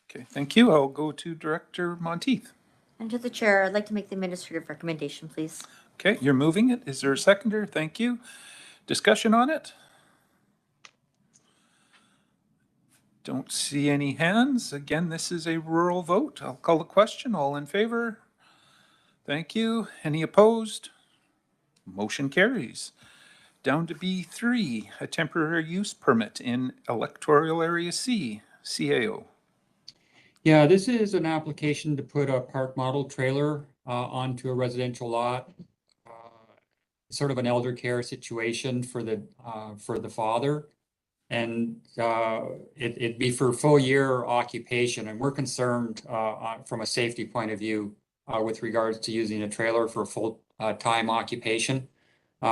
Okay, thank you. I'll go to Director Monteith. And to the chair, I'd like to make the administrative recommendation, please. Okay, you're moving it. Is there a seconder? Thank you. Discussion on it? Don't see any hands. Again, this is a rural vote. I'll call the question. All in favor? Thank you. Any opposed? Motion carries. Down to B3, a temporary use permit in electoral area C, CAO. Yeah, this is an application to put a park model trailer onto a residential lot. Sort of an elder care situation for the father. And it'd be for full year occupation. And we're concerned from a safety point of view with regards to using a trailer for full time occupation.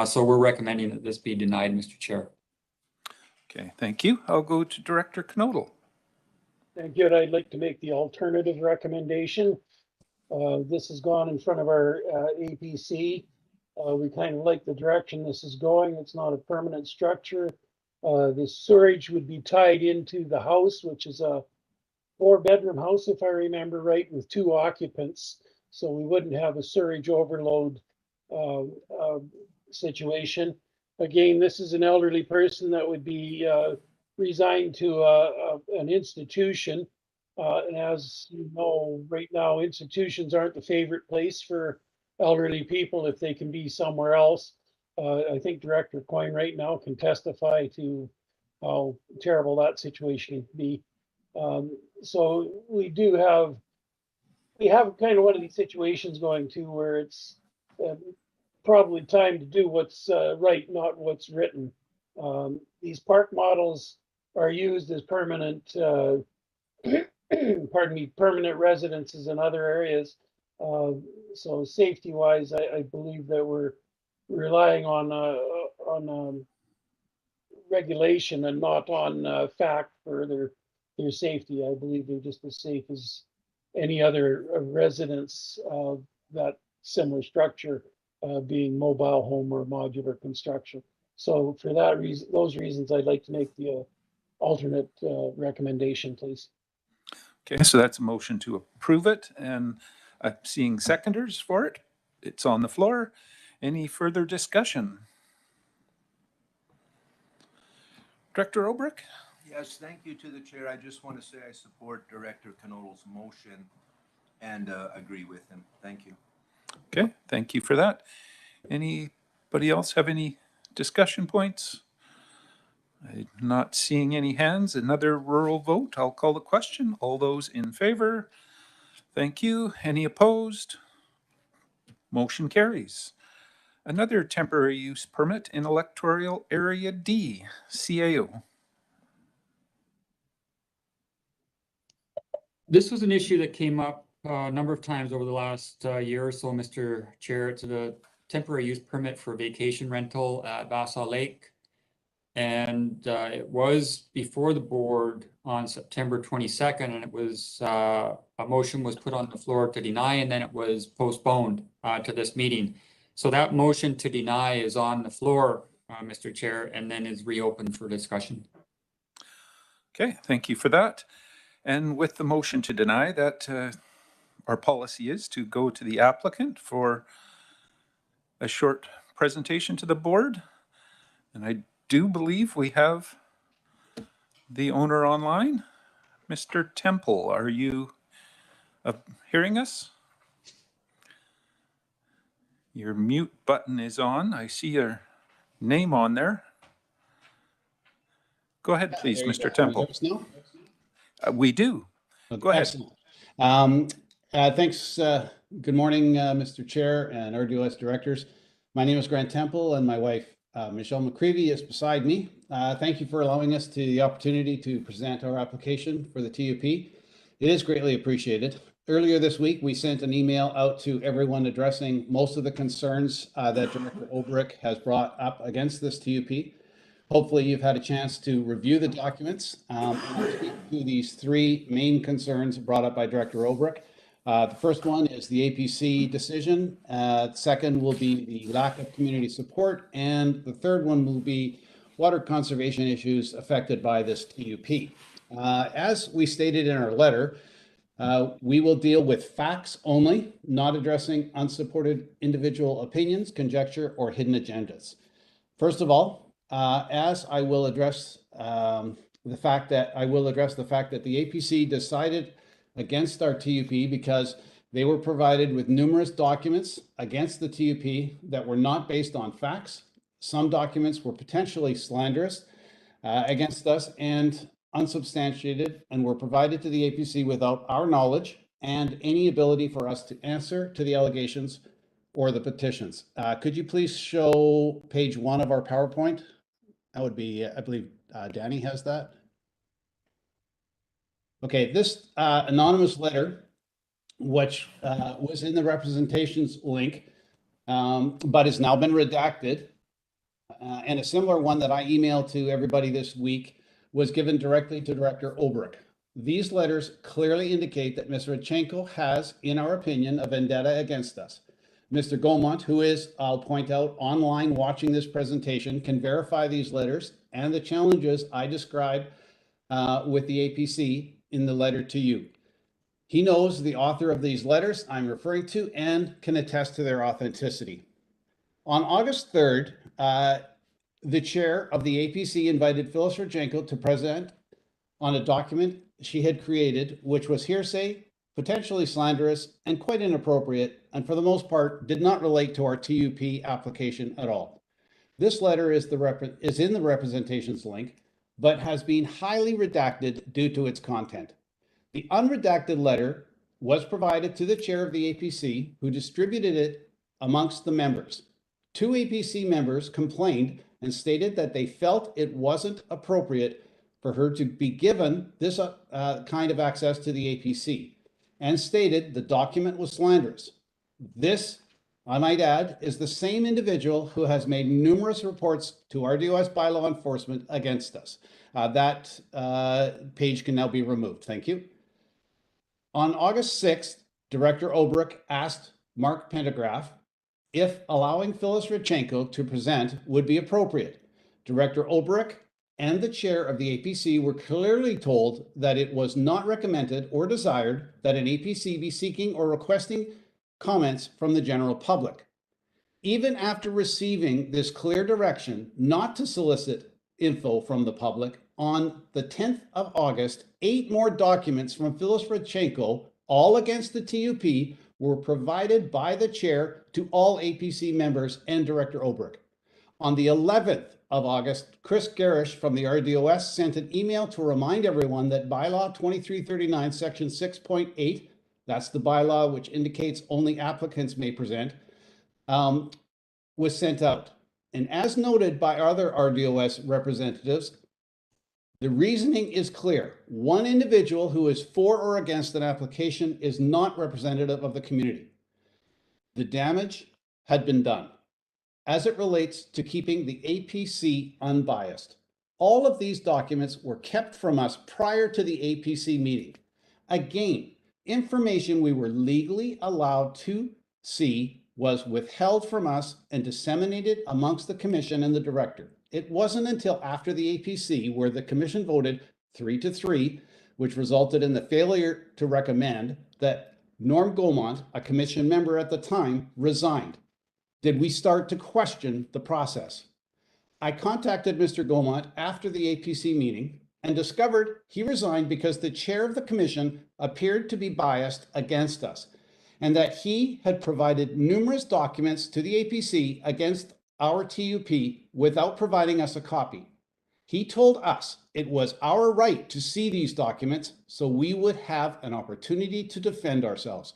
So we're recommending that this be denied, Mr. Chair. Okay, thank you. I'll go to Director Knodel. Thank you. And I'd like to make the alternative recommendation. This has gone in front of our APC. We kind of like the direction this is going. It's not a permanent structure. The sewerage would be tied into the house, which is a 4-bedroom house, if I remember right, with 2 occupants. So we wouldn't have a sewerage overload situation. Again, this is an elderly person that would be resigned to an institution. And as you know, right now, institutions aren't the favorite place for elderly people if they can be somewhere else. I think Director Coyne right now can testify to how terrible that situation can be. So we have kind of one of these situations going to where it's probably time to do what's right, not what's written. These park models are used as permanent, pardon me, permanent residences in other areas. So safety-wise, I believe that we're relying on regulation and not on fact for their safety. I believe they're just as safe as any other residence of that similar structure, being mobile home or modular construction. So for that reason, those reasons, I'd like to make the alternate recommendation, please. Okay, so that's a motion to approve it, and I'm seeing seconders for it. It's on the floor. Any further discussion? Director Olbrich? Yes, thank you to the chair. I just want to say I support Director Knodel's motion and agree with him. Thank you. Okay, thank you for that. Anybody else have any discussion points? I'm not seeing any hands. Another rural vote. I'll call the question. All those in favor? Thank you. Any opposed? Motion carries. Another temporary use permit in electoral area D, CAO. This was an issue that came up a number of times over the last year or so, Mr. Chair. It's a temporary use permit for vacation rental at Vassal Lake. And it was before the board on September 22nd, and it was a motion was put on the floor to deny, and then it was postponed to this meeting. So that motion to deny is on the floor, Mr. Chair, and then is reopened for discussion. Okay, thank you for that. And with the motion to deny, that our policy is to go to the applicant for a short presentation to the board. And I do believe we have the owner online. Mr. Temple, are you hearing us? Your mute button is on. I see your name on there. Go ahead, please, Mr. Temple. We do. Go ahead. Excellent. Thanks. Good morning, Mr. Chair and RDOS directors. My name is Grant Temple, and my wife, Michelle McCreevy, is beside me. Thank you for allowing us the opportunity to present our application for the TUP. It is greatly appreciated. Earlier this week, we sent an email out to everyone addressing most of the concerns that Director Olbrich has brought up against this TUP. Hopefully, you've had a chance to review the documents and speak to these 3 main concerns brought up by Director Olbrich. The first one is the APC decision. Second will be the lack of community support. And the third one will be water conservation issues affected by this TUP. As we stated in our letter, we will deal with facts only, not addressing unsupported individual opinions, conjecture, or hidden agendas. First of all, as I will address the fact that the APC decided against our TUP because they were provided with numerous documents against the TUP that were not based on facts. Some documents were potentially slanderous against us and unsubstantiated, and were provided to the APC without our knowledge and any ability for us to answer to the allegations or the petitions. Could you please show page 1 of our PowerPoint? That would be, I believe, Danny has that. Okay, this anonymous letter, which was in the representations link, but has now been redacted, and a similar one that I emailed to everybody this week was given directly to Director Olbrich. These letters clearly indicate that Ms. Rodchenko has, in our opinion, a vendetta against us. Mr. Gaumont, who is, I'll point out, online watching this presentation, can verify these letters and the challenges I described with the APC in the letter to you. He knows the author of these letters I'm referring to and can attest to their authenticity. On August 3rd, the chair of the APC invited Phyllis Rodchenko to present on a document she had created, which was hearsay, potentially slanderous, and quite inappropriate, and for the most part, did not relate to our TUP application at all. This letter is in the representations link, but has been highly redacted due to its content. The unredacted letter was provided to the chair of the APC, who distributed it amongst the members. 2 APC members complained and stated that they felt it wasn't appropriate for her to be given this kind of access to the APC, and stated the document was slanderous. This, I might add, is the same individual who has made numerous reports to RDOS by law enforcement against us. That page can now be removed. Thank you. On August 6th, Director Olbrich asked Mark Pendergraph if allowing Phyllis Rodchenko to present would be appropriate. Director Olbrich and the chair of the APC were clearly told that it was not recommended or desired that an APC be seeking or requesting comments from the general public. Even after receiving this clear direction not to solicit info from the public, on the 10th of August, 8 more documents from Phyllis Rodchenko, all against the TUP, were provided by the chair to all APC members and Director Olbrich. On the 11th of August, Chris Garish from the RDOS sent an email to remind everyone that Bylaw 2339, Section 6.8, that's the bylaw which indicates only applicants may present, was sent out. And as noted by other RDOS representatives, the reasoning is clear. One individual who is for or against an application is not representative of the community. The damage had been done as it relates to keeping the APC unbiased. All of these documents were kept from us prior to the APC meeting. Again, information we were legally allowed to see was withheld from us and disseminated amongst the commission and the director. It wasn't until after the APC, where the commission voted 3-3, which resulted in the failure to recommend, that Norm Gaumont, a commission member at the time, resigned. Did we start to question the process? I contacted Mr. Gaumont after the APC meeting and discovered he resigned because the chair of the commission appeared to be biased against us, and that he had provided numerous documents to the APC against our TUP without providing us a copy. He told us it was our right to see these documents so we would have an opportunity to defend ourselves.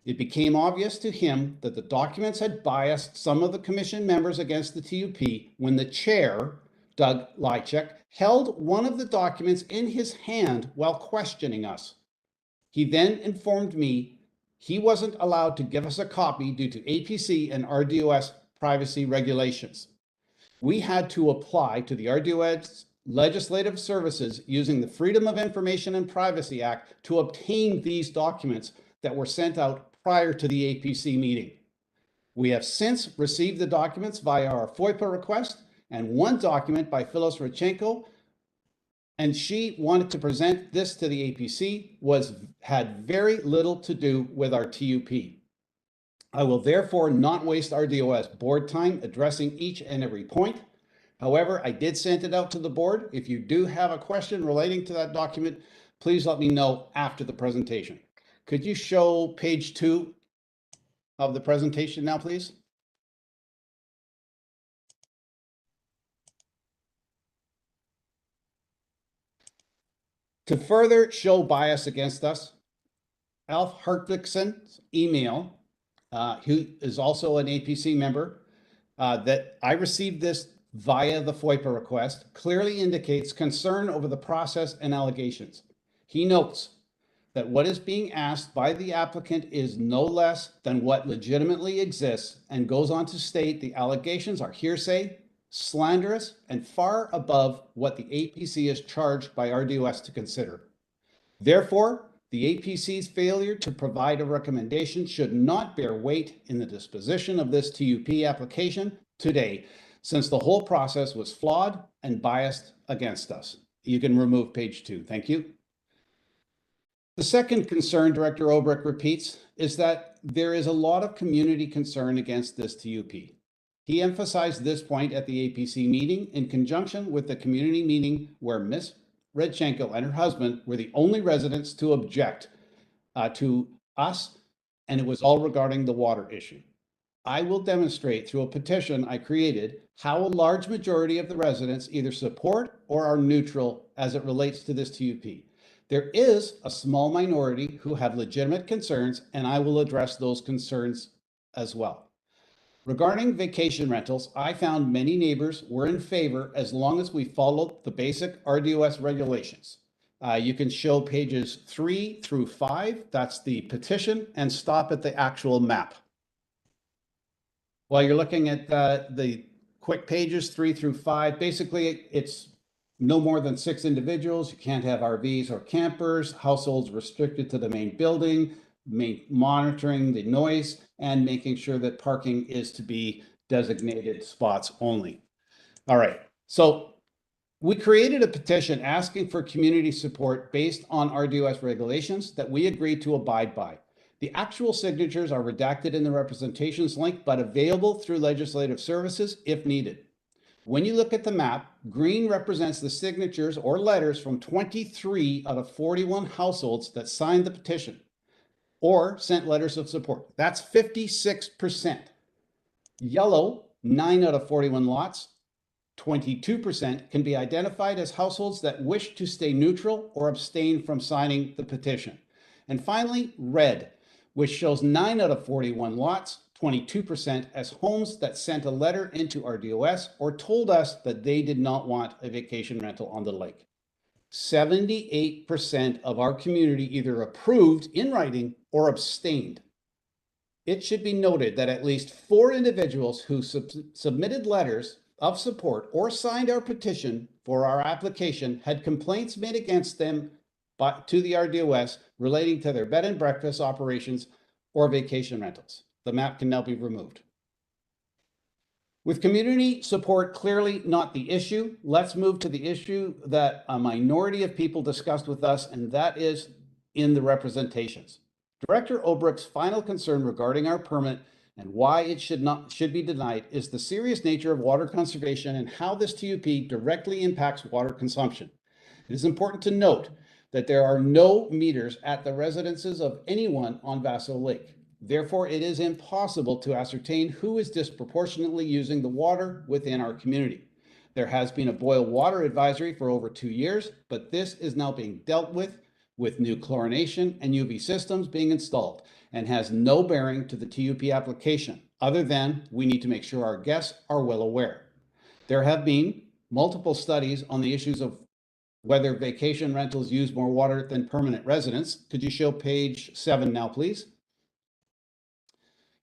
It became obvious to him that the documents had biased some of the commission members against the TUP when the chair, Doug Lychek, held one of the documents in his hand while questioning us. He then informed me he wasn't allowed to give us a copy due to APC and RDOS privacy regulations. We had to apply to the RDOS Legislative Services using the Freedom of Information and Privacy Act to obtain these documents that were sent out prior to the APC meeting. We have since received the documents via our FOIPA request, and one document by Phyllis Rodchenko, and she wanted to present this to the APC, had very little to do with our TUP. I will therefore not waste RDOS board time addressing each and every point. However, I did send it out to the board. If you do have a question relating to that document, please let me know after the presentation. Could you show page 2 of the presentation now, please? To further show bias against us, Alf Hartvigson's email, who is also an APC member, that I received this via the FOIPA request clearly indicates concern over the process and allegations. He notes that what is being asked by the applicant is no less than what legitimately exists, and goes on to state the allegations are hearsay, slanderous, and far above what the APC is charged by RDOS to consider. Therefore, the APC's failure to provide a recommendation should not bear weight in the disposition of this TUP application today, since the whole process was flawed and biased against us. You can remove page 2. Thank you. The second concern Director Obrecht repeats is that there is a lot of community concern against this TUP. He emphasized this point at the APC meeting in conjunction with the community meeting where Ms. Redchenko and her husband were the only residents to object to us, and it was all regarding the water issue. I will demonstrate through a petition I created how a large majority of the residents either support or are neutral as it relates to this TUP. There is a small minority who have legitimate concerns, and I will address those concerns as well. Regarding vacation rentals, I found many neighbors were in favor as long as we followed the basic RDOS regulations. You can show pages 3 through 5, that's the petition, and stop at the actual map. While you're looking at the quick pages 3 through 5, basically it's no more than 6 individuals. You can't have RVs or campers, households restricted to the main building, monitoring the noise, and making sure that parking is to be designated spots only. All right, so we created a petition asking for community support based on RDOS regulations that we agreed to abide by. The actual signatures are redacted in the representations link, but available through legislative services if needed. When you look at the map, green represents the signatures or letters from 23 out of 41 households that signed the petition or sent letters of support. That's 56%. Yellow, 9 out of 41 lots, 22% can be identified as households that wish to stay neutral or abstain from signing the petition. And finally, red, which shows 9 out of 41 lots, 22% as homes that sent a letter into RDOS or told us that they did not want a vacation rental on the lake. 78% of our community either approved in writing or abstained. It should be noted that at least 4 individuals who submitted letters of support or signed our petition for our application had complaints made against them to the RDOS relating to their bed and breakfast operations or vacation rentals. The map can now be removed. With community support clearly not the issue, let's move to the issue that a minority of people discussed with us, and that is in the representations. Director Obrecht's final concern regarding our permit and why it should be denied is the serious nature of water conservation and how this TUP directly impacts water consumption. It is important to note that there are no meters at the residences of anyone on Vassal Lake. Therefore, it is impossible to ascertain who is disproportionately using the water within our community. There has been a boil water advisory for over 2 years, but this is now being dealt with new chlorination and UV systems being installed, and has no bearing to the TUP application, other than we need to make sure our guests are well aware. There have been multiple studies on the issues of whether vacation rentals use more water than permanent residents. Could you show page 7 now, please?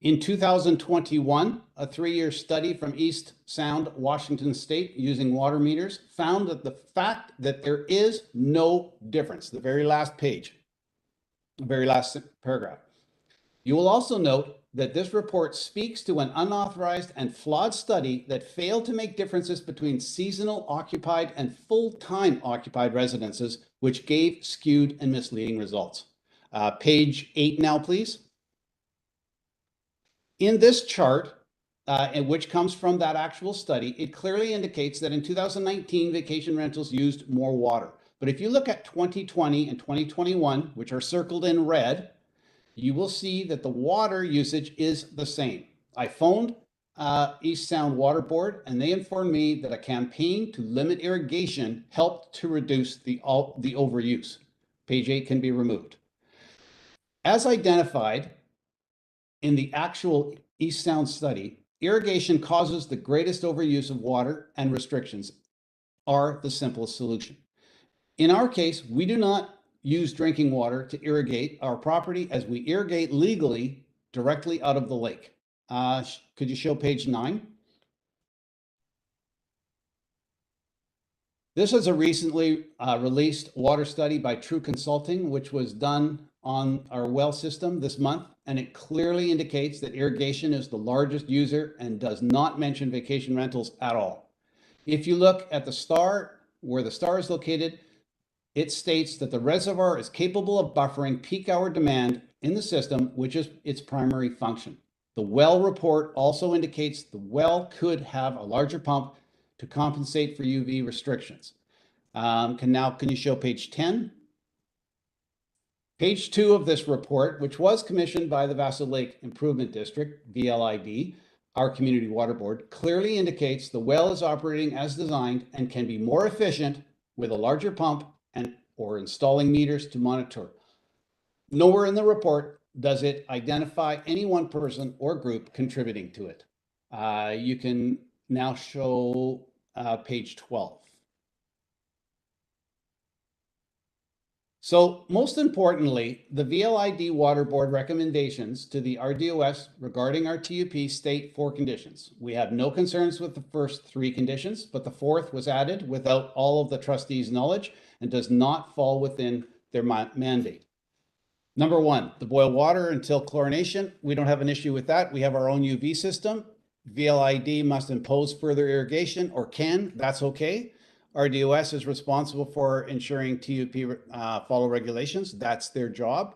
In 2021, a 3-year study from East Sound, Washington State, using water meters, found that the fact that there is no difference, the very last page, the very last paragraph. You will also note that this report speaks to an unauthorized and flawed study that failed to make differences between seasonal occupied and full-time occupied residences, which gave skewed and misleading results. Page 8 now, please. In this chart, which comes from that actual study, it clearly indicates that in 2019, vacation rentals used more water. But if you look at 2020 and 2021, which are circled in red, you will see that the water usage is the same. I phoned East Sound Water Board, and they informed me that a campaign to limit irrigation helped to reduce the overuse. Page 8 can be removed. As identified in the actual East Sound study, irrigation causes the greatest overuse of water and restrictions are the simplest solution. In our case, we do not use drinking water to irrigate our property as we irrigate legally directly out of the lake. Could you show page 9? This is a recently released water study by True Consulting, which was done on our well system this month, and it clearly indicates that irrigation is the largest user and does not mention vacation rentals at all. If you look at the star, where the star is located, it states that the reservoir is capable of buffering peak hour demand in the system, which is its primary function. The well report also indicates the well could have a larger pump to compensate for UV restrictions. Can you show page 10? Page 2 of this report, which was commissioned by the Vassal Lake Improvement District, VLID, our community water board, clearly indicates the well is operating as designed and can be more efficient with a larger pump or installing meters to monitor. Nowhere in the report does it identify any one person or group contributing to it. You can now show page 12. So most importantly, the VLID Water Board recommendations to the RDOS regarding our TUP state 4 conditions. We have no concerns with the first 3 conditions, but the 4th was added without all of the trustees' knowledge and does not fall within their mandate. Number 1, the boil water until chlorination. We don't have an issue with that. We have our own UV system. VLID must impose further irrigation or can, that's okay. RDOS is responsible for ensuring TUP follow regulations. That's their job.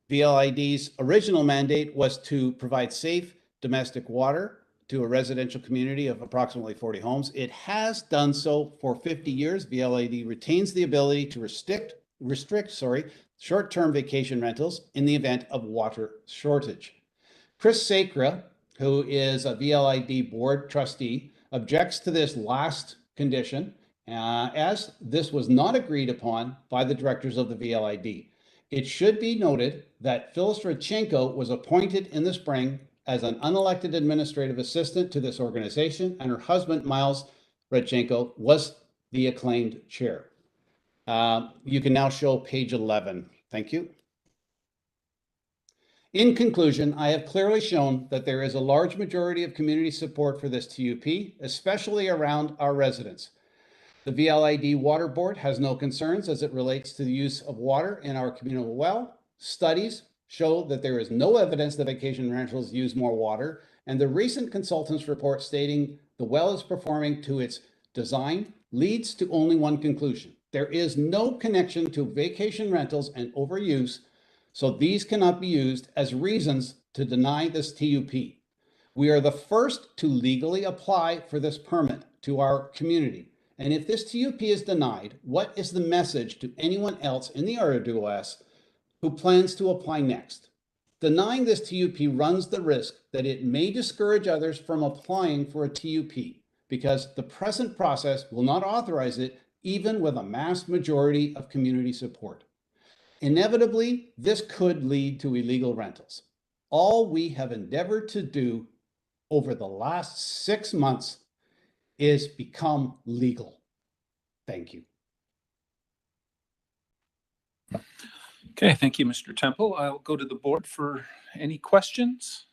VLID's original mandate was to provide safe domestic water to a residential community of approximately 40 homes. It has done so for 50 years. VLID retains the ability to restrict short-term vacation rentals in the event of water shortage. Chris Sacra, who is a VLID board trustee, objects to this last condition as this was not agreed upon by the directors of the VLID. It should be noted that Phyllis Rodchenko was appointed in the spring as an unelected administrative assistant to this organization, and her husband, Miles Rodchenko, was the acclaimed chair. You can now show page 11. Thank you. In conclusion, I have clearly shown that there is a large majority of community support for this TUP, especially around our residents. The VLID Water Board has no concerns as it relates to the use of water in our communal well. Studies show that there is no evidence that vacation rentals use more water, and the recent consultant's report stating the well is performing to its design leads to only one conclusion. There is no connection to vacation rentals and overuse, so these cannot be used as reasons to deny this TUP. We are the first to legally apply for this permit to our community. And if this TUP is denied, what is the message to anyone else in the RDOS who plans to apply next? Denying this TUP runs the risk that it may discourage others from applying for a TUP because the present process will not authorize it even with a mass majority of community support. Inevitably, this could lead to illegal rentals. All we have endeavored to do over the last 6 months is become legal. Thank you. Okay, thank you, Mr. Temple. I'll go to the board for any questions.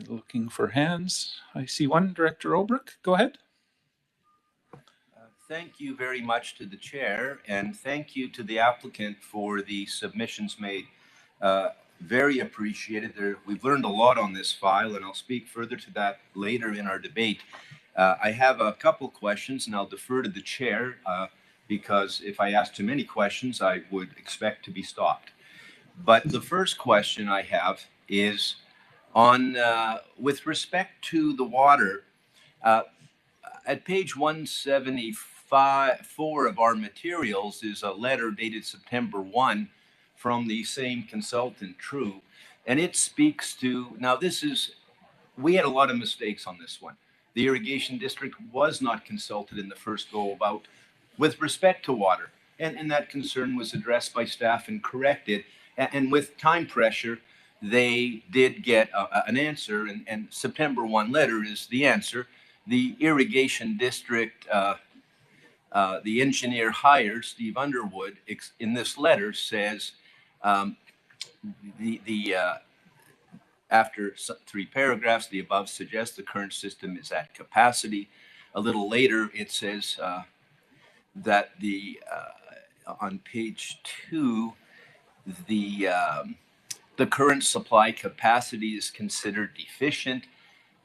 Looking for hands. I see one. Director Olbrich, go ahead. Thank you very much to the chair, and thank you to the applicant for the submissions made. Very appreciated. We've learned a lot on this file, and I'll speak further to that later in our debate. I have a couple questions, and I'll defer to the chair because if I ask too many questions, I would expect to be stopped. But the first question I have is on with respect to the water. At page 174 of our materials is a letter dated September 1 from the same consultant, True, and it speaks to, now we had a lot of mistakes on this one. The irrigation district was not consulted in the first go about with respect to water, and that concern was addressed by staff and corrected, and with time pressure, they did get an answer, and September 1 letter is the answer. The irrigation district, the engineer hired, Steve Underwood, in this letter says, after 3 paragraphs, the above suggests the current system is at capacity. A little later, it says that on page 2, the current supply capacity is considered deficient.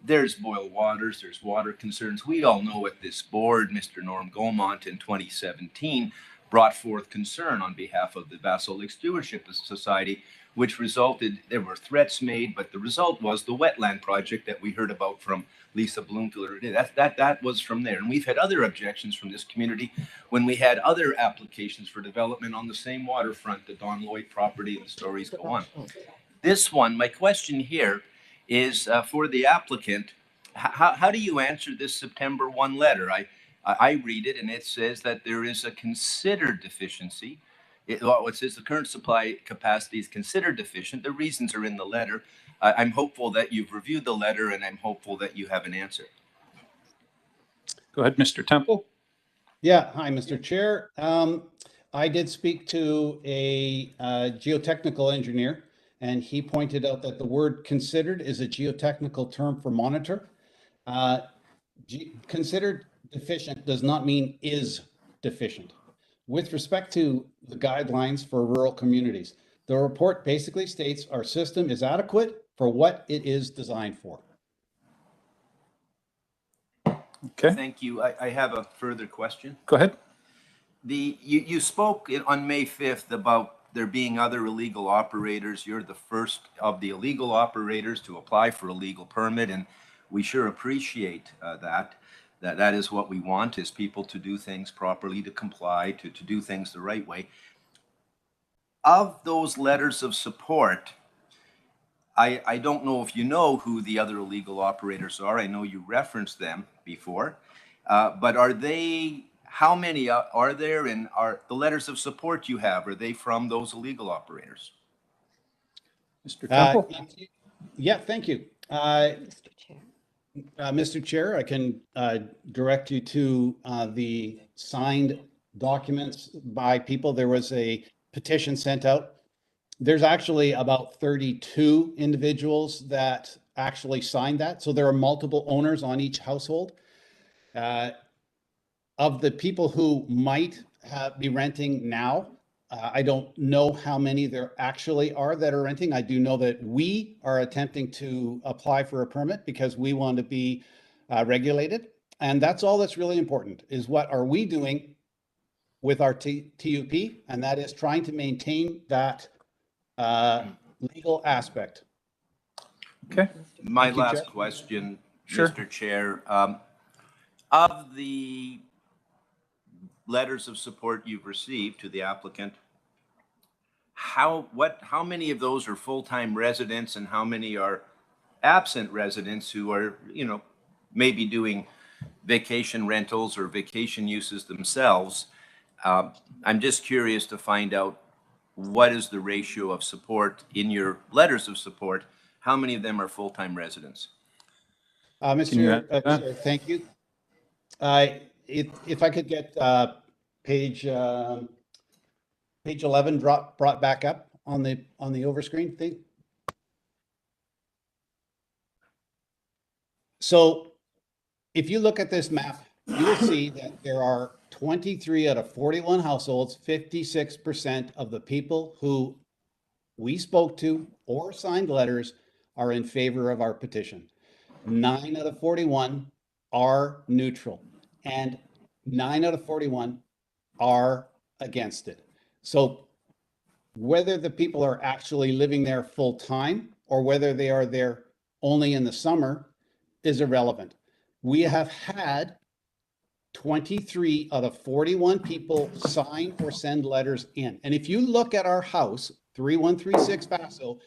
There's boil waters, there's water concerns. We all know at this board, Mr. Norm Gaumont in 2017 brought forth concern on behalf of the Vassal Lake Stewardship Society, which resulted, there were threats made, but the result was the wetland project that we heard about from Lisa Bloomfield. That was from there. And we've had other objections from this community when we had other applications for development on the same waterfront, the Don Lloyd property, and the stories go on. This one, my question here is for the applicant, how do you answer this September 1 letter? I read it and it says that there is a considered deficiency. It says the current supply capacity is considered deficient. The reasons are in the letter. I'm hopeful that you've reviewed the letter and I'm hopeful that you have an answer. Go ahead, Mr. Temple. Yeah, hi, Mr. Chair. I did speak to a geotechnical engineer, and he pointed out that the word considered is a geotechnical term for monitor. Considered deficient does not mean is deficient. With respect to the guidelines for rural communities, the report basically states our system is adequate for what it is designed for. Okay. Thank you. I have a further question. Go ahead. You spoke on May 5th about there being other illegal operators. You're the first of the illegal operators to apply for a legal permit, and we sure appreciate that. That is what we want, is people to do things properly, to comply, to do things the right way. Of those letters of support, I don't know if you know who the other illegal operators are. I know you referenced them before, but are they, how many are there, and are the letters of support you have, are they from those illegal operators? Mr. Temple? Yeah, thank you. Mr. Chair, I can direct you to the signed documents by people. There was a petition sent out. There's actually about 32 individuals that actually signed that. So there are multiple owners on each household. Of the people who might be renting now, I don't know how many there actually are that are renting. I do know that we are attempting to apply for a permit because we want to be regulated. And that's all that's really important, is what are we doing with our TUP? And that is trying to maintain that legal aspect. Okay. My last question, Sure. Mr. Chair. Of the letters of support you've received to the applicant, how many of those are full-time residents and how many are absent residents who are, maybe doing vacation rentals or vacation uses themselves? I'm just curious to find out what is the ratio of support in your letters of support. How many of them are full-time residents? Mr. Chair, thank you. If I could get page 11 brought back up on the overscreen thing. So if you look at this map, you will see that there are 23 out of 41 households, 56% of the people who we spoke to or signed letters are in favor of our petition. 9 out of 41 are neutral, and 9 out of 41 are against it. So whether the people are actually living there full time or whether they are there only in the summer is irrelevant. We have had 23 out of 41 people sign or send letters in. And if you look at our house, 3136 Vassal,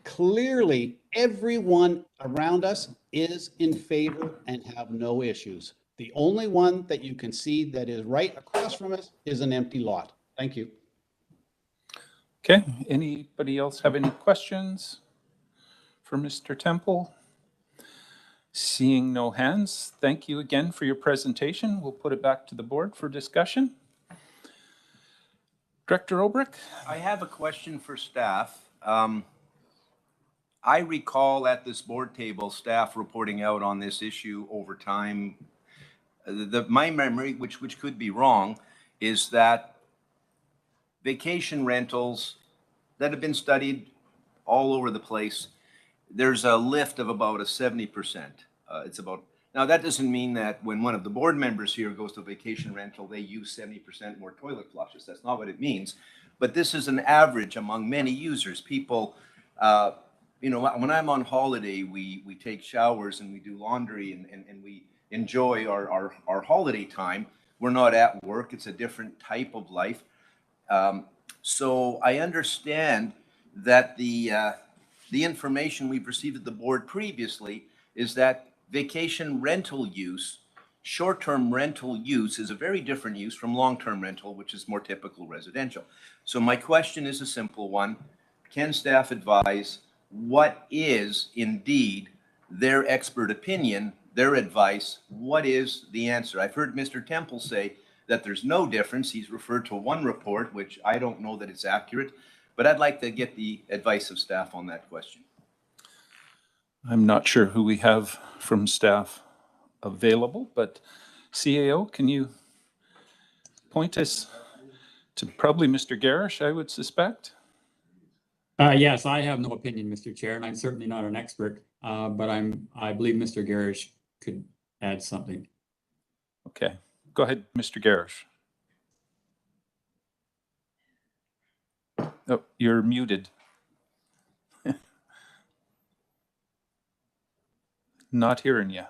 clearly everyone around us is in favor and have no issues. The only one that you can see that is right across from us is an empty lot. Thank you. Okay. Anybody else have any questions? for Mr. Temple? Seeing no hands, thank you again for your presentation. We'll put it back to the board for discussion. Director Obrick? I have a question for staff. I recall at this board table, staff reporting out on this issue over time. My memory, which could be wrong, is that vacation rentals that have been studied all over the place, there's a lift of about a 70%. It's about, now that doesn't mean that when one of the board members here goes to vacation rental, they use 70% more toilet flushes. That's not what it means. But this is an average among many users. People, you know, when I'm on holiday, we take showers and we do laundry and we enjoy our holiday time. We're not at work. It's a different type of life. So I understand that the information we've received at the board previously is that vacation rental use, short-term rental use, is a very different use from long-term rental, which is more typical residential. So my question is a simple one. Can staff advise what is indeed their expert opinion, their advice? What is the answer? I've heard Mr. Temple say that there's no difference. He's referred to one report, which I don't know that it's accurate, but I'd like to get the advice of staff on that question. I'm not sure who we have from staff available, but CAO, can you point us to probably Mr. Garish, I would suspect? Yes, I have no opinion, Mr. Chair, and I'm certainly not an expert, but I believe Mr. Garish could add something. Okay, go ahead, Mr. Garish. Oh, you're muted. Not hearing you.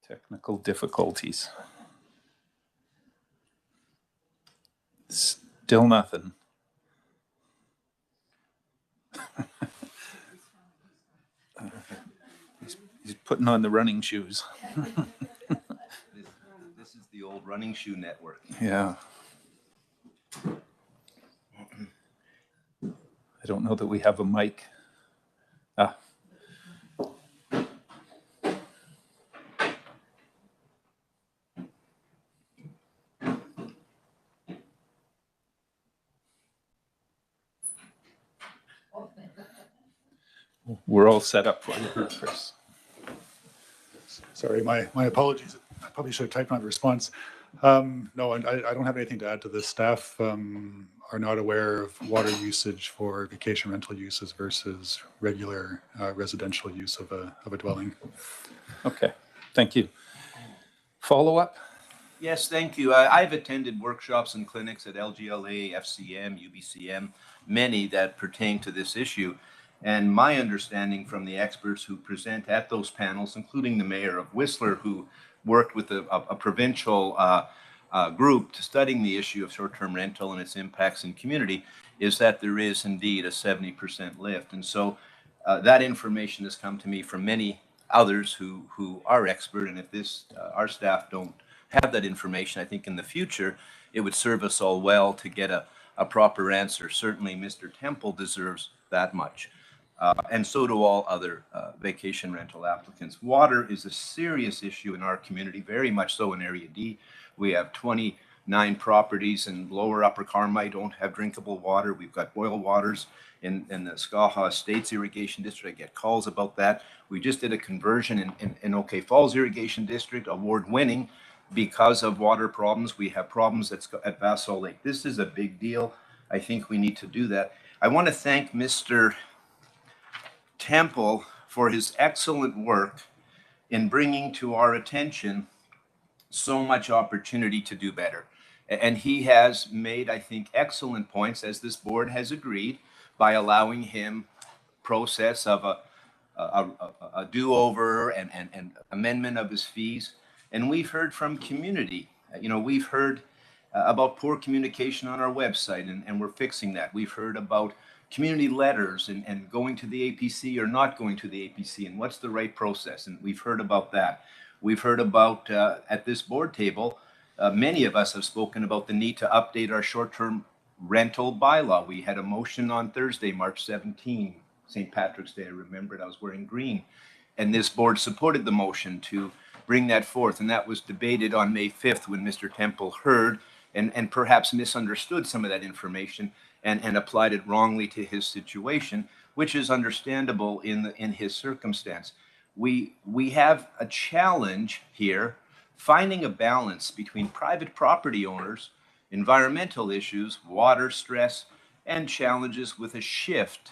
Technical difficulties. Still nothing. He's putting on the running shoes. This is the old running shoe network. Yeah. I don't know that we have a mic. Ah. We're all set up for you, Chris. Sorry, my apologies. I probably should have typed my response. No, I don't have anything to add to this. Staff are not aware of water usage for vacation rental uses versus regular residential use of a dwelling. Okay, thank you. Follow up? Yes, thank you. I've attended workshops and clinics at LGLA, FCM, UBCM, many that pertain to this issue. And my understanding from the experts who present at those panels, including the mayor of Whistler, who worked with a provincial group to studying the issue of short-term rental and its impacts in community, is that there is indeed a 70% lift. And so that information has come to me from many others who are expert. And if this our staff don't have that information, I think in the future it would serve us all well to get a proper answer. Certainly Mr. Temple deserves that much. And so do all other vacation rental applicants. Water is a serious issue in our community, very much so in Area D. We have 29 properties in Lower Upper Carmi don't have drinkable water. We've got boil waters in the Skaha Estates Irrigation District. I get calls about that. We just did a conversion in OK Falls Irrigation District, award-winning, because of water problems. We have problems at Vassal Lake. This is a big deal. I think we need to do that. I want to thank Mr. Temple for his excellent work in bringing to our attention so much opportunity to do better. And he has made, I think, excellent points, as this board has agreed, by allowing him process of a do-over and amendment of his fees. And we've heard from community. You know, we've heard about poor communication on our website, and we're fixing that. We've heard about community letters and going to the APC or not going to the APC, and what's the right process. And we've heard about that. We've heard about, at this board table, many of us have spoken about the need to update our short-term rental bylaw. We had a motion on Thursday, March 17, St. Patrick's Day. I remembered I was wearing green. And this board supported the motion to bring that forth. And that was debated on May 5th when Mr. Temple heard and perhaps misunderstood some of that information and applied it wrongly to his situation, which is understandable in his circumstance. We have a challenge here finding a balance between private property owners, environmental issues, water stress, and challenges with a shift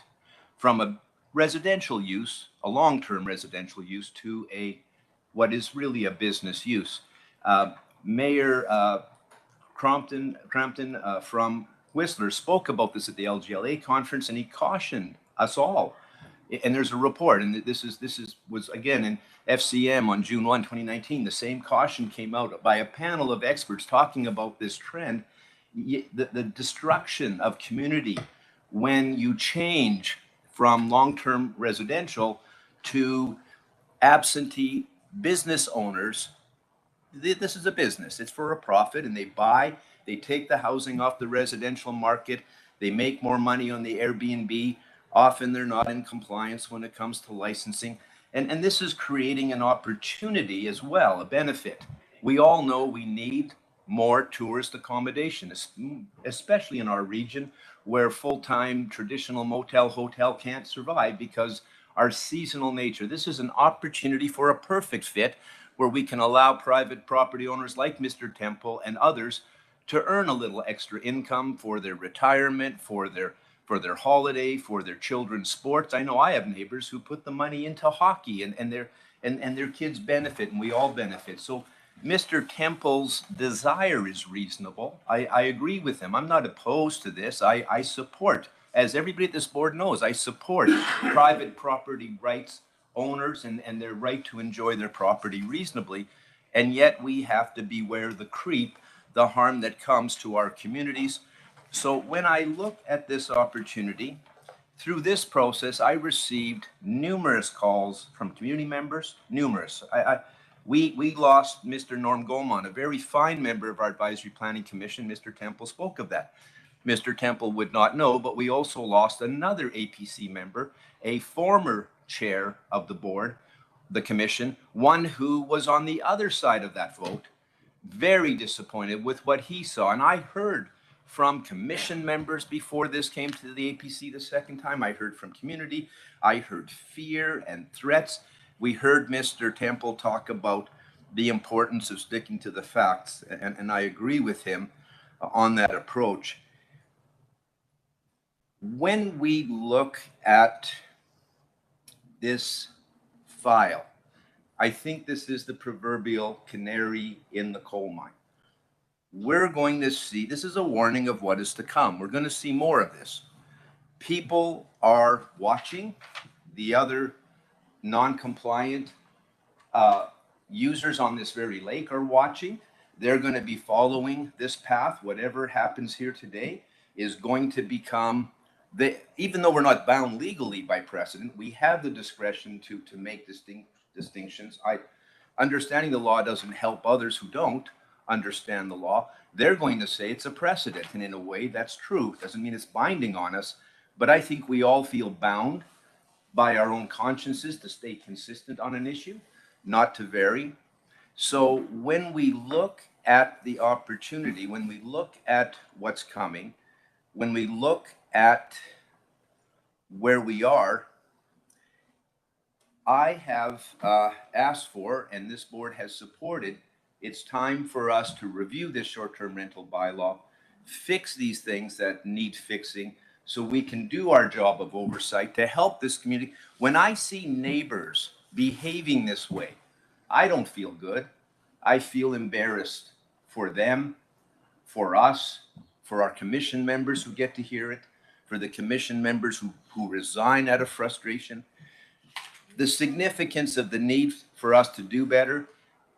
from a residential use, a long-term residential use, to what is really a business use. Mayor Crampton from Whistler spoke about this at the LGLA conference, and he cautioned us all. And there's a report, and this was again in FCM on June 1, 2019. The same caution came out by a panel of experts talking about this trend, the destruction of community when you change from long-term residential to absentee business owners. This is a business. It's for a profit, and they take the housing off the residential market. They make more money on the Airbnb. Often they're not in compliance when it comes to licensing. And this is creating an opportunity as well, a benefit. We all know we need more tourist accommodation, especially in our region where full-time traditional motel, hotel can't survive because our seasonal nature. This is an opportunity for a perfect fit where we can allow private property owners like Mr. Temple and others to earn a little extra income for their retirement, for their holiday, for their children's sports. I know I have neighbors who put the money into hockey and their kids benefit, and we all benefit. So Mr. Temple's desire is reasonable. I agree with him. I'm not opposed to this. I support, as everybody at this board knows, I support private property rights owners and their right to enjoy their property reasonably. And yet we have to beware the creep, the harm that comes to our communities. So when I look at this opportunity, through this process, I received numerous calls from community members, numerous. We lost Mr. Norm Gomon, a very fine member of our Advisory Planning Commission. Mr. Temple spoke of that. Mr. Temple would not know, but we also lost another APC member, a former chair of the board, the commission, one who was on the other side of that vote, very disappointed with what he saw. And I heard from commission members before this came to the APC the second time. I heard from community. I heard fear and threats. We heard Mr. Temple talk about the importance of sticking to the facts, and I agree with him on that approach. When we look at this file, I think this is the proverbial canary in the coal mine. We're going to see, this is a warning of what is to come. We're going to see more of this. People are watching. The other non-compliant users on this very lake are watching. They're going to be following this path. Whatever happens here today is going to become, even though we're not bound legally by precedent, we have the discretion to make distinctions. Understanding the law doesn't help others who don't understand the law. They're going to say it's a precedent, and in a way that's true. Doesn't mean it's binding on us, but I think we all feel bound by our own consciences to stay consistent on an issue, not to vary. So when we look at the opportunity, when we look at what's coming, when we look at where we are, I have asked for, and this board has supported, it's time for us to review this short-term rental bylaw, fix these things that need fixing, so we can do our job of oversight to help this community. When I see neighbors behaving this way, I don't feel good. I feel embarrassed for them, for us, for our commission members who get to hear it, for the commission members who resign out of frustration. The significance of the need for us to do better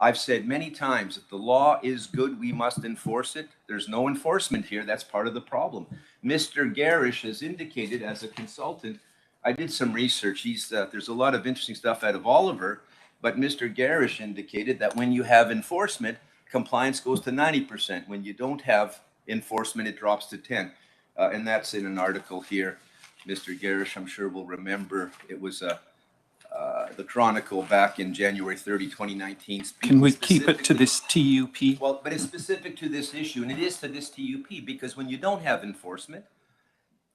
I've said many times, if the law is good, we must enforce it. There's no enforcement here. That's part of the problem. Mr. Garish has indicated as a consultant, I did some research. There's a lot of interesting stuff out of Oliver, but Mr. Garish indicated that when you have enforcement, compliance goes to 90%. When you don't have enforcement, it drops to 10. And that's in an article here. Mr. Garish, I'm sure will remember, it was the Chronicle back in January 30, 2019. Can we keep it to this TUP? Well, but it's specific to this issue, and it is to this TUP, because when you don't have enforcement,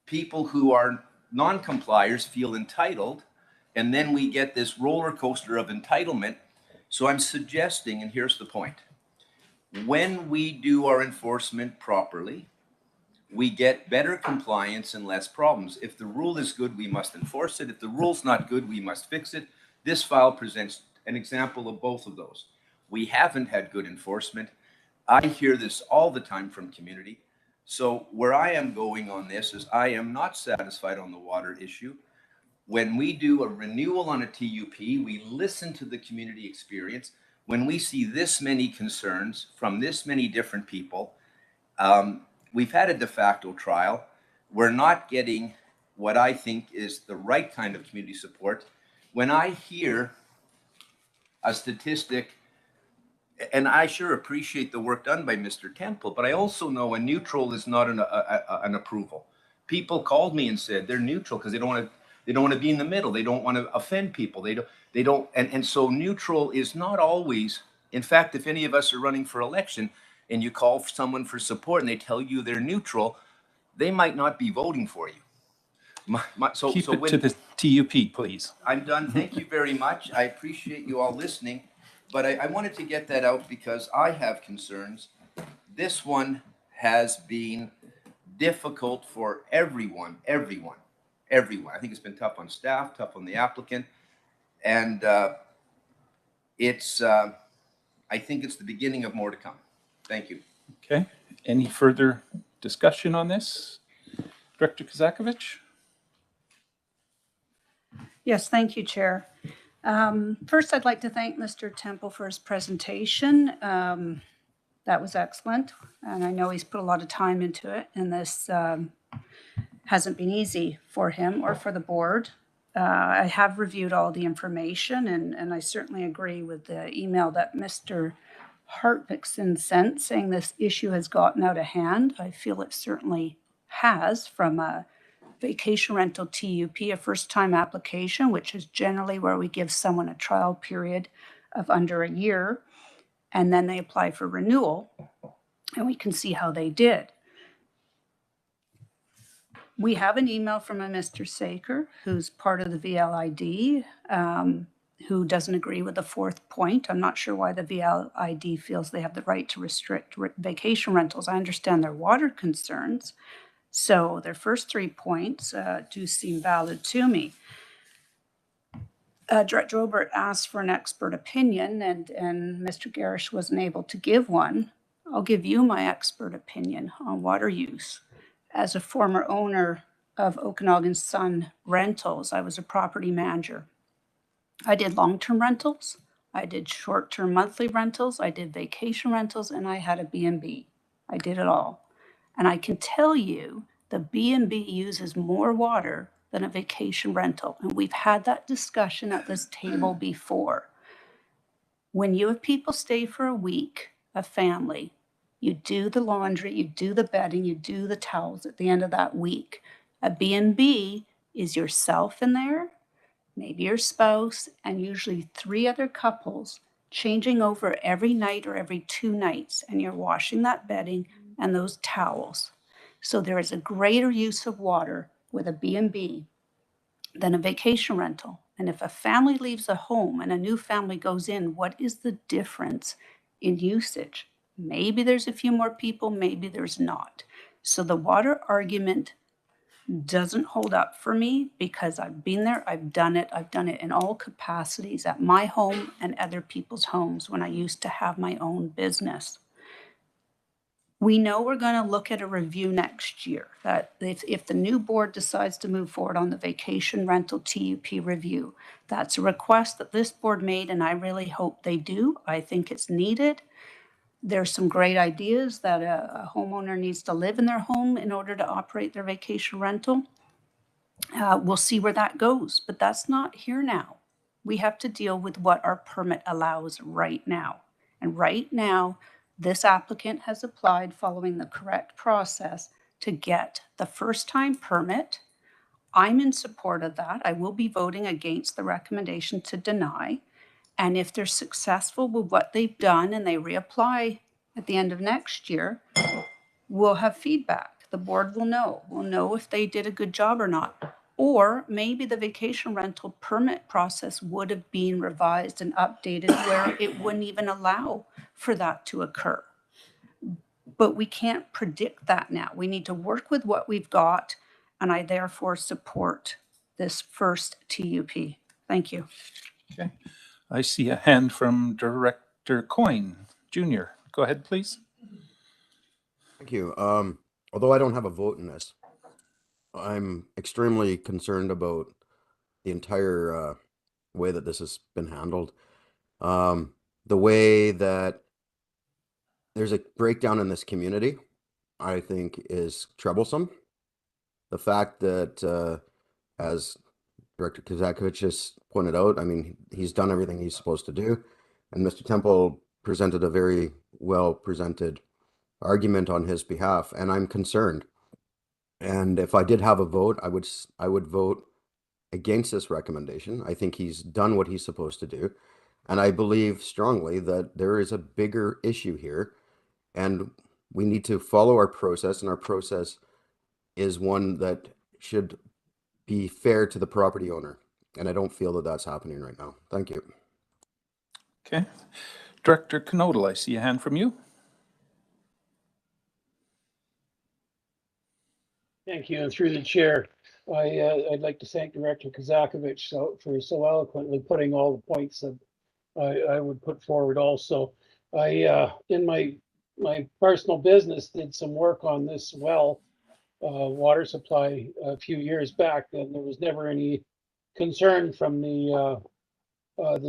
people who are non-compliers feel entitled, and then we get this roller coaster of entitlement. So I'm suggesting, and here's the point, when we do our enforcement properly, we get better compliance and less problems. If the rule is good, we must enforce it. If the rule's not good, we must fix it. This file presents an example of both of those. We haven't had good enforcement. I hear this all the time from community. So where I am going on this is I am not satisfied on the water issue. When we do a renewal on a TUP, we listen to the community experience. When we see this many concerns from this many different people, we've had a de facto trial. We're not getting what I think is the right kind of community support. When I hear a statistic, and I sure appreciate the work done by Mr. Temple, but I also know a neutral is not an approval. People called me and said they're neutral because they don't want to be in the middle. They don't want to offend people. They don't, and so neutral is not always. In fact, if any of us are running for election and you call for someone for support and they tell you they're neutral, they might not be voting for you. Keep it to the TUP, please. I'm done. Thank you very much. I appreciate you all listening, but I wanted to get that out because I have concerns. This one has been difficult for everyone. I think it's been tough on staff, tough on the applicant, and I think it's the beginning of more to come. Thank you. Okay. Any further discussion on this? Director Kozakovich? Yes, thank you, Chair. First, I'd like to thank Mr. Temple for his presentation. That was excellent, and I know he's put a lot of time into it, and this hasn't been easy for him or for the board. I have reviewed all the information, and I certainly agree with the email that Mr. Hartvickson sent saying this issue has gotten out of hand. I feel it certainly has, from a vacation rental TUP, a first-time application, which is generally where we give someone a trial period of under a year, and then they apply for renewal, and we can see how they did. We have an email from a Mr. Saker, who's part of the VLID, who doesn't agree with the fourth point. I'm not sure why the VLID feels they have the right to restrict vacation rentals. I understand their water concerns. So their first 3 points do seem valid to me. Director Obert asked for an expert opinion, and Mr. Garish wasn't able to give one. I'll give you my expert opinion on water use. As a former owner of Okanagan Sun Rentals, I was a property manager. I did long-term rentals, I did short-term monthly rentals, I did vacation rentals, and I had a B&B. I did it all. And I can tell you the B&B uses more water than a vacation rental. And we've had that discussion at this table before. When you have people stay for a week, a family, you do the laundry, you do the bedding, you do the towels at the end of that week. A B&B is yourself in there, maybe your spouse, and usually 3 other couples changing over every night or every 2 nights, and you're washing that bedding and those towels. So there is a greater use of water with a B&B than a vacation rental. And if a family leaves a home and a new family goes in, what is the difference in usage? Maybe there's a few more people, maybe there's not. So the water argument doesn't hold up for me because I've been there, I've done it in all capacities at my home and other people's homes when I used to have my own business. We know we're going to look at a review next year. That if the new board decides to move forward on the vacation rental TUP review, that's a request that this board made, and I really hope they do. I think it's needed. There's some great ideas that a homeowner needs to live in their home in order to operate their vacation rental. We'll see where that goes, but that's not here now. We have to deal with what our permit allows right now. And right now, this applicant has applied following the correct process to get the first-time permit. I'm in support of that. I will be voting against the recommendation to deny. And if they're successful with what they've done and they reapply at the end of next year, we'll have feedback. The board will know. We'll know if they did a good job or not. Or maybe the vacation rental permit process would have been revised and updated where it wouldn't even allow for that to occur. But we can't predict that now. We need to work with what we've got, and I therefore support this first TUP. Thank you. Okay. I see a hand from Director Coyne Jr. Go ahead, please. Thank you. Although I don't have a vote in this, I'm extremely concerned about the entire way that this has been handled. The way that there's a breakdown in this community, I think, is troublesome. The fact that, as Director Kozakovich just pointed out, I mean, he's done everything he's supposed to do. And Mr. Temple presented a very well presented argument on his behalf, and I'm concerned. And if I did have a vote, I would vote against this recommendation. I think he's done what he's supposed to do. And I believe strongly that there is a bigger issue here, and we need to follow our process, and our process is one that should be fair to the property owner. And I don't feel that that's happening right now. Thank you. Okay. Director Knodel, I see a hand from you. Thank you, and through the chair, I'd like to thank Director Kozakovich for so eloquently putting all the points that I would put forward also. I, in my personal business, did some work on this well water supply a few years back, and there was never any concern from the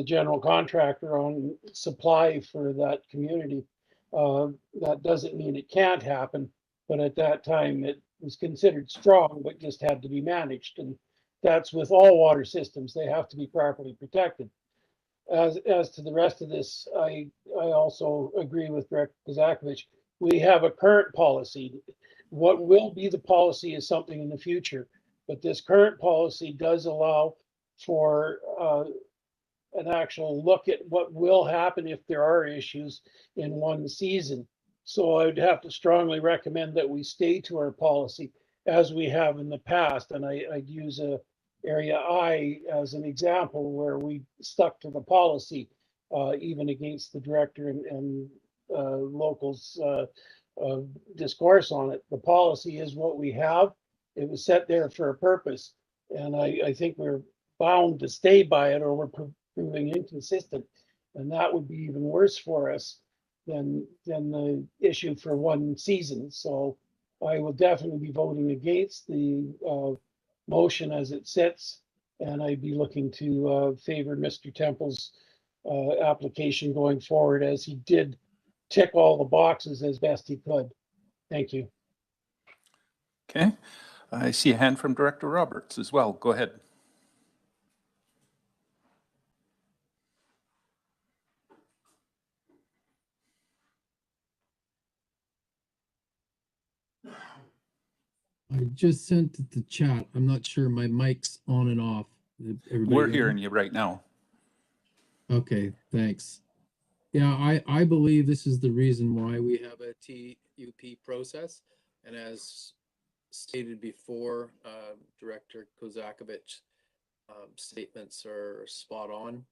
general contractor on supply for that community. That doesn't mean it can't happen, but at that time it was considered strong, but just had to be managed. And that's with all water systems, they have to be properly protected. As to the rest of this, I also agree with Director Kozakovich. We have a current policy. What will be the policy is something in the future, but this current policy does allow for an actual look at what will happen if there are issues in one season. So I'd have to strongly recommend that we stay to our policy as we have in the past. And I'd use area I as an example where we stuck to the policy, even against the director and locals' discourse on it. The policy is what we have. It was set there for a purpose. And I think we're bound to stay by it, or we're proving inconsistent. And that would be even worse for us than the issue for one season. So I will definitely be voting against the motion as it sits, and I'd be looking to favor Mr. Temple's application going forward, as he did tick all the boxes as best he could. Thank you. Okay. I see a hand from Director Roberts as well. Go ahead. I just sent it to chat. I'm not sure my mic's on and off. We're hearing you right now. Okay, thanks. Yeah, I believe this is the reason why we have a TUP process. And as stated before, Director Kozakovich statements are spot on.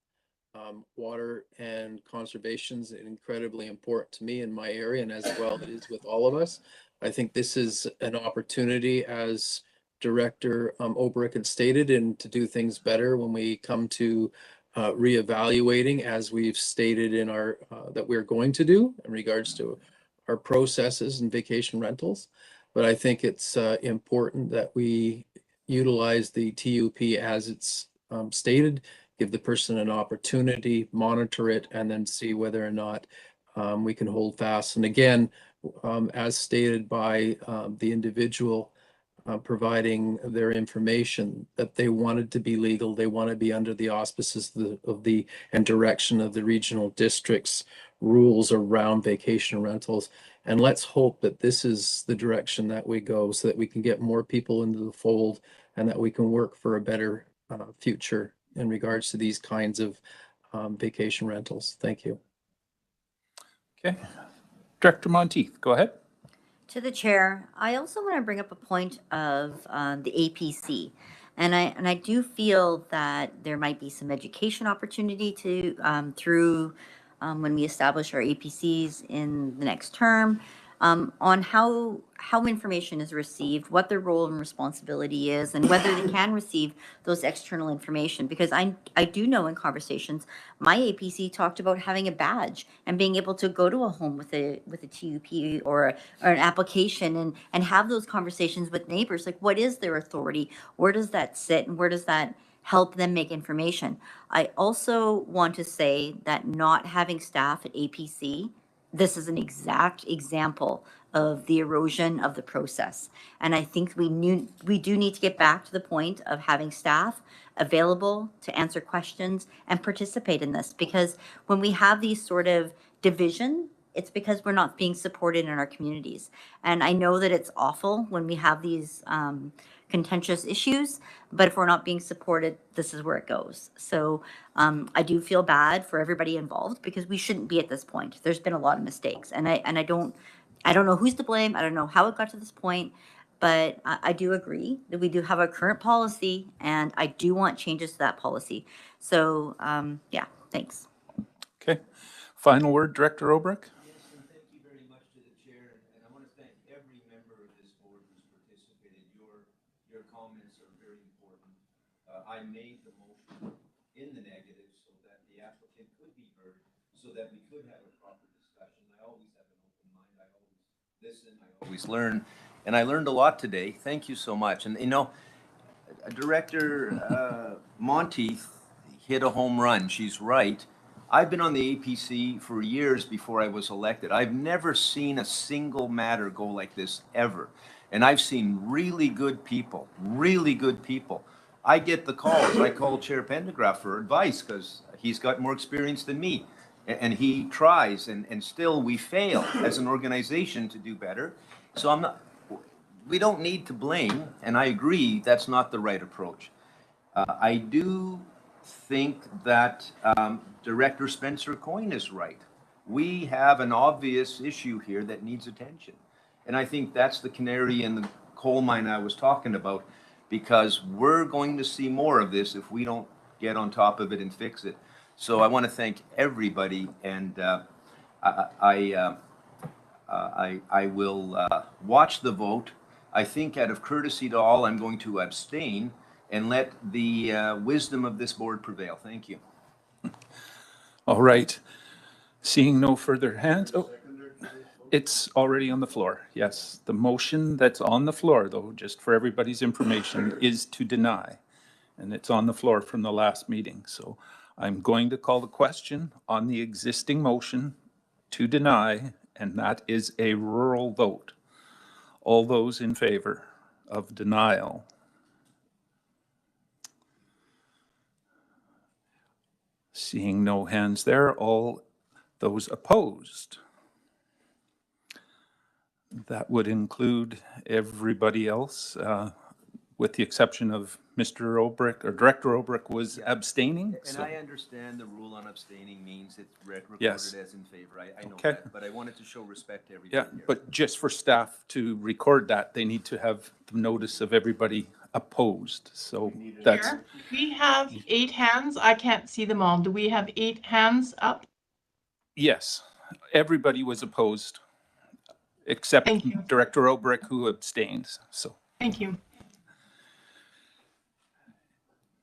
Water and conservation is incredibly important to me in my area, and as well it is with all of us. I think this is an opportunity, as Director Obrick had stated, and to do things better when we come to reevaluating, as we've stated in our that we're going to do in regards to our processes in vacation rentals. But I think it's important that we utilize the TUP as it's stated, give the person an opportunity, monitor it, and then see whether or not we can hold fast. And again, as stated by the individual providing their information, that they wanted to be legal, they want to be under the auspices of the and direction of the regional district's rules around vacation rentals. And let's hope that this is the direction that we go, so that we can get more people into the fold and that we can work for a better future in regards to these kinds of vacation rentals. Thank you. Okay. Director Monteith, go ahead. To the chair, I also want to bring up a point of the APC. And I do feel that there might be some education opportunity to through when we establish our APCs in the next term, on how information is received, what their role and responsibility is, and whether they can receive those external information. Because I do know in conversations, my APC talked about having a badge and being able to go to a home with a TUP or an application and have those conversations with neighbors. Like, what is their authority? Where does that sit, and where does that help them make information? I also want to say that not having staff at APC, this is an exact example of the erosion of the process. And I think we do need to get back to the point of having staff available to answer questions and participate in this, because when we have these sort of division, it's because we're not being supported in our communities. And I know that it's awful when we have these contentious issues, but if we're not being supported, this is where it goes. So I do feel bad for everybody involved, because we shouldn't be at this point. There's been a lot of mistakes, and I don't know who's to blame. I don't know how it got to this point, but I do agree that we do have a current policy, and I do want changes to that policy. So yeah, thanks. Okay. Final word, Director Obrecht. Yes, and thank you very much to the chair, and I want to thank every member of this board who's participated. Your comments are very important. I made the motion in the negative so that the applicant could be heard, so that we could have a proper discussion. I always have an open mind. I always listen. I always learn, and I learned a lot today. Thank you so much. And you know, Director Monteith hit a home run. She's right. I've been on the APC for years before I was elected. I've never seen a single matter go like this ever. And I've seen really good people, really good people. I get the calls. I call Chair Pendergraft for advice because he's got more experience than me. And he tries, and still we fail as an organization to do better. So we don't need to blame, and I agree that's not the right approach. I do think that Director Spencer Coyne is right. We have an obvious issue here that needs attention. And I think that's the canary in the coal mine I was talking about, because we're going to see more of this if we don't get on top of it and fix it. So I want to thank everybody, and I will watch the vote. I think out of courtesy to all, I'm going to abstain and let the wisdom of this board prevail. Thank you. All right. Seeing no further hands. Oh, it's already on the floor. Yes. The motion that's on the floor, though, just for everybody's information, is to deny. And it's on the floor from the last meeting. So I'm going to call the question on the existing motion to deny, and that is a rural vote. All those in favor of denial? Seeing no hands there, all those opposed? That would include everybody else, with the exception of Mr. Obrecht, or Director Obrecht was abstaining. And I understand the rule on abstaining means it's recorded Yes. as in favor. I know Okay. that, but I wanted to show respect to everybody Yeah, here. but just for staff to record that, they need to have the notice of everybody opposed. So that's, Chair, we have 8 hands. I can't see them all. Do we have 8 hands up? yes, everybody was opposed except Thank you. Director Obrecht, who abstains. So Thank you.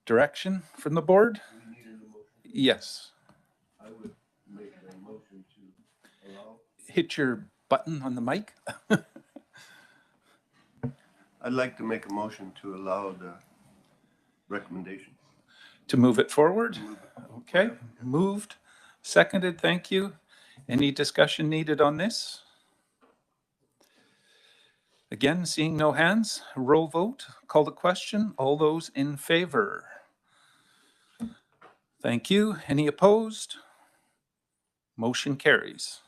direction from the board? Yes. I would make a motion to allow. Hit your button on the mic. I'd like to make a motion to allow the recommendation. To move it forward? Okay, moved, seconded, thank you. Any discussion needed on this? Again, seeing no hands, roll vote, call the question. All those in favor? Thank you. Any opposed? Motion carries.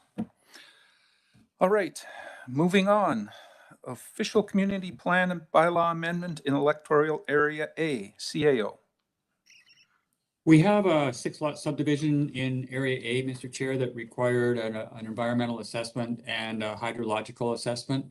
All right, moving on. Official Community Plan and Bylaw Amendment in Electoral Area A, CAO. We have a 6-lot subdivision in Area A, Mr. Chair, that required an environmental assessment and a hydrological assessment.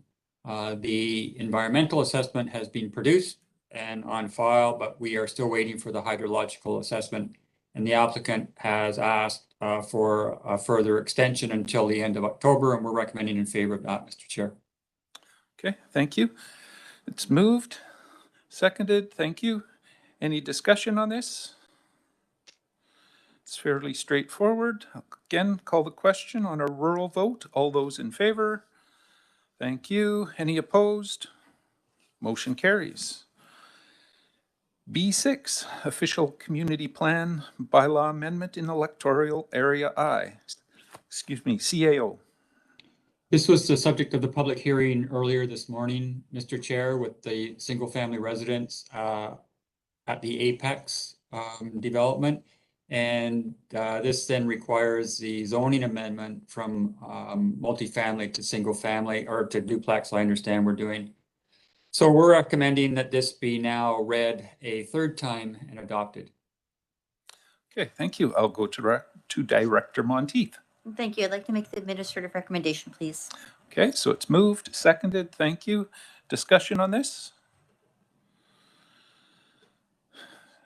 The environmental assessment has been produced and on file, but we are still waiting for the hydrological assessment. And the applicant has asked for a further extension until the end of October, and we're recommending in favor of that, Mr. Chair. Okay, thank you. It's moved, seconded, thank you. Any discussion on this? It's fairly straightforward. Again, call the question on a rural vote. All those in favor? Thank you. Any opposed? Motion carries. B6, Official Community Plan Bylaw Amendment in Electoral Area I. CAO. This was the subject of the public hearing earlier this morning, Mr. Chair, with the single-family residents at the Apex development. And this then requires the zoning amendment from multifamily to single-family, or to duplex, I understand we're doing. So we're recommending that this be now read a third time and adopted. Okay, thank you. I'll go to Director Monteith. Thank you. I'd like to make the administrative recommendation, please. Okay, so it's moved, seconded, thank you. Discussion on this?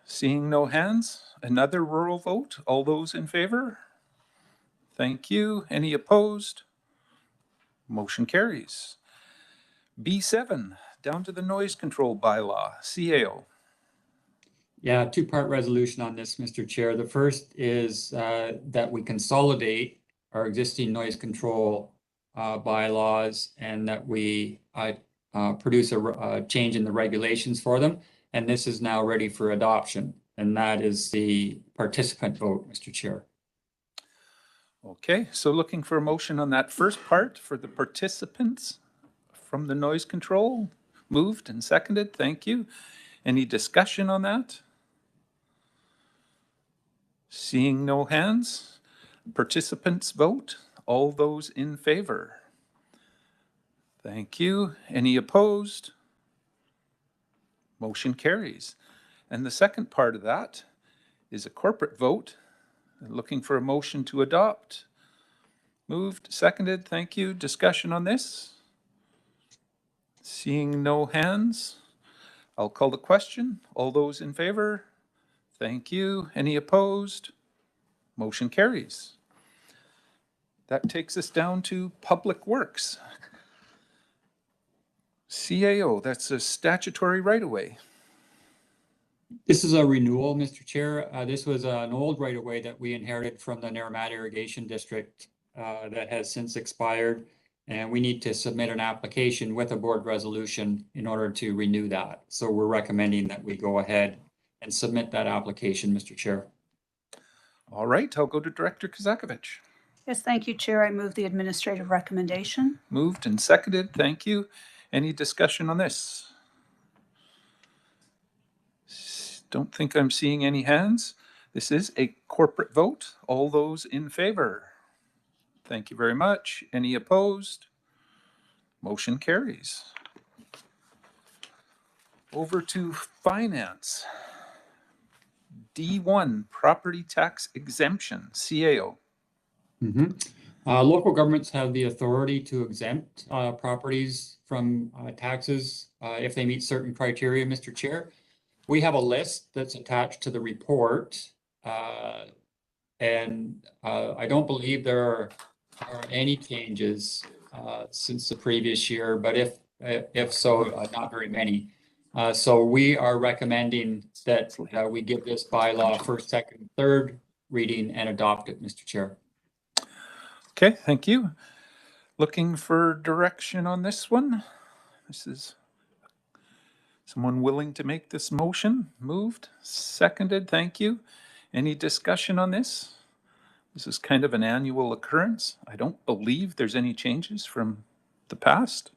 Seeing no hands, another rural vote. All those in favor? Thank you. Any opposed? Motion carries. B7, down to the noise control bylaw, CAO. Yeah, two-part resolution on this, Mr. Chair. The first is that we consolidate our existing noise control bylaws and that we produce a change in the regulations for them. And this is now ready for adoption. And that is the participant vote, Mr. Chair. Okay, so looking for a motion on that first part for the participants from the noise control. Moved and seconded, thank you. Any discussion on that? Seeing no hands, participants vote. All those in favor? Thank you. Any opposed? Motion carries. And the second part of that is a corporate vote. Looking for a motion to adopt. Moved, seconded, thank you. Discussion on this? Seeing no hands, I'll call the question. All those in favor? Thank you. Any opposed? Motion carries. That takes us down to Public Works. CAO, that's a statutory right-of-way. This is a renewal, Mr. Chair. This was an old right-of-way that we inherited from the Naramata Irrigation District that has since expired. And we need to submit an application with a board resolution in order to renew that. So we're recommending that we go ahead and submit that application, Mr. Chair. All right, I'll go to Director Kozakovich. Yes, thank you, Chair. I move the administrative recommendation. Moved and seconded, thank you. Any discussion on this? Don't think I'm seeing any hands. This is a corporate vote. All those in favor? Thank you very much. Any opposed? Motion carries. Over to Finance. D1, Property Tax Exemption, CAO. Local governments have the authority to exempt properties from taxes if they meet certain criteria, Mr. Chair. We have a list that's attached to the report, and I don't believe there are any changes since the previous year, but if so, not very many. So we are recommending that we give this bylaw first, second, third reading and adopt it, Mr. Chair. Okay, thank you. Looking for direction on this one? This is someone willing to make this motion? Moved, seconded, thank you. Any discussion on this? This is kind of an annual occurrence. I don't believe there's any changes from the past.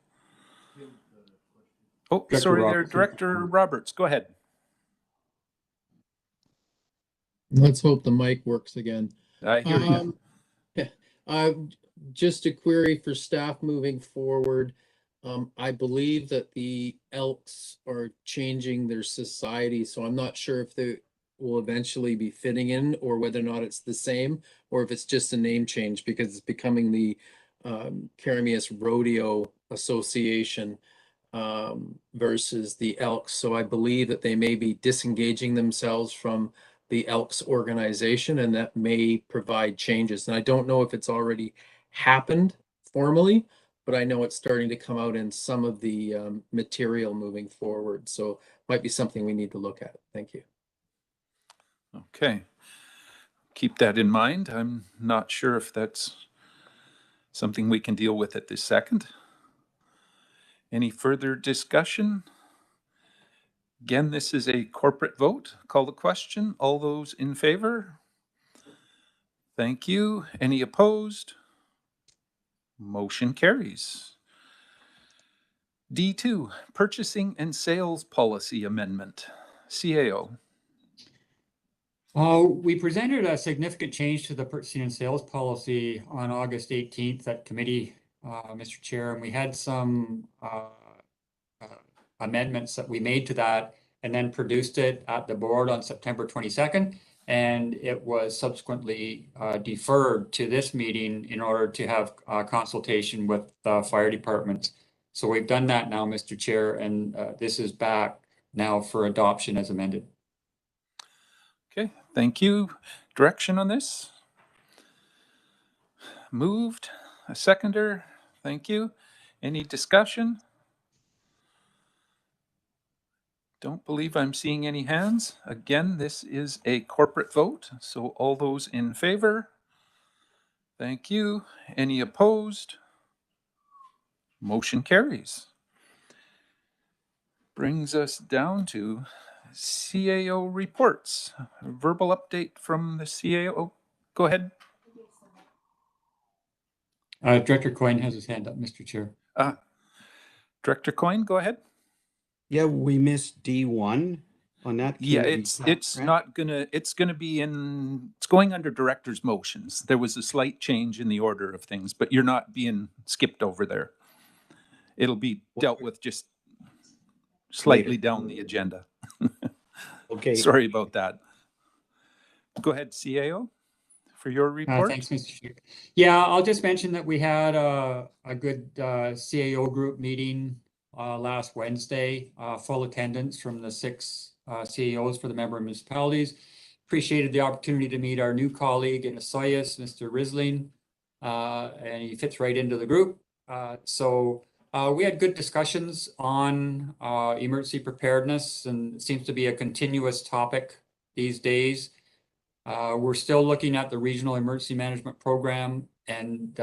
Oh, Director sorry there, Robertson. Director Roberts, go ahead. Let's hope the mic works again. I hear you. Uh, just a query for staff moving forward. I believe that the Elks are changing their society, so I'm not sure if they will eventually be fitting in or whether or not it's the same or if it's just a name change because it's becoming the Karamias Rodeo Association versus the Elks. So I believe that they may be disengaging themselves from the Elks organization, and that may provide changes. And I don't know if it's already happened formally, but I know it's starting to come out in some of the material moving forward. So might be something we need to look at. Thank you. Okay. Keep that in mind. I'm not sure if that's something we can deal with at this second. Any further discussion? Again, this is a corporate vote. Call the question. All those in favor? Thank you. Any opposed? Motion carries. D2, Purchasing and Sales Policy Amendment, CAO. We presented a significant change to the purchasing and sales policy on August 18th at committee, Mr. Chair, and we had some amendments that we made to that and then produced it at the board on September 22nd. And it was subsequently deferred to this meeting in order to have consultation with fire departments. So we've done that now, Mr. Chair, and this is back now for adoption as amended. Okay, thank you. Direction on this? Moved. A seconder. Thank you. Any discussion? Don't believe I'm seeing any hands. Again, this is a corporate vote, so all those in favor? Thank you. Any opposed? Motion carries. Brings us down to CAO reports. A verbal update from the CAO. Go ahead. Director Coyne has his hand up, Mr. Chair. Director Coyne, go ahead. Yeah, we missed D1 on that. Yeah, it's not gonna, it's gonna be in, it's going under director's motions. There was a slight change in the order of things, but you're not being skipped over there. It'll be dealt with just slightly down the agenda. Okay. Sorry about that. Go ahead, CAO, for your report. Thanks, Mr. Chair. Yeah, I'll just mention that we had a good CAO group meeting last Wednesday, full attendance from the 6 CAOs for the member municipalities. Appreciated the opportunity to meet our new colleague in Osoyoos, Mr. Risling, and he fits right into the group. So we had good discussions on emergency preparedness, and it seems to be a continuous topic these days. We're still looking at the regional emergency management program, and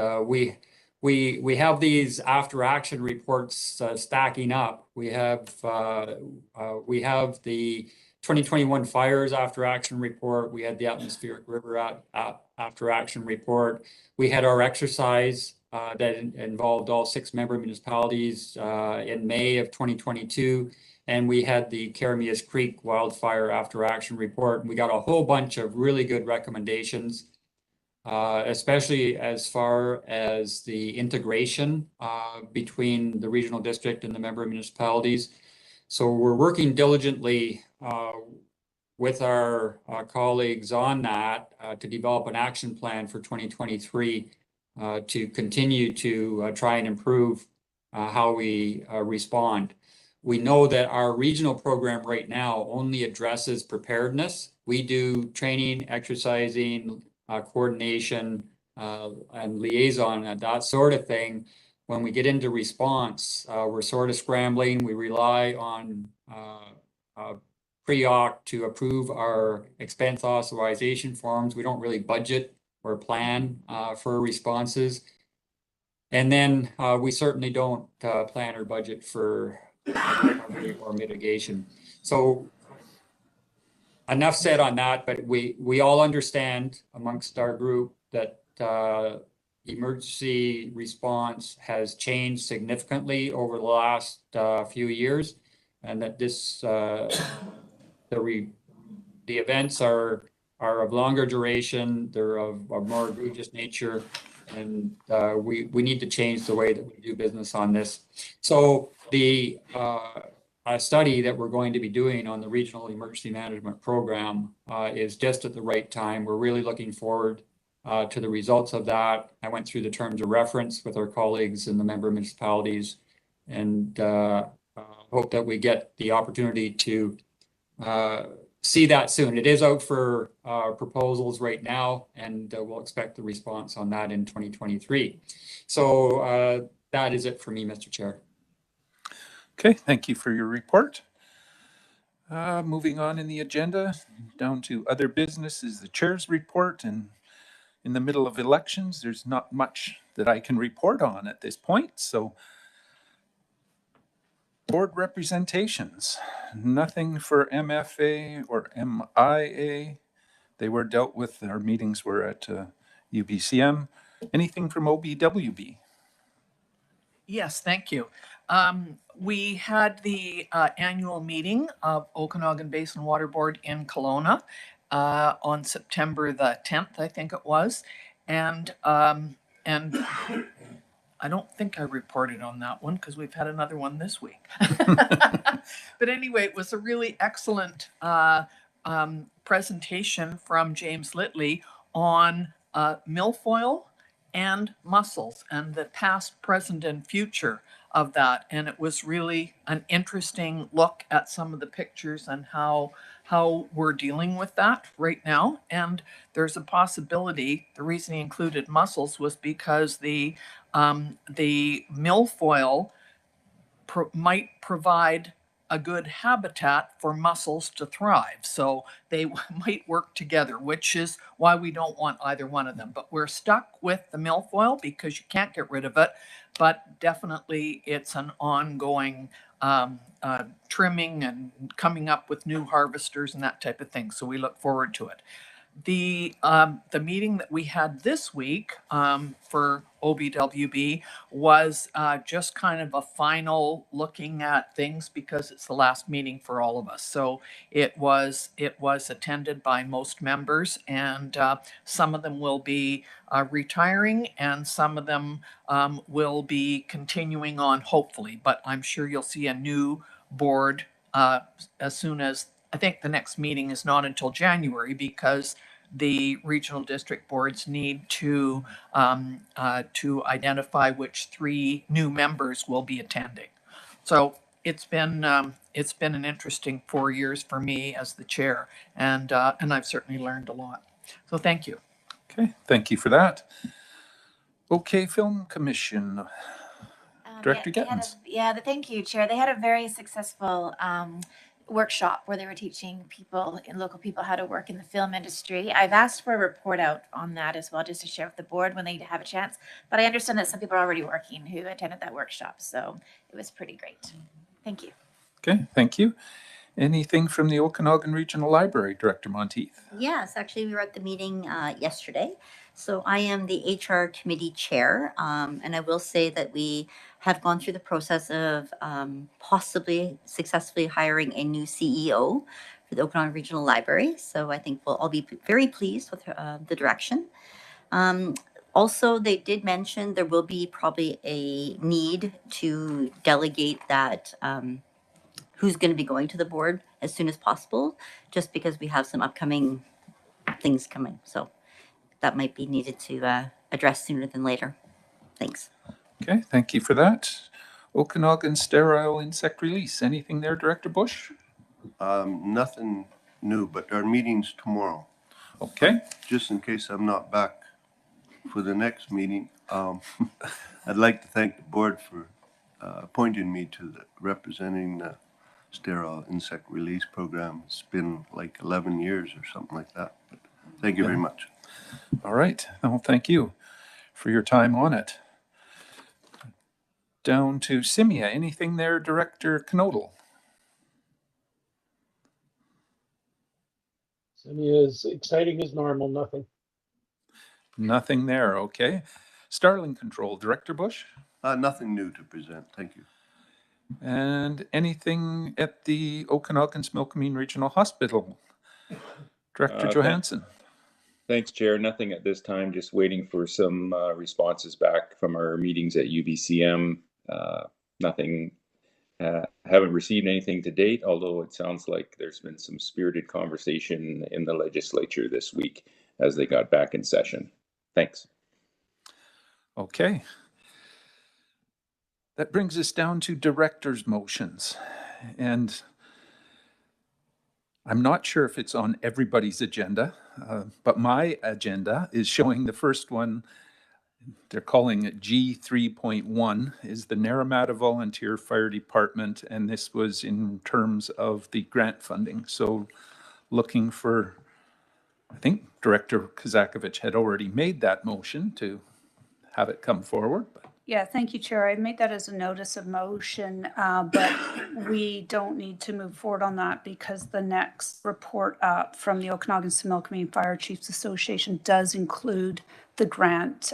we have these after action reports stacking up. We have the 2021 fires after action report. We had the atmospheric river after action report. We had our exercise that involved all 6 member municipalities in May of 2022. And we had the Karamias Creek wildfire after action report. We got a whole bunch of really good recommendations, especially as far as the integration between the regional district and the member municipalities. So we're working diligently with our colleagues on that to develop an action plan for 2023 to continue to try and improve how we respond. We know that our regional program right now only addresses preparedness. We do training, exercising, coordination, and liaison and that sort of thing. When we get into response, we're sort of scrambling. We rely on pre-auc to approve our expense authorization forms. We don't really budget or plan for responses. And then we certainly don't plan or budget for recovery or mitigation. So enough said on that, but we all understand amongst our group that emergency response has changed significantly over the last few years, and that this the events are of longer duration, they're of more egregious nature, and we need to change the way that we do business on this. So the study that we're going to be doing on the Regional Emergency Management Program is just at the right time. We're really looking forward to the results of that. I went through the terms of reference with our colleagues in the member municipalities, and hope that we get the opportunity to see that soon. It is out for proposals right now, and we'll expect the response on that in 2023. So that is it for me, Mr. Chair. Okay, thank you for your report. Moving on in the agenda, down to other business is the chair's report, and in the middle of elections, there's not much that I can report on at this point, so board representations, nothing for MFA or MIA. They were dealt with, our meetings were at UBCM. Anything from OBWB? Yes, thank you. We had the annual meeting of Okanagan Basin Water Board in Kelowna on September the 10th, I think it was. And I don't think I reported on that one because we've had another one this week. But anyway, it was a really excellent presentation from James Litley on milfoil and mussels and the past, present, and future of that. And it was really an interesting look at some of the pictures and how we're dealing with that right now. And there's a possibility, the reason he included mussels was because the milfoil might provide a good habitat for mussels to thrive. So they might work together, which is why we don't want either one of them. But we're stuck with the milfoil because you can't get rid of it. But definitely it's an ongoing trimming and coming up with new harvesters and that type of thing. So we look forward to it. The meeting that we had this week for OBWB was just kind of a final looking at things because it's the last meeting for all of us. So it was attended by most members, and some of them will be retiring and some of them will be continuing on, hopefully. But I'm sure you'll see a new board as soon as, I think the next meeting is not until January because the regional district boards need to identify which 3 new members will be attending. So it's been an interesting 4 years for me as the chair, and I've certainly learned a lot. So thank you. Okay, thank you for that. Okay, Film Commission. Director Gittins. Thank you, Chair. They had a very successful workshop where they were teaching people and local people how to work in the film industry. I've asked for a report out on that as well, just to share with the board when they have a chance. But I understand that some people are already working who attended that workshop, so it was pretty great. Thank you. Okay, thank you. Anything from the Okanagan Regional Library, Director Monteith? Yes, actually, we were at the meeting yesterday. So I am the HR committee chair, and I will say that we have gone through the process of possibly successfully hiring a new CEO for the Okanagan Regional Library. So I think we'll all be very pleased with the direction. Also, they did mention there will be probably a need to delegate that who's going to be going to the board as soon as possible, just because we have some upcoming things coming. So that might be needed to address sooner than later. Thanks. Okay, thank you for that. Okanagan Sterile Insect Release. Anything there, Director Bush? Nothing new, but our meeting's tomorrow. Okay. Just in case I'm not back for the next meeting, I'd like to thank the board for appointing me to representing the sterile insect release program. It's been like 11 years or something like that. But thank you very much. All right. Well, thank you for your time on it. down to Simea. Anything there, Director Knodel? Semi is exciting as normal, nothing. Nothing there, okay. Starling Control, Director Bush? Nothing new to present. Thank you. And anything at the Okanagan-Smilkameen Regional Hospital? Director Johansson? Thanks, Chair. Nothing at this time, just waiting for some responses back from our meetings at UBCM. Nothing, haven't received anything to date, although it sounds like there's been some spirited conversation in the legislature this week as they got back in session. Thanks. Okay. That brings us down to director's motions. And I'm not sure if it's on everybody's agenda, but my agenda is showing the first one. They're calling it G3.1, is the Naramata Volunteer Fire Department, and this was in terms of the grant funding. So looking for, I think Director Kazakovich had already made that motion to have it come forward. Yeah, thank you, Chair. I made that as a notice of motion, but we don't need to move forward on that because the next report up from the Okanagan-Similkameen Fire Chiefs Association does include the grant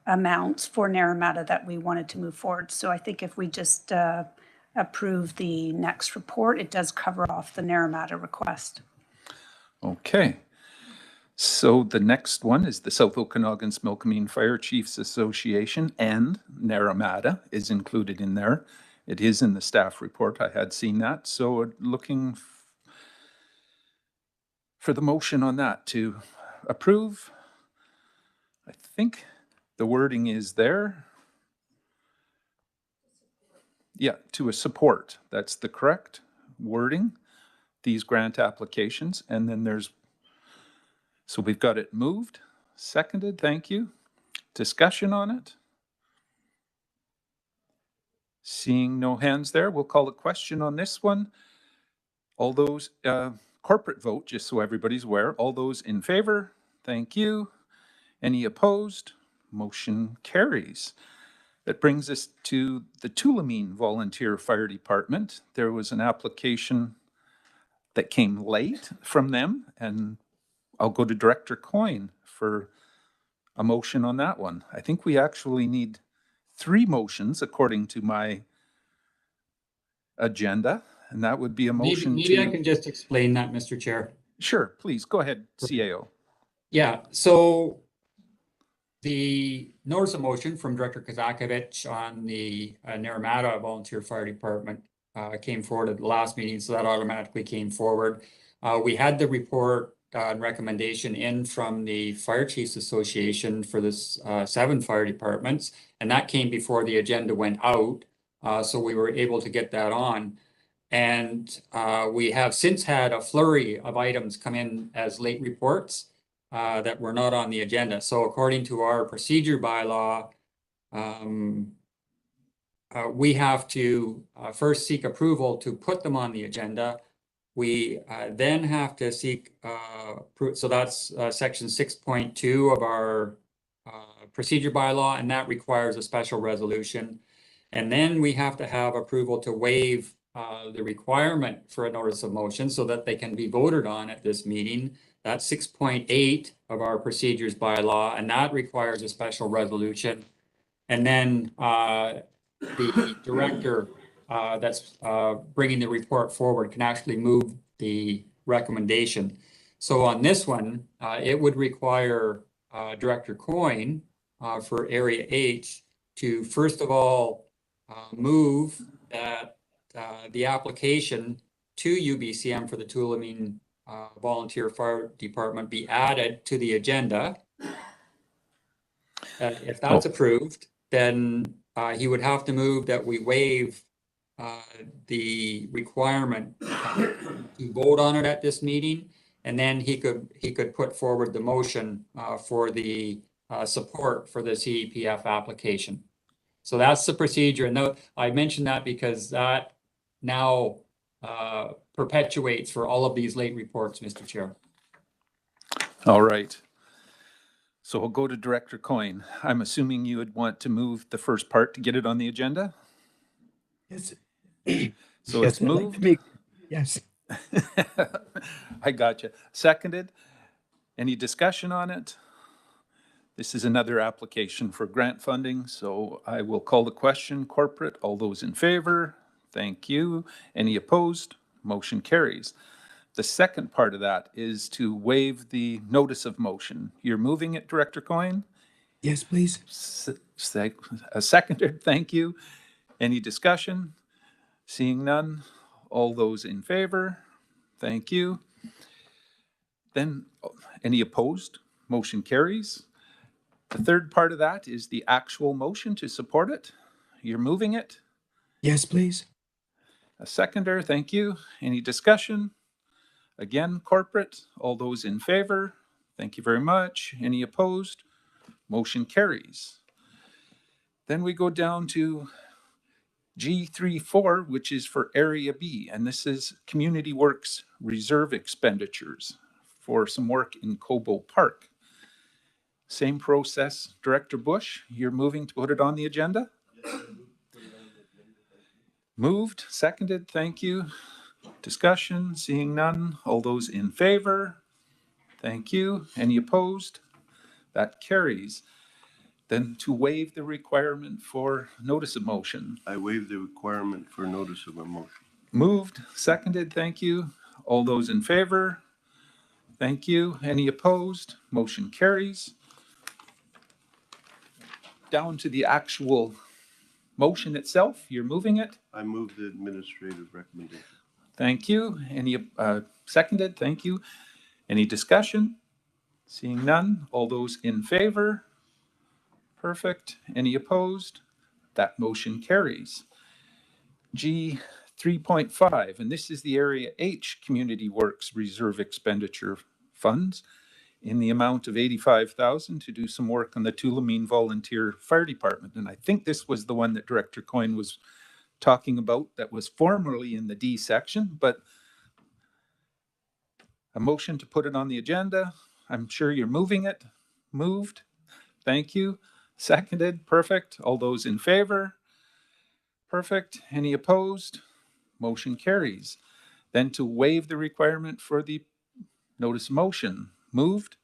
amounts for Naramata that we wanted to move forward. So I think if we just approve the next report, it does cover off the Naramata request. Okay. So the next one is the South Okanagan-Smilkameen Fire Chiefs Association, and Naramata is included in there. It is in the staff report. I had seen that. So looking for the motion on that to approve. I think the wording is there. Yeah, to a support. That's the correct wording. These grant applications. And then there's, so we've got it moved, seconded, thank you. Discussion on it? Seeing no hands there, we'll call a question on this one. All those, corporate vote, just so everybody's aware, all those in favor, thank you. Any opposed? Motion carries. That brings us to the Tulameen Volunteer Fire Department. There was an application that came late from them, and I'll go to Director Coyne for a motion on that one. I think we actually need 3 motions according to my agenda, and that would be a motion Maybe I can just explain that, Mr. Chair. Sure, please, go ahead, CAO. Yeah, so the notice of motion from Director Kazakovich on the Naramata Volunteer Fire Department came forward at the last meeting, so that automatically came forward. We had the report and recommendation in from the Fire Chiefs Association for this 7 fire departments, and that came before the agenda went out, so we were able to get that on. And we have since had a flurry of items come in as late reports that were not on the agenda. So according to our procedure bylaw, we have to first seek approval to put them on the agenda. We then have to seek, so that's section 6.2 of our procedure bylaw, and that requires a special resolution. And then we have to have approval to waive the requirement for a notice of motion so that they can be voted on at this meeting. That's 6.8 of our procedures bylaw, and that requires a special resolution. And then the director that's bringing the report forward can actually move the recommendation. So on this one, it would require Director Coyne for Area H to first of all move that the application to UBCM for the Tulameen Volunteer Fire Department be added to the agenda. If that's approved, then he would have to move that we waive the requirement to vote on it at this meeting, and then he could put forward the motion for the support for the CEPF application. So that's the procedure, and I mentioned that because that now perpetuates for all of these late reports, Mr. Chair. All right. So we'll go to Director Coyne. I'm assuming you would want to move the first part to get it on the agenda? Yes. So Yes, it's I'd like to moved? make- Yes. I gotcha. Seconded? Any discussion on it? This is another application for grant funding, so I will call the question. Corporate, all those in favor? Thank you. Any opposed? Motion carries. The second part of that is to waive the notice of motion. You're moving it, Director Coyne? Yes, please. Seconded, thank you. Any discussion? Seeing none, all those in favor? Thank you. Then, any opposed? Motion carries. The third part of that is the actual motion to support it. You're moving it. Yes, please. A seconder, thank you. Any discussion? Again, corporate, all those in favor? Thank you very much. Any opposed? Motion carries. Then we go down to G34, which is for Area B, and this is Community Works Reserve expenditures for some work in Cobo Park. Same process, Director Bush, you're moving to put it on the agenda? Moved, seconded, thank you. Discussion, seeing none, all those in favor? Thank you. Any opposed? That carries. Then to waive the requirement for notice of motion. I waive the requirement for notice of a motion. Moved, seconded, thank you. All those in favor? Thank you. Any opposed? Motion carries. Down to the actual motion itself, you're moving it? I move the administrative recommendation. Thank you. Any seconded? Thank you. Any discussion? Seeing none. All those in favor? Perfect. Any opposed? That motion carries. G 3.5, and this is the Area H Community Works Reserve Expenditure Funds in the amount of $85,000 to do some work on the Tulameen Volunteer Fire Department. And I think this was the one that Director Coyne was talking about that was formerly in the D section, but a motion to put it on the agenda. I'm sure you're moving it. Moved. Thank you. Seconded. Perfect. All those in favor? Perfect. Any opposed? Motion carries. Then to waive the requirement for the notice of motion. Moved.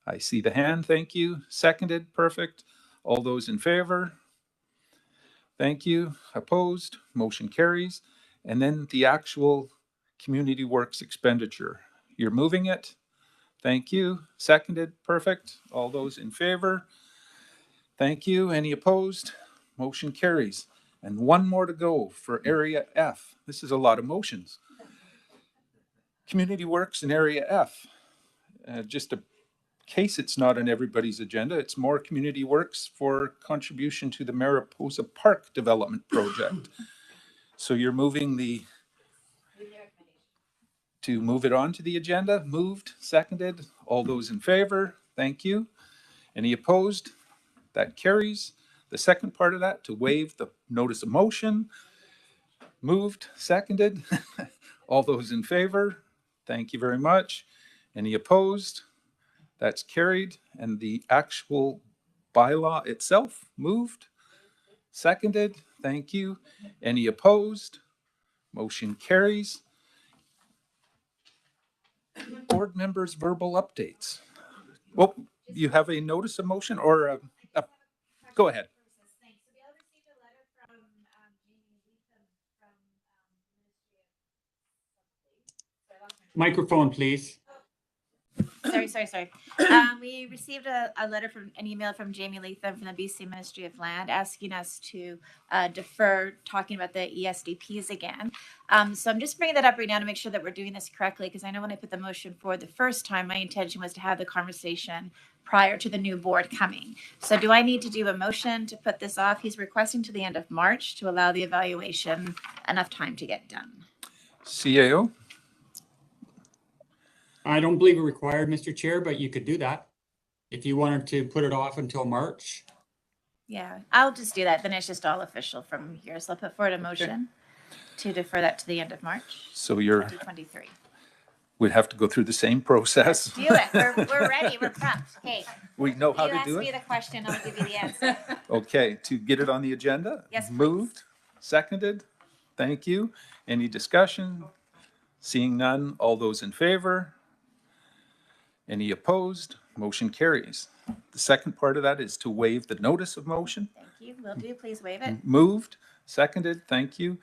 I see the hand. Thank you. Seconded. Perfect. All those in favor? Thank you. Opposed? Motion carries. And then the actual community works expenditure. You're moving it. Thank you. Seconded. Perfect. All those in favor? Thank you. Any opposed? Motion carries. And one more to go for Area F. This is a lot of motions. Community Works in Area F. Just a case it's not on everybody's agenda. It's more community works for contribution to the Mariposa Park Development Project. So you're moving to move it onto the agenda. Moved, seconded. All those in favor? Thank you. Any opposed? That carries. The second part of that, to waive the notice of motion. Moved, seconded. All those in favor? Thank you very much. Any opposed? That's carried. And the actual bylaw itself, moved, seconded. Thank you. Any opposed? Motion carries. Board members' verbal updates. Well, you have a notice of motion or go ahead. Microphone, please. Sorry. We received an email from Jamie Latham from the BC Ministry of Land asking us to defer talking about the ESDPs again. So I'm just bringing that up right now to make sure that we're doing this correctly, because I know when I put the motion forward the first time, my intention was to have the conversation prior to the new board coming. So do I need to do a motion to put this off? He's requesting to the end of March to allow the evaluation enough time to get done. CAO? I don't believe it required, Mr. Chair, but you could do that if you wanted to put it off until March. Yeah, I'll just do that. Then it's just all official from here. So I'll put forward a motion to defer that to the end of March. So you're 2023. We'd have to go through the same process. Do it. We're ready. We're prepped. Okay. We know how You to ask do me it. the question, I'll give you the answer. Okay, to get it on the agenda? Yes, please. Moved, seconded. Thank you. Any discussion? Seeing none, all those in favor? Any opposed? Motion carries. The second part of that is to waive the notice of motion. Thank you. Will do. Please waive it. Moved, seconded, thank you.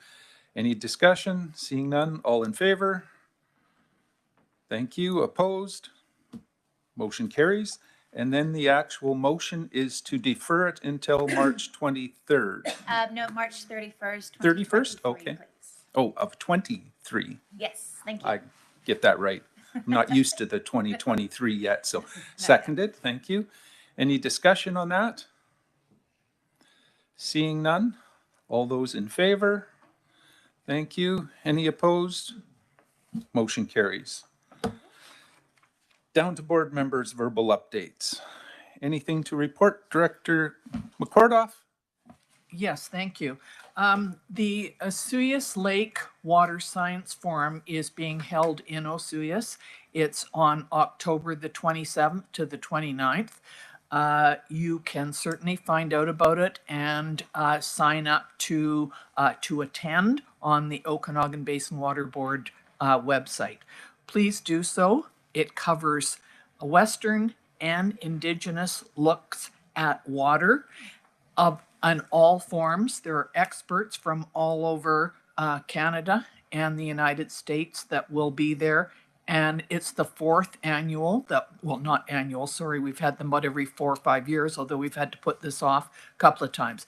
Any discussion? Seeing none, all in favor? Thank you. Opposed? Motion carries. And then the actual motion is to defer it until March 23rd. No, March 31st. 31st? 2023, Okay. please. Oh, of 23. Yes, thank you. I get that right. I'm not used to the 2023 yet, so seconded, thank you. Any discussion on that? Seeing none, all those in favor? Thank you. Any opposed? Motion carries. Down to board members' verbal updates. Anything to report, Director McCordoff? Yes, thank you. The Osoyoos Lake Water Science Forum is being held in Osoyoos. It's on October the 27th to the 29th. You can certainly find out about it and sign up to attend on the Okanagan Basin Water Board website. Please do so. It covers Western and Indigenous looks at water on all forms. There are experts from all over Canada and the United States that will be there. And it's the fourth annual, not annual, sorry, we've had them about every 4 or 5 years, although we've had to put this off a couple of times.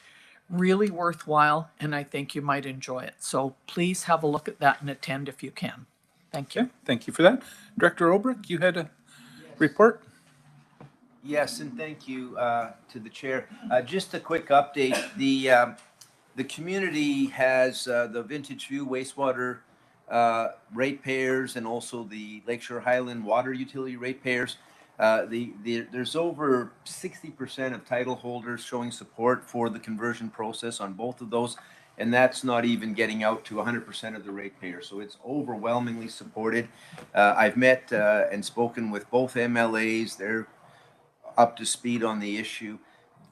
Really worthwhile, and I think you might enjoy it. So please have a look at that and attend if you can. Thank you. Okay, thank you for that. Director Olbrich, you had a report? Yes, and thank you to the chair. Just a quick update. The community has the Vintage View wastewater ratepayers and also the Lakeshore Highland water utility ratepayers. There's over 60% of title holders showing support for the conversion process on both of those, and that's not even getting out to 100% of the ratepayers. So it's overwhelmingly supported. I've met and spoken with both MLAs. They're up to speed on the issue.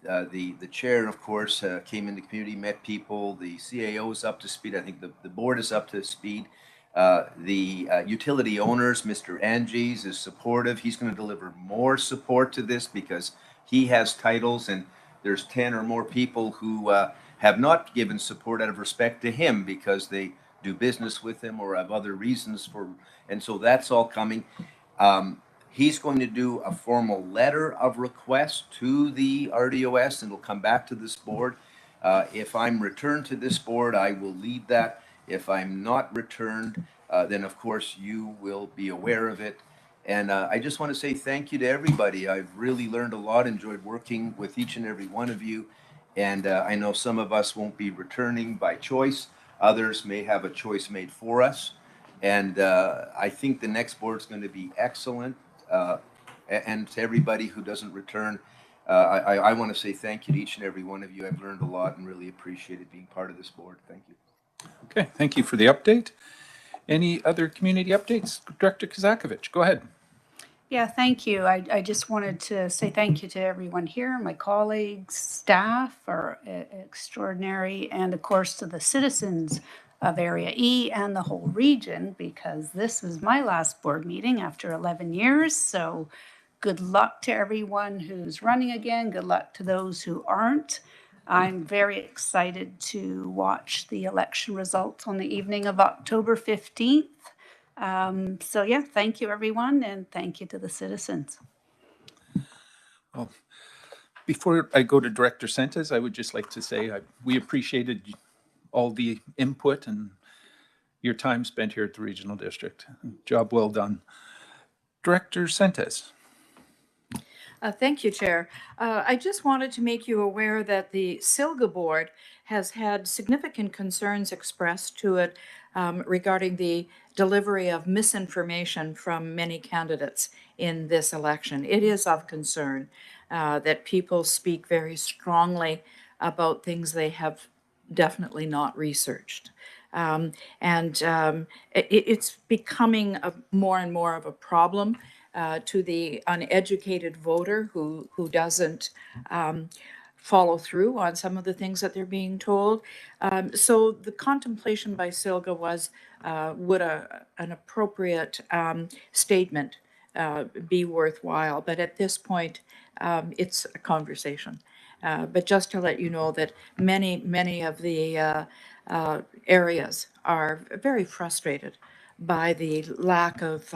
The chair, of course, came in the community, met people. The CAO is up to speed. I think the board is up to speed. The utility owners, Mr. Anges, is supportive. He's going to deliver more support to this because he has titles, and there's 10 or more people who have not given support out of respect to him because they do business with him or have other reasons for, and so that's all coming. He's going to do a formal letter of request to the RDOS, and it'll come back to this board. If I'm returned to this board, I will lead that. If I'm not returned, then of course you will be aware of it. And I just want to say thank you to everybody. I've really learned a lot, enjoyed working with each and every one of you. And I know some of us won't be returning by choice. Others may have a choice made for us. And I think the next board is going to be excellent. And to everybody who doesn't return, I want to say thank you to each and every one of you. I've learned a lot and really appreciated being part of this board. Thank you. Okay, thank you for the update. Any other community updates? Director Kazakovich, go ahead. Yeah, thank you. I just wanted to say thank you to everyone here. My colleagues, staff are extraordinary, and of course to the citizens of Area E and the whole region, because this is my last board meeting after 11 years. So good luck to everyone who's running again. Good luck to those who aren't. I'm very excited to watch the election results on the evening of October 15th. So yeah, thank you everyone, and thank you to the citizens. Well, before I go to Director Sentes, I would just like to say we appreciated all the input and your time spent here at the Regional District. Job well done. Director Sentes. Thank you, Chair. I just wanted to make you aware that the SILGA board has had significant concerns expressed to it regarding the delivery of misinformation from many candidates in this election. It is of concern that people speak very strongly about things they have definitely not researched. It's becoming more and more of a problem to the uneducated voter who doesn't follow through on some of the things that they're being told. So the contemplation by Silga was, would an appropriate statement be worthwhile? But at this point, it's a conversation. But just to let you know that many of the areas are very frustrated by the lack of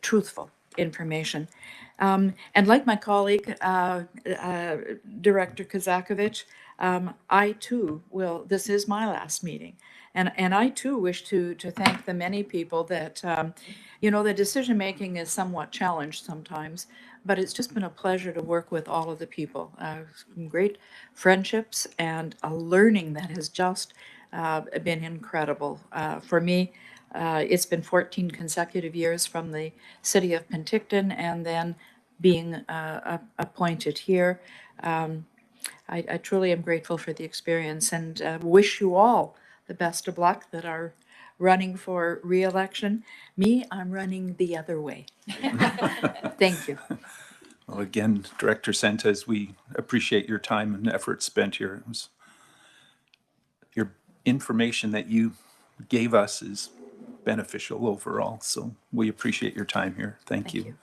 truthful information. And like my colleague, Director Kazakovich, I too will, this is my last meeting. And I too wish to thank the many people that, you know, the decision-making is somewhat challenged sometimes, but it's just been a pleasure to work with all of the people. Some great friendships and a learning that has just been incredible. For me, it's been 14 consecutive years from the city of Penticton and then being appointed here. I truly am grateful for the experience and wish you all the best of luck that are running for re-election. Me, I'm running the other way. Thank you. Well, again, Director Sentes, we appreciate your time and effort spent here. Your information that you gave us is beneficial overall, so we appreciate your time here. Thank you.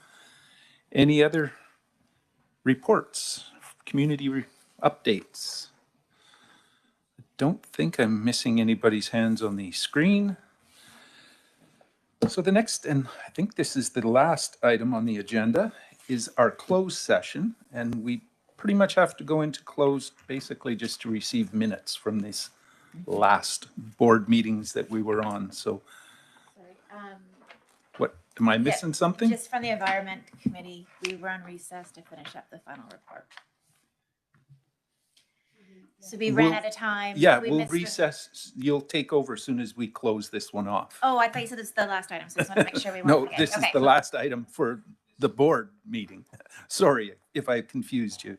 Any other reports, community updates? I don't think I'm missing anybody's hands on the screen. So the next, and I think this is the last item on the agenda, is our closed session, and we pretty much have to go into closed basically just to receive minutes from this last board meetings that we were on. So what, am I missing something? Just from the Environment Committee, we were on recess to finish up the final report. So we ran out of time. Yeah, we'll recess. You'll take over as soon as we close this one off. Oh, I thought you said this is the last item, so I just want to make sure we weren't No, forgetting. this is the last item for the board meeting. Sorry if I confused you.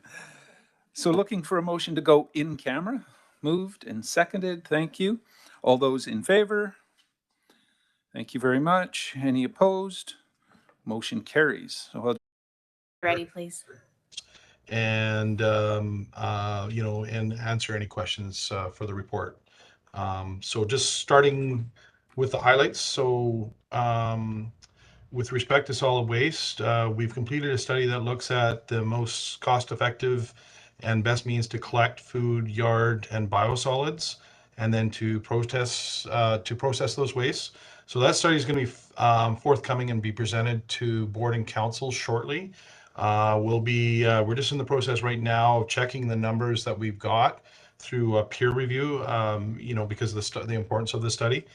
So looking for a motion to go in camera. Moved and seconded. Thank you. All those in favor? Thank you very much. Any opposed? Motion carries. So Ready, please. And you know, and answer any questions for the report. So just starting with the highlights. So with respect to solid waste, we've completed a study that looks at the most cost-effective and best means to collect food, yard, and biosolids, and then to process those wastes. So that study is going to be forthcoming and be presented to board and council shortly. We're just in the process right now of checking the numbers that we've got through a peer review, you know, because of the importance of the study.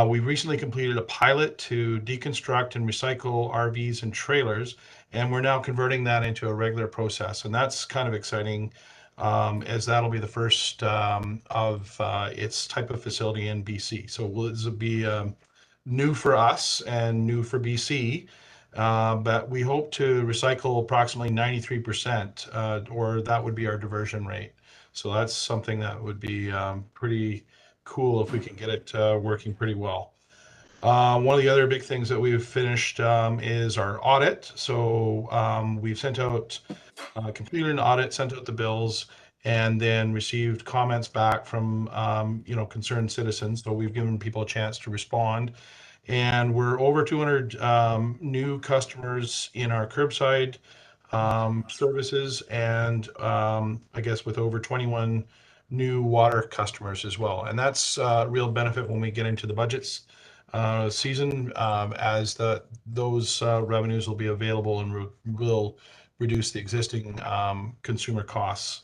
We recently completed a pilot to deconstruct and recycle RVs and trailers, and we're now converting that into a regular process. And that's kind of exciting, as that'll be the first of its type of facility in BC. So this will be new for us and new for BC. But we hope to recycle approximately 93%, or that would be our diversion rate. So that's something that would be pretty cool if we can get it working pretty well. One of the other big things that we've finished is our audit. So we've sent out, completed an audit, sent out the bills, and then received comments back from you know, concerned citizens. So we've given people a chance to respond. And we're over 200 new customers in our curbside services, and I guess with over 21 new water customers as well. And that's a real benefit when we get into the budgets season, as those revenues will be available and will reduce the existing consumer costs.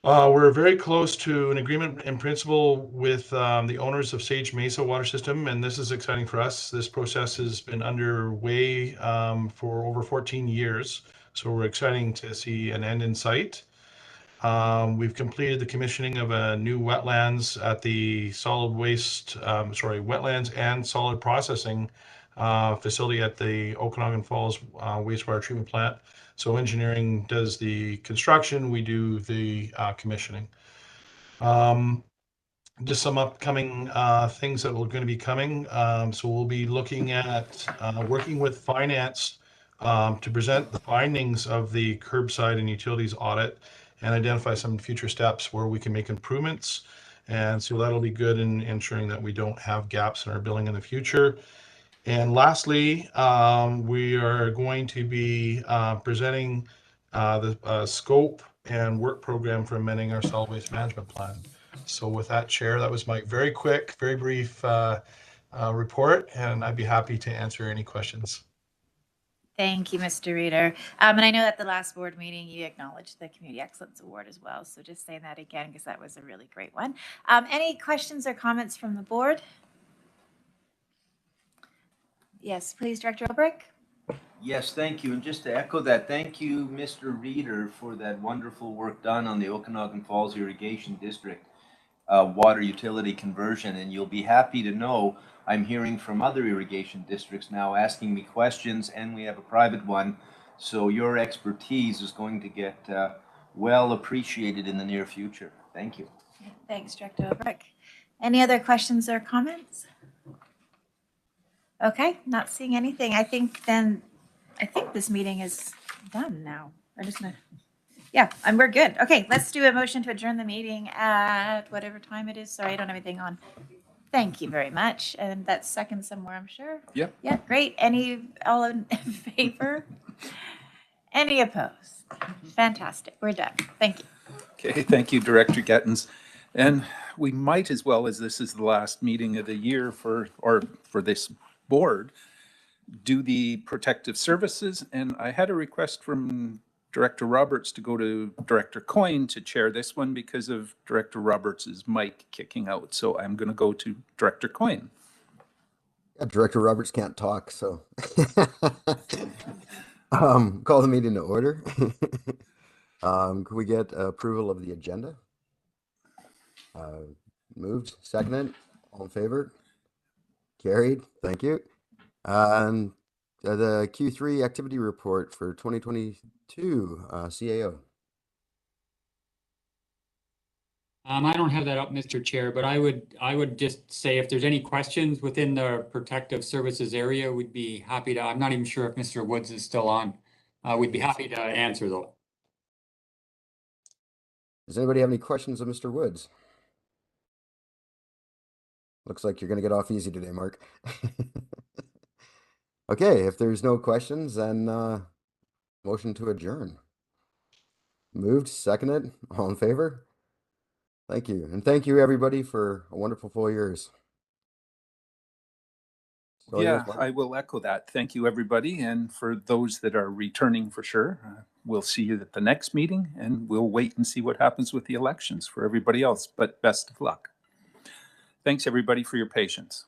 We're very close to an agreement in principle with the owners of Sage Mesa Water System, and this is exciting for us. This process has been underway for over 14 years, so we're exciting to see an end in sight. We've completed the commissioning of a new wetlands at the wetlands and solid processing facility at the Okanagan Falls wastewater treatment plant. So engineering does the construction, we do the commissioning. just some upcoming things that are going to be coming. So we'll be looking at working with finance to present the findings of the curbside and utilities audit and identify some future steps where we can make improvements. And so that'll be good in ensuring that we don't have gaps in our billing in the future. And lastly, we are going to be presenting the scope and work program for amending our solid waste management plan. So with that, Chair, that was my very quick, very brief report, and I'd be happy to answer any questions. Thank you, Mr. Reader. And I know at the last board meeting, you acknowledged the Community Excellence Award as well. So just saying that again, because that was a really great one. Any questions or comments from the board? Yes, please, Director Olbrich. Yes, thank you. And just to echo that, thank you, Mr. Reader, for that wonderful work done on the Okanagan Falls Irrigation District water utility conversion. And you'll be happy to know I'm hearing from other irrigation districts now asking me questions, and we have a private one. So your expertise is going to get well appreciated in the near future. Thank you. Thanks, Director Olbrich. Any other questions or comments? Okay, not seeing anything. I think this meeting is done now. We're good. Okay, let's do a motion to adjourn the meeting at whatever time it is. Sorry, I don't have anything on. Thank you very much. And that's second somewhere, I'm sure. Yep. Yeah, great. All in favor? Any opposed? Fantastic. We're done. Thank you. Okay, thank you, Director Gettens. And we might, as well as this is the last meeting of the year for this board, do the protective services. And I had a request from Director Roberts to go to Director Coyne to chair this one because of Director Roberts' mic kicking out. So I'm going to go to Director Coyne. Yeah, Director Roberts can't talk, so call the meeting to order. Could we get approval of the agenda? Moved, seconded, all in favor? Carried, thank you. And the Q3 activity report for 2022, CAO. I don't have that up, Mr. Chair, but I would just say if there's any questions within the protective services area, we'd be happy to. I'm not even sure if Mr. Woods is still on. We'd be happy to answer though. Does anybody have any questions of Mr. Woods? Looks like you're going to get off easy today, Mark. Okay, if there's no questions, then motion to adjourn. Moved, seconded, all in favor? Thank you. And thank you, everybody, for a wonderful 4 years. So Yeah, I will echo that. Thank you, everybody. And for those that are returning for sure, we'll see you at the next meeting, and we'll wait and see what happens with the elections for everybody else. But best of luck. Thanks, everybody, for your patience.